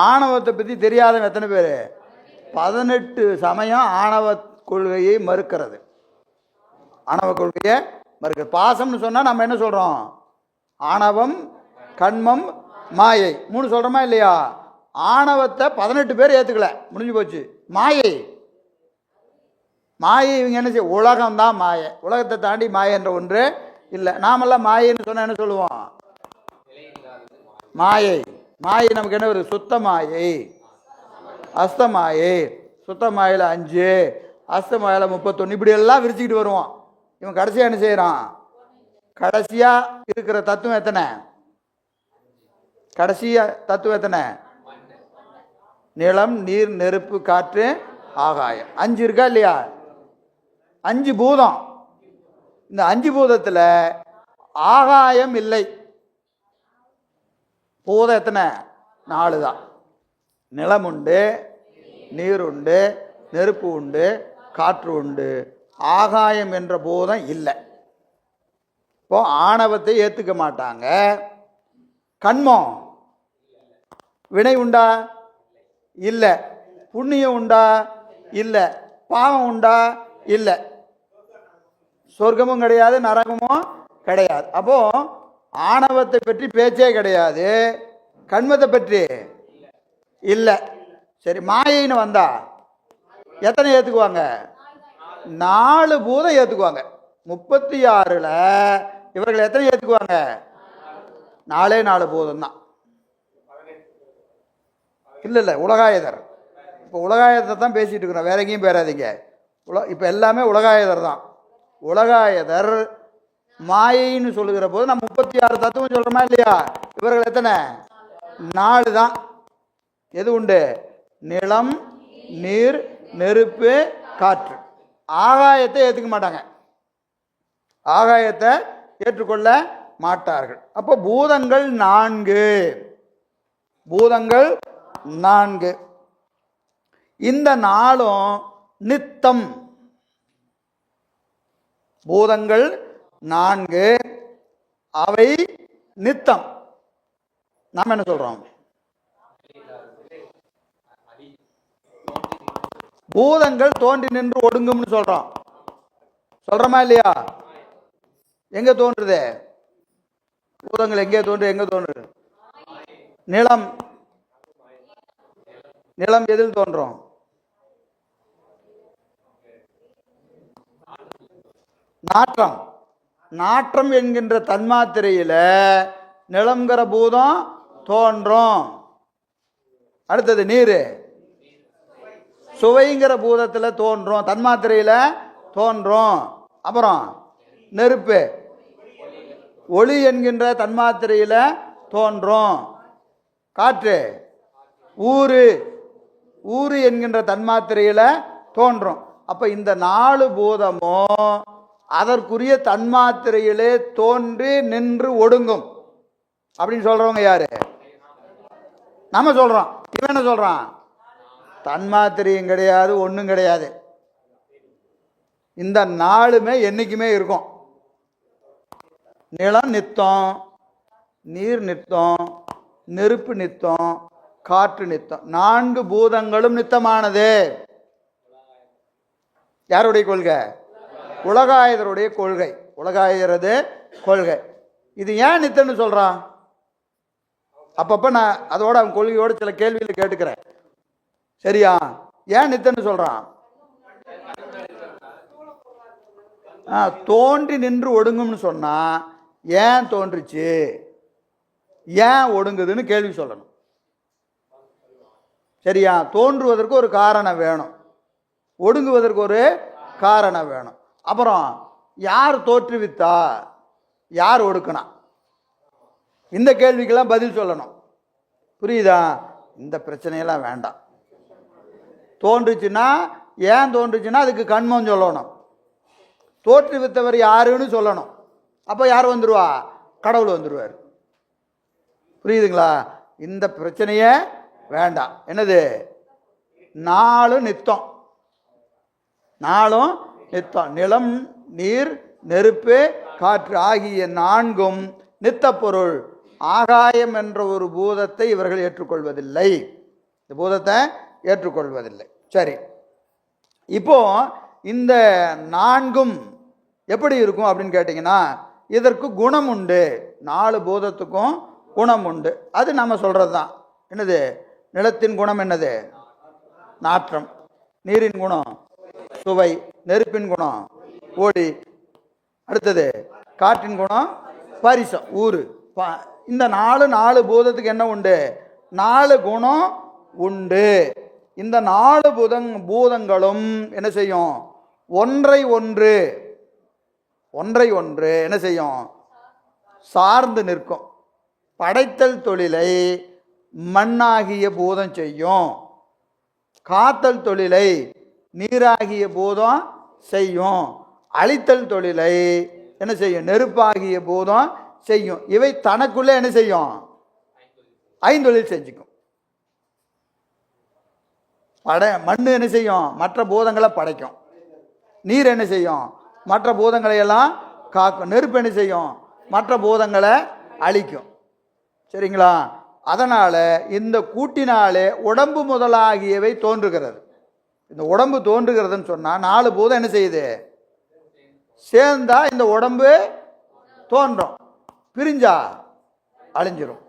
ஆணவத்தை பற்றி தெரியாதவன் எத்தனை பேர்? 18 சமயம் ஆணவ கொள்கையை மறுக்கிறது, ஆணவ கொள்கையை மறுக்கிறது. பாசம்னு சொன்னால் நம்ம என்ன சொல்கிறோம்? ஆணவம், கண்மம், மாயை, 3 சொல்கிறோமா இல்லையா? ஆணவத்தை 18 பேர் ஏற்றுக்கல, முடிஞ்சு போச்சு. மாயை. மாயை இவங்க என்ன செய்ய, உலகம்தான் மாயை. உலகத்தை தாண்டி மாயை என்ற ஒன்று இல்லை. நாமெல்லாம் மாயைன்னு சொன்னால் என்ன சொல்லுவோம்? மாயை. மாயை நமக்கு என்ன ஒரு சுத்த மாயை, அஸ்த மாயை. சுத்த மாயில் 5, அஸ்த மாயில் 31, இப்படி எல்லாம் விரிச்சுக்கிட்டு வருவான். இவன் கடைசியாக என்ன செய்கிறான்? கடைசியாக இருக்கிற தத்துவம் எத்தனை? கடைசியா தத்துவம் எத்தனை? நிலம், நீர், நெருப்பு, காற்று, ஆகாயம். 5 இருக்கா இல்லையா? 5 பூதம். இந்த 5 பூதத்தில் ஆகாயம் இல்லை. பூதம் எத்தனை? 4 தான். நிலம் உண்டு, நீர் உண்டு, நெருப்பு உண்டு, காற்று உண்டு. ஆகாயம் என்ற பூதம் இல்லை. இப்போ ஆணவத்தை ஏற்றுக்க மாட்டாங்க. கண்மம் வினை உண்டா? இல்லை. புண்ணியம் உண்டா? இல்லை. பாவம் உண்டா? இல்லை. சொர்க்கமும் கிடையாது, நரகமும் கிடையாது. அப்போ ஆணவத்தை பற்றி பேச்சே கிடையாது, கண்மத்தை பற்றி இல்லை. சரி, மாயின்னு வந்தா எத்தனை ஏற்றுக்குவாங்க? 4 பூதம் ஏற்றுக்குவாங்க. 36ல் இவர்கள் எத்தனை ஏற்றுக்குவாங்க? 4 பூதம் தான். இல்லை உலகாயதர். இப்போ உலகாயத்தை தான் பேசிகிட்டு இருக்கிறோம், வேற எங்கேயும் பேராதீங்க. இப்போ எல்லாமே உலகாயதர் தான். உலகாயதர் மாயின்னு சொல்லுகிற போது நம்ம 36 தத்துவம் சொல்கிறோமா இல்லையா? இவர்கள் எத்தனை? 4 தான். எது உண்டு? நிலம், நீர், நெருப்பு, காற்று. ஆகாயத்தை ஏற்றுக்க மாட்டாங்க, ஆகாயத்தை ஏற்றுக்கொள்ள மாட்டார்கள். அப்போ பூதங்கள் 4. பூதங்கள் 4. இந்த 4ம் நித்தம். பூதங்கள் 4 அவை நித்தம். நாம் என்ன சொல்றோம்? பூதங்கள் தோன்றி நின்று ஒடுங்கும்னு சொல்றோம். சொல்றோமா இல்லையா? எங்க தோன்றுது? பூதங்கள் எங்கே தோன்று? எங்க தோன்றுது? நிலம். நிலம் எதில் தோன்றும்? நாற்றம். நாற்றம் என்கின்ற தன்மாத்திரையில நிலம்ங்கிற பூதம் தோன்றும். அடுத்தது நீர். சுவைங்கிற பூதத்தில் தோன்றும், தன்மாத்திரையில தோன்றும். அப்புறம் நெருப்பு, ஒளி என்கின்ற தன்மாத்திரையில தோன்றும். காற்று, ஊறு, ஊறு என்கின்ற தன்மாத்திரையில தோன்றும். அப்ப இந்த 4 பூதமும் அதற்குரிய தன்மாத்திரையிலே தோன்றி நின்று ஒடுங்கும் அப்படின்னு சொல்றவங்க யாரு? நம்ம சொல்றோம். இவன் என்ன சொல்றான்? தன்மாத்திரையும் கிடையாது, ஒன்றும் கிடையாது. இந்த 4மே என்னைக்குமே இருக்கும். நிலம் நித்தம், நீர் நித்தம், நெருப்பு நித்தம், காற்று நித்தம். 4 பூதங்களும் நித்தமானது. யாருடைய கொள்கை? உலகாயதருடைய கொள்கை. உலகாயதரது கொள்கை. இது ஏன் நித்தன்னு சொல்றான்? அப்பப்ப நான் அதோட அவன் கொள்கையோட சில கேள்வியில் கேட்டுக்கிறேன். சரியா? ஏன் நித்தன்னு சொல்றான்? தோன்றி நின்று ஒடுங்கும்னு சொன்னா ஏன் தோன்றுச்சு, ஏன் ஒடுங்குதுன்னு கேள்வி சொல்லணும். சரியா? தோன்றுவதற்கு ஒரு காரணம் வேணும், ஒடுங்குவதற்கு ஒரு காரணம் வேணும். அப்புறம் யார் தோற்றுவித்தா, யார் ஒடுக்குனா, இந்த கேள்விக்கெல்லாம் பதில் சொல்லணும். புரியுதா? இந்த பிரச்சனையெல்லாம் வேண்டாம். தோன்றுச்சுன்னா ஏன் தோன்றுச்சுன்னா அதுக்கு கண்மம் சொல்லணும், தோற்றுவித்தவர் யாருன்னு சொல்லணும். அப்போ யார் வந்துருவா? கடவுள் வந்துடுவார். புரியுதுங்களா? இந்த பிரச்சனையே வேண்டாம். என்னது? 4 நித்தம். 4 நித்தம். நிலம், நீர், நெருப்பு, காற்று ஆகிய 4ம் நித்த பொருள். ஆகாயம் என்ற ஒரு பூதத்தை இவர்கள் ஏற்றுக்கொள்வதில்லை. இந்த பூதத்தை ஏற்றுக்கொள்வதில்லை. சரி, இப்போ இந்த 4ம் எப்படி இருக்கும் அப்படின்னு கேட்டிங்கன்னா, இதற்கு குணம் உண்டு. 4 பூதத்துக்கும் குணம் உண்டு. அது நம்ம சொல்கிறது தான். என்னது? நிலத்தின் குணம் என்னது? நாற்றம். நீரின் குணம் சுவை, நெருப்பின் குணம் ஒளி, அடுத்தது காற்றின் குணம் பரிசம் ஊறு. இந்த நாலு பூதத்துக்கு என்ன உண்டு? 4 குணம் உண்டு. இந்த 4 பூதங்களும் என்ன செய்யும்? ஒன்றை ஒன்று என்ன செய்யும்? சார்ந்து நிற்கும். படைத்தல் தொழிலை மண்ணாகிய பூதம் செய்யும், காத்தல் தொழிலை நீராகிய பூதம் செய்யும், அழித்தல் தொழிலை என்ன செய்யும்? நெருப்பாகிய பூதம் செய்யும். இவை தனக்குள்ள என்ன செய்யும்? 5 தொழில் செஞ்சுக்கும். மண் என்ன செய்யும்? மற்ற பூதங்களை படைக்கும். நீர் என்ன செய்யும்? மற்ற பூதங்களை எல்லாம் காக்கும். நெருப்பு என்ன செய்யும்? மற்ற பூதங்களை அழிக்கும். சரிங்களா? அதனால இந்த கூட்டினாலே உடம்பு முதலாகியவை தோன்றுகிறது. இந்த உடம்பு தோன்றுகிறதுன்னு சொன்னா 4 பூதம் என்ன செய்யுது? சேர்ந்தா இந்த உடம்பு தோன்றும், பிரிஞ்சா அழிஞ்சிரும்.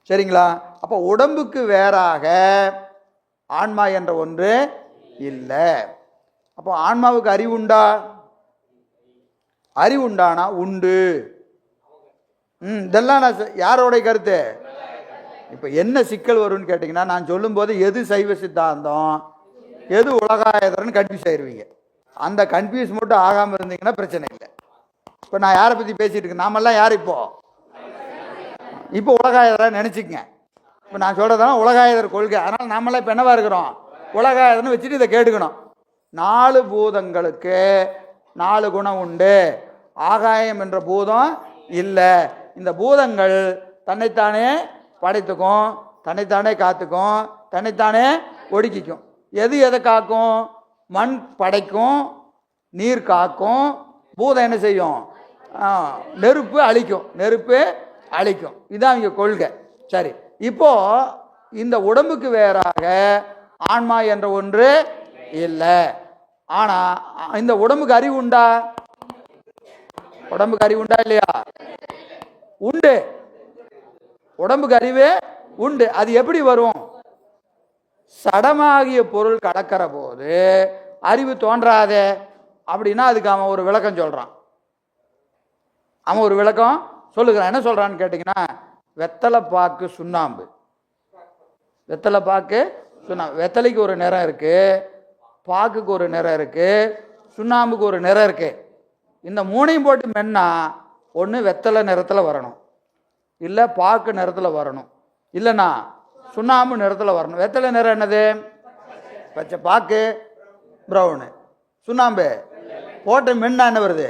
சரிங்களா? அப்ப உடம்புக்கு வேறாக ஆன்மா என்ற ஒன்று இல்லை. அப்போ ஆன்மாவுக்கு அறிவு உண்டா? அறிவு உண்டானா உண்டு. இதெல்லாம் நான் யாரோடைய கருத்து? இப்ப என்ன சிக்கல் வரும்னு கேட்டீங்கன்னா, நான் சொல்லும் போது எது சைவ சித்தாந்தம் எது உலகாயதர்னு கன்ஃபியூஸ் ஆயிருவீங்க. அந்த கன்ஃபியூஸ் மட்டும் ஆகாம இருந்தீங்கன்னா பிரச்சனை இல்லை. இப்ப நான் யாரை பத்தி பேசிட்டு இருக்கேன்? நாமெல்லாம் யார்? இப்போ உலகாயதரா நினைச்சுக்கங்க. இப்ப நான் சொல்றதெல்லாம் உலகாயதர் கொள்கை. அதனால நாமெல்லாம் இப்ப என்னவா இருக்கிறோம்? உலகாயதர்னு வச்சுட்டு இதை கேட்டுக்கணும். 4 பூதங்களுக்கு 4 குணம் உண்டு. ஆகாயம் என்ற பூதம் இல்லை. இந்த பூதங்கள் தன்னைத்தானே படைத்துக்கும், தன்னைத்தானே காத்துக்கும், தன்னைத்தானே ஒடுக்கிக்கும். எது எதை காக்கும்? மண் படைக்கும், நீர் காக்கும், பூதம் என்ன செய்யும்? நெருப்பு அழிக்கும். இதுதான் இங்க கொள்கை. சரி, இப்போ இந்த உடம்புக்கு வேறாக ஆன்மா என்ற ஒன்று இல்லை. ஆனா இந்த உடம்புக்கு அறிவு உண்டா? உடம்புக்கு அறிவு உண்டா இல்லையா? உண்டு. உடம்புக்கு அறிவு உண்டு. அது எப்படி வரும்? சடமாகிய பொருள் கடக்கிற போது அறிவு தோன்றாதே அப்படின்னா அதுக்கு அவன் ஒரு விளக்கம் சொல்றான். சொல்லுகிறான். என்ன சொல்றான்னு கேட்டீங்கன்னா, வெத்தலைப்பாக்கு சுண்ணாம்பு. வெத்தலைக்கு ஒரு நிறம் இருக்கு, பாக்குக்கு ஒரு நிறம் இருக்கு, சுண்ணாம்புக்கு ஒரு நிறம் இருக்கு. இந்த 3ஐயும் போட்டு மென்னா ஒன்று வெத்தலை நிறத்தில் வரணும், இல்லை பாக்கு நிறத்தில் வரணும், இல்லைன்னா சுண்ணாம்பு நிறத்தில் வரணும். வெத்தலை நிறம் என்னது? பச்சை. பாக்கு ப்ரௌனு, சுண்ணாம்பு போட்டு மென்னா என்ன வருது?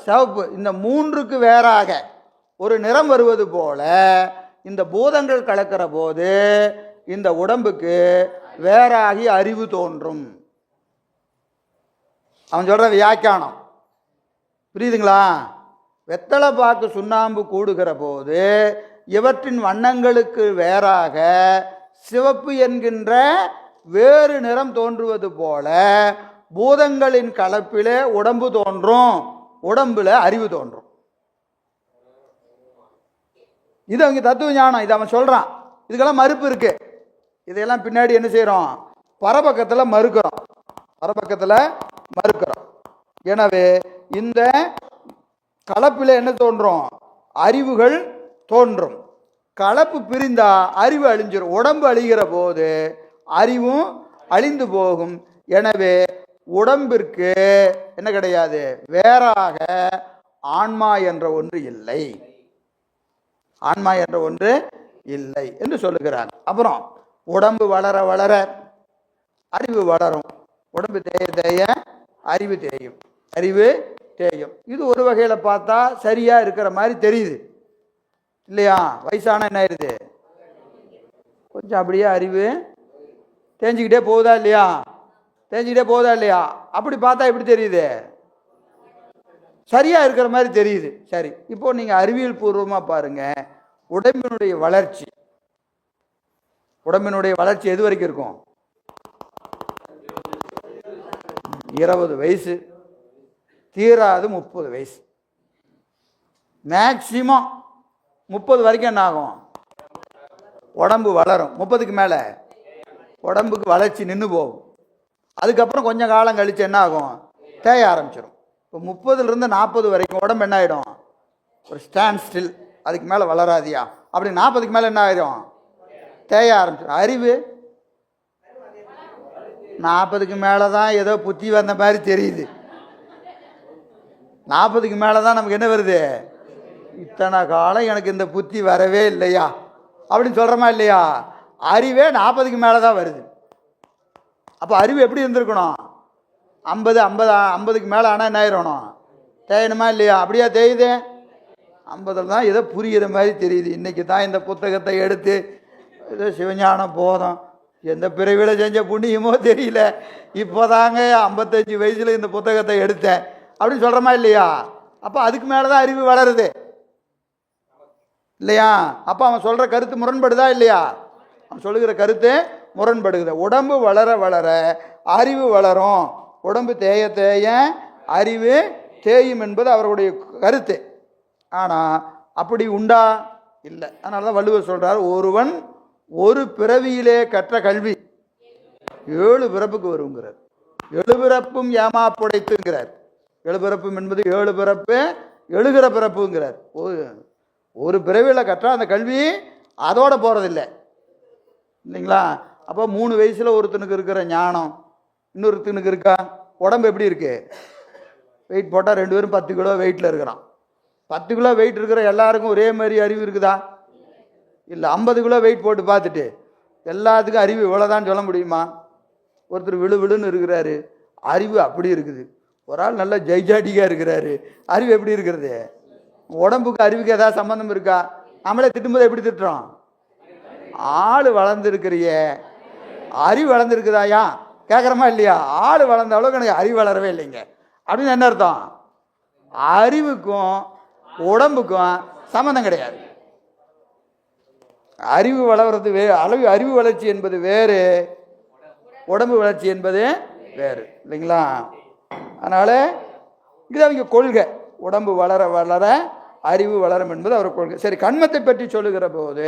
சிவப்பு. இந்த 3க்கு வேறாக ஒரு நிறம் வருவது போல இந்த பூதங்கள் கலக்கிற போது இந்த உடம்புக்கு வேறாகி அறிவு தோன்றும். அவன் சொல்ற வியாக்கியானம் புரியுதுங்களா? வெத்தலை பாக்கு சுண்ணாம்பு கூடுகிற போது இவற்றின் வண்ணங்களுக்கு வேறாக சிவப்பு என்கின்ற வேறு நிறம் தோன்றுவது போல பூதங்களின் கலப்பிலே உடம்பு தோன்றும், உடம்புல அறிவு தோன்றும். இது அவங்க தத்துவ ஞானம். இது அவன் சொல்றான். இதுக்கெல்லாம் மறுப்பு இருக்கு. இதையெல்லாம் பின்னாடி என்ன செய்யறோம்? பரபக்கத்தில் மறுக்கிறோம். எனவே இந்த கலப்பில் என்ன தோன்றும்? அறிவுகள் தோன்றும். கலப்பு பிரிந்தா அறிவு அழிஞ்சிடும். உடம்பு அழிகிற போது அறிவும் அழிந்து போகும். எனவே உடம்பிற்கு என்ன கிடையாது? வேறாக ஆன்மா என்ற ஒன்று இல்லை. என்று சொல்லுகிறார். அப்புறம் உடம்பு வளர வளர அறிவு வளரும், உடம்பு தேய தேய அறிவு தேயும். இது ஒரு வகையில பார்த்தா சரியா இருக்கிற மாதிரி தெரியுது இல்லையா? வயசான என்ன ஆயிருது? கொஞ்சம் அப்படியே அறிவு தேஞ்சிக்கிட்டே போகுதா இல்லையா? அப்படி பார்த்தா எப்படி தெரியுது? சரியா இருக்கிற மாதிரி தெரியுது. சரி, இப்போ நீங்க அறிவியல் பூர்வமா பாருங்க. உடம்பினுடைய வளர்ச்சி எது வரைக்கும் இருக்கும்? 20 வயசு தீராது 30 வயசு, மேக்சிமம் 30 வரைக்கும் என்ன ஆகும்? உடம்பு வளரும். 30க்கு மேல உடம்புக்கு வளர்ச்சி நின்று போகும். அதுக்கப்புறம் கொஞ்சம் காலம் கழித்து என்ன ஆகும், தேய ஆரம்பிச்சிடும். இப்போ 30லேருந்து 40 வரைக்கும் உடம்பு என்ன ஆகிடும், ஒரு ஸ்டாண்ட் ஸ்டில், அதுக்கு மேலே வளராதியா. அப்படி 40க்கு மேலே என்ன ஆகிடும், தேய ஆரம்பிச்சிடும். அறிவு 40க்கு மேலே தான் ஏதோ புத்தி வந்த மாதிரி தெரியுது. 40க்கு மேலே தான் நமக்கு என்ன வருது, இத்தனை காலம் எனக்கு இந்த புத்தி வரவே இல்லையா அப்படின்னு சொல்கிறோமா இல்லையா. அறிவே 40க்கு மேலே தான் வருது. அப்போ அறிவு எப்படி இருந்திருக்கணும், 50க்கு மேலே ஆனால் என்ன ஆயிடணும், தேயணுமா இல்லையா. அப்படியா தேயுது, 50 தான் ஏதோ புரிகிற மாதிரி தெரியுது. இன்றைக்கி தான் இந்த புத்தகத்தை எடுத்து ஏதோ சிவஞானம் போதும், எந்த பிறவியில் செஞ்ச புண்ணியமோ தெரியல, இப்போதாங்க 55 வயசில் இந்த புத்தகத்தை எடுத்தேன் அப்படின்னு சொல்கிறோமா இல்லையா. அப்போ அதுக்கு மேலே தான் அறிவு வளருது இல்லையா. அப்போ அவன் சொல்கிற கருத்து முரண்படுதா இல்லையா, அவன் சொல்லுகிற கருத்து முரண்படுகிறது. உடம்பு வளர வளர அறிவு வளரும், உடம்பு தேய தேய அறிவு தேயும் என்பது அவருடைய கருத்து. ஆனால் அப்படி உண்டா இல்லை. அதனால தான் வள்ளுவர் சொல்கிறார், ஒருவன் ஒரு பிறவியிலே கற்ற கல்வி 7 பிறப்புக்கு வருங்கிறார். 7 பிறப்பும் ஏமாப்புடைத்துங்கிறார். 7 பிறப்பும் என்பது 7 பிறப்பு எழுகிற பிறப்புங்கிறார். ஒரு பிறவியில் கற்ற அந்த கல்வி அதோட போகிறதில்லை இல்லைங்களா. அப்போ 3 வயசில் ஒருத்தனுக்கு இருக்கிற ஞானம் இன்னொருத்தனுக்கு இருக்கா. உடம்பு எப்படி இருக்கு, வெயிட் போட்டால் 2 பேரும் 10 கிலோ வெயிட்டில் இருக்கிறான். 10 கிலோ வெயிட் இருக்கிற எல்லாருக்கும் ஒரே மாதிரி அறிவு இருக்குதா இல்லை. 50 கிலோ வெயிட் போட்டு பார்த்துட்டு எல்லாத்துக்கும் அறிவு இவ்வளோதான் சொல்ல முடியுமா. ஒருத்தர் விழுவிழுன்னு இருக்கிறாரு, அறிவு அப்படி இருக்குது. ஒரு ஆள் நல்லா ஜெய்ஜாட்டிக்காக இருக்கிறாரு, அறிவு எப்படி இருக்கிறது. உடம்புக்கு அறிவுக்கு ஏதாவது சம்பந்தம் இருக்கா. நம்மளே திட்டும்போது எப்படி திட்டுறோம், ஆள் வளர்ந்துருக்கிறிய அறிவு வளர்ந்துருக்குதாயா கேட்குறமா இல்லையா. ஆள் வளர்ந்த அளவுக்கு எனக்கு அறிவு வளரவே இல்லைங்க அப்படின்னு என்ன அர்த்தம், அறிவுக்கும் உடம்புக்கும் சம்மந்தம் கிடையாது. அறிவு வளர்றது அறிவு வளர்ச்சி என்பது வேறு, உடம்பு வளர்ச்சி என்பது வேறு இல்லைங்களா. அதனால் இது அவங்க கொள்கை, உடம்பு வளர வளர அறிவு வளரும் என்பது அவர் கொள்கை. சரி, கண்மத்தை பற்றி சொல்லுகிற போது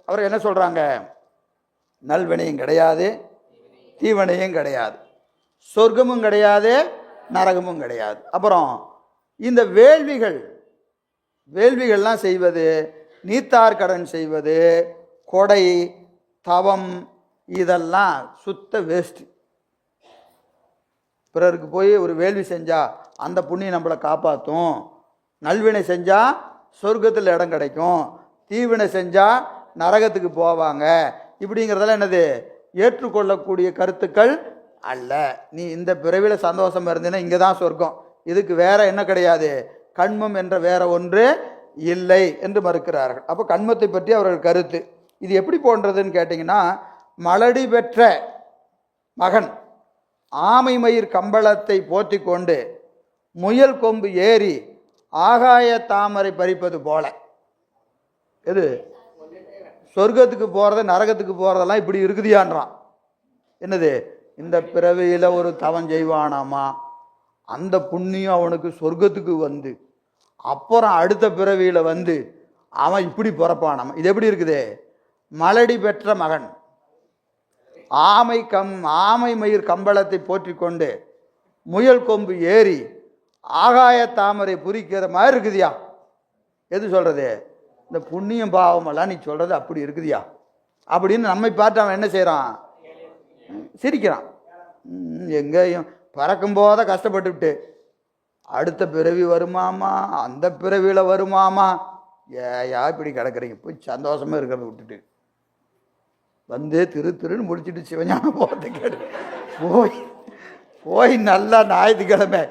அவர் என்ன சொல்கிறாங்க, நல்வினையும் கிடையாது, தீவனையும் கிடையாது, சொர்க்கமும் கிடையாது, நரகமும் கிடையாது. அப்புறம் இந்த வேள்விகள்லாம் செய்வது, நீத்தார் கடன் செய்வது, கொடை, தவம், இதெல்லாம் சுத்த வேஸ்ட்டு. பிறருக்கு போய் ஒரு வேள்வி செஞ்சால் அந்த புண்ணியம் நம்மளை காப்பாற்றும், நல்வினை செஞ்சால் சொர்க்கத்தில் இடம் கிடைக்கும், தீவினை செஞ்சால் நரகத்துக்கு போவாங்க, இப்படிங்கிறதெல்லாம் என்னது ஏற்றுக்கொள்ளக்கூடிய கருத்துக்கள் அல்ல. நீ இந்த பிறவியில் சந்தோஷம் இருந்தீங்கன்னா இங்கே தான் சொர்க்கம், இதுக்கு வேற என்ன கிடையாது, கண்மம் என்ற வேற ஒன்று இல்லை என்று மறுக்கிறார்கள். அப்போ கண்மத்தை பற்றி அவர்கள் கருத்து இது எப்படி போன்றதுன்னு கேட்டிங்கன்னா, மலடி பெற்ற மகன் ஆமை மயிர் கம்பளத்தை போற்றி கொண்டு முயல் கொம்பு ஏறி ஆகாய தாமரை பறிப்பது போல. எது சொர்க்கத்துக்கு போகிறது நரகத்துக்கு போகிறதெல்லாம் இப்படி இருக்குதியான்றான். என்னது, இந்த பிறவியில் ஒரு தவம் செய்வானாமா, அந்த புண்ணியம் அவனுக்கு சொர்க்கத்துக்கு வந்து அப்புறம் அடுத்த பிறவியில் வந்து அவன் இப்படி பிறப்பானாமா. இது எப்படி இருக்குது, மலடி பெற்ற மகன் ஆமை மயிர் கம்பளத்தை போற்றி கொண்டு முயல் கொம்பு ஏறி ஆகாய தாமரை புரிக்கிற மாதிரி இருக்குதியா. எது சொல்கிறது, இந்த புண்ணியம் பாவமெல்லாம் நீ சொல்கிறது அப்படி இருக்குதியா அப்படின்னு நம்மை பார்த்து அவன் என்ன செய்கிறான், சிரிக்கிறான். எங்கேயும் பறக்கும்போத கஷ்டப்பட்டுவிட்டு அடுத்த பிறவி வருமாமா, அந்த பிறவியில் வருமாமா, ஏயா இப்படி கிடக்குறீங்க, போய் சந்தோஷமாக இருக்கிறத விட்டுட்டு வந்து திருன்னு முடிச்சுட்டு சிவஞானம் போகிறத கேடு போய் நல்லா ஞாயிற்றுக்கிழமை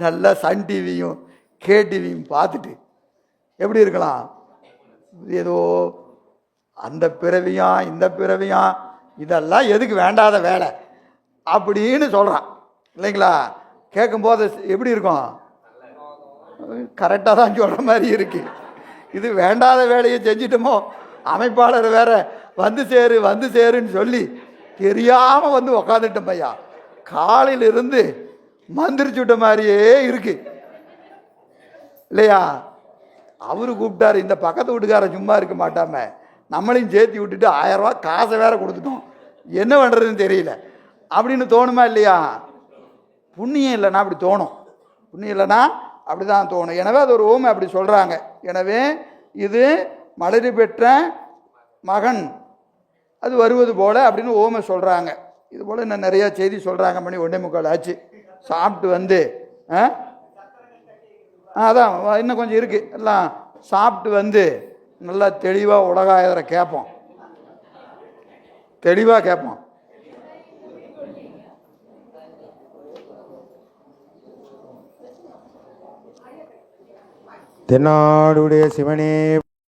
நல்லா சன் டிவியும் கேடிவியும் பார்த்துட்டு எப்படி இருக்கலாம். ஏதோ அந்த பிறவியாம் இந்த பிறவியாம் இதெல்லாம் எதுக்கு வேண்டாத வேலை அப்படின்னு சொல்கிறான் இல்லைங்களா. கேட்கும்போது எப்படி இருக்கும், கரெக்டாக தான் சொல்கிற மாதிரி இருக்கு. இது வேண்டாத வேலையை செஞ்சிட்டோமோ, அமைப்பாளர் வேற வந்து சேருன்னு சொல்லி தெரியாமல் வந்து உக்காந்துட்டோம் ஐயா. காலையிலிருந்து மந்திரிச்சு விட்ட மாதிரியே இருக்கு இல்லையா. அவரு கூப்பிட்டாரு, இந்த பக்கத்து வீட்டுக்காரன் சும்மா இருக்க மாட்டாம நம்மளையும் சேர்த்து விட்டுட்டு 1000 ரூபா காசை வேற கொடுத்துட்டோம், என்ன பண்ணுறதுன்னு தெரியல அப்படின்னு தோணுமா இல்லையா? புண்ணியம் இல்லைன்னா அப்படி தோணும், புண்ணியம் இல்லைன்னா அப்படி தான் தோணும். எனவே அது ஒரு ஓமை அப்படி சொல்கிறாங்க. எனவே இது மலரி பெற்ற மகன் அது வருவது போல் அப்படின்னு ஓமை சொல்கிறாங்க. இது போல் இன்னும் நிறையா செய்தி சொல்கிறாங்க. மணி 1:45 ஆச்சு. சாப்பிட்டு வந்து அதான் இன்னும் கொஞ்சம் இருக்குது. எல்லாம் சாப்பிட்டு வந்து நல்லா தெளிவாக உலகாயதரை கேட்போம், தெளிவாக கேட்போம். தென்னாடுடைய சிவனே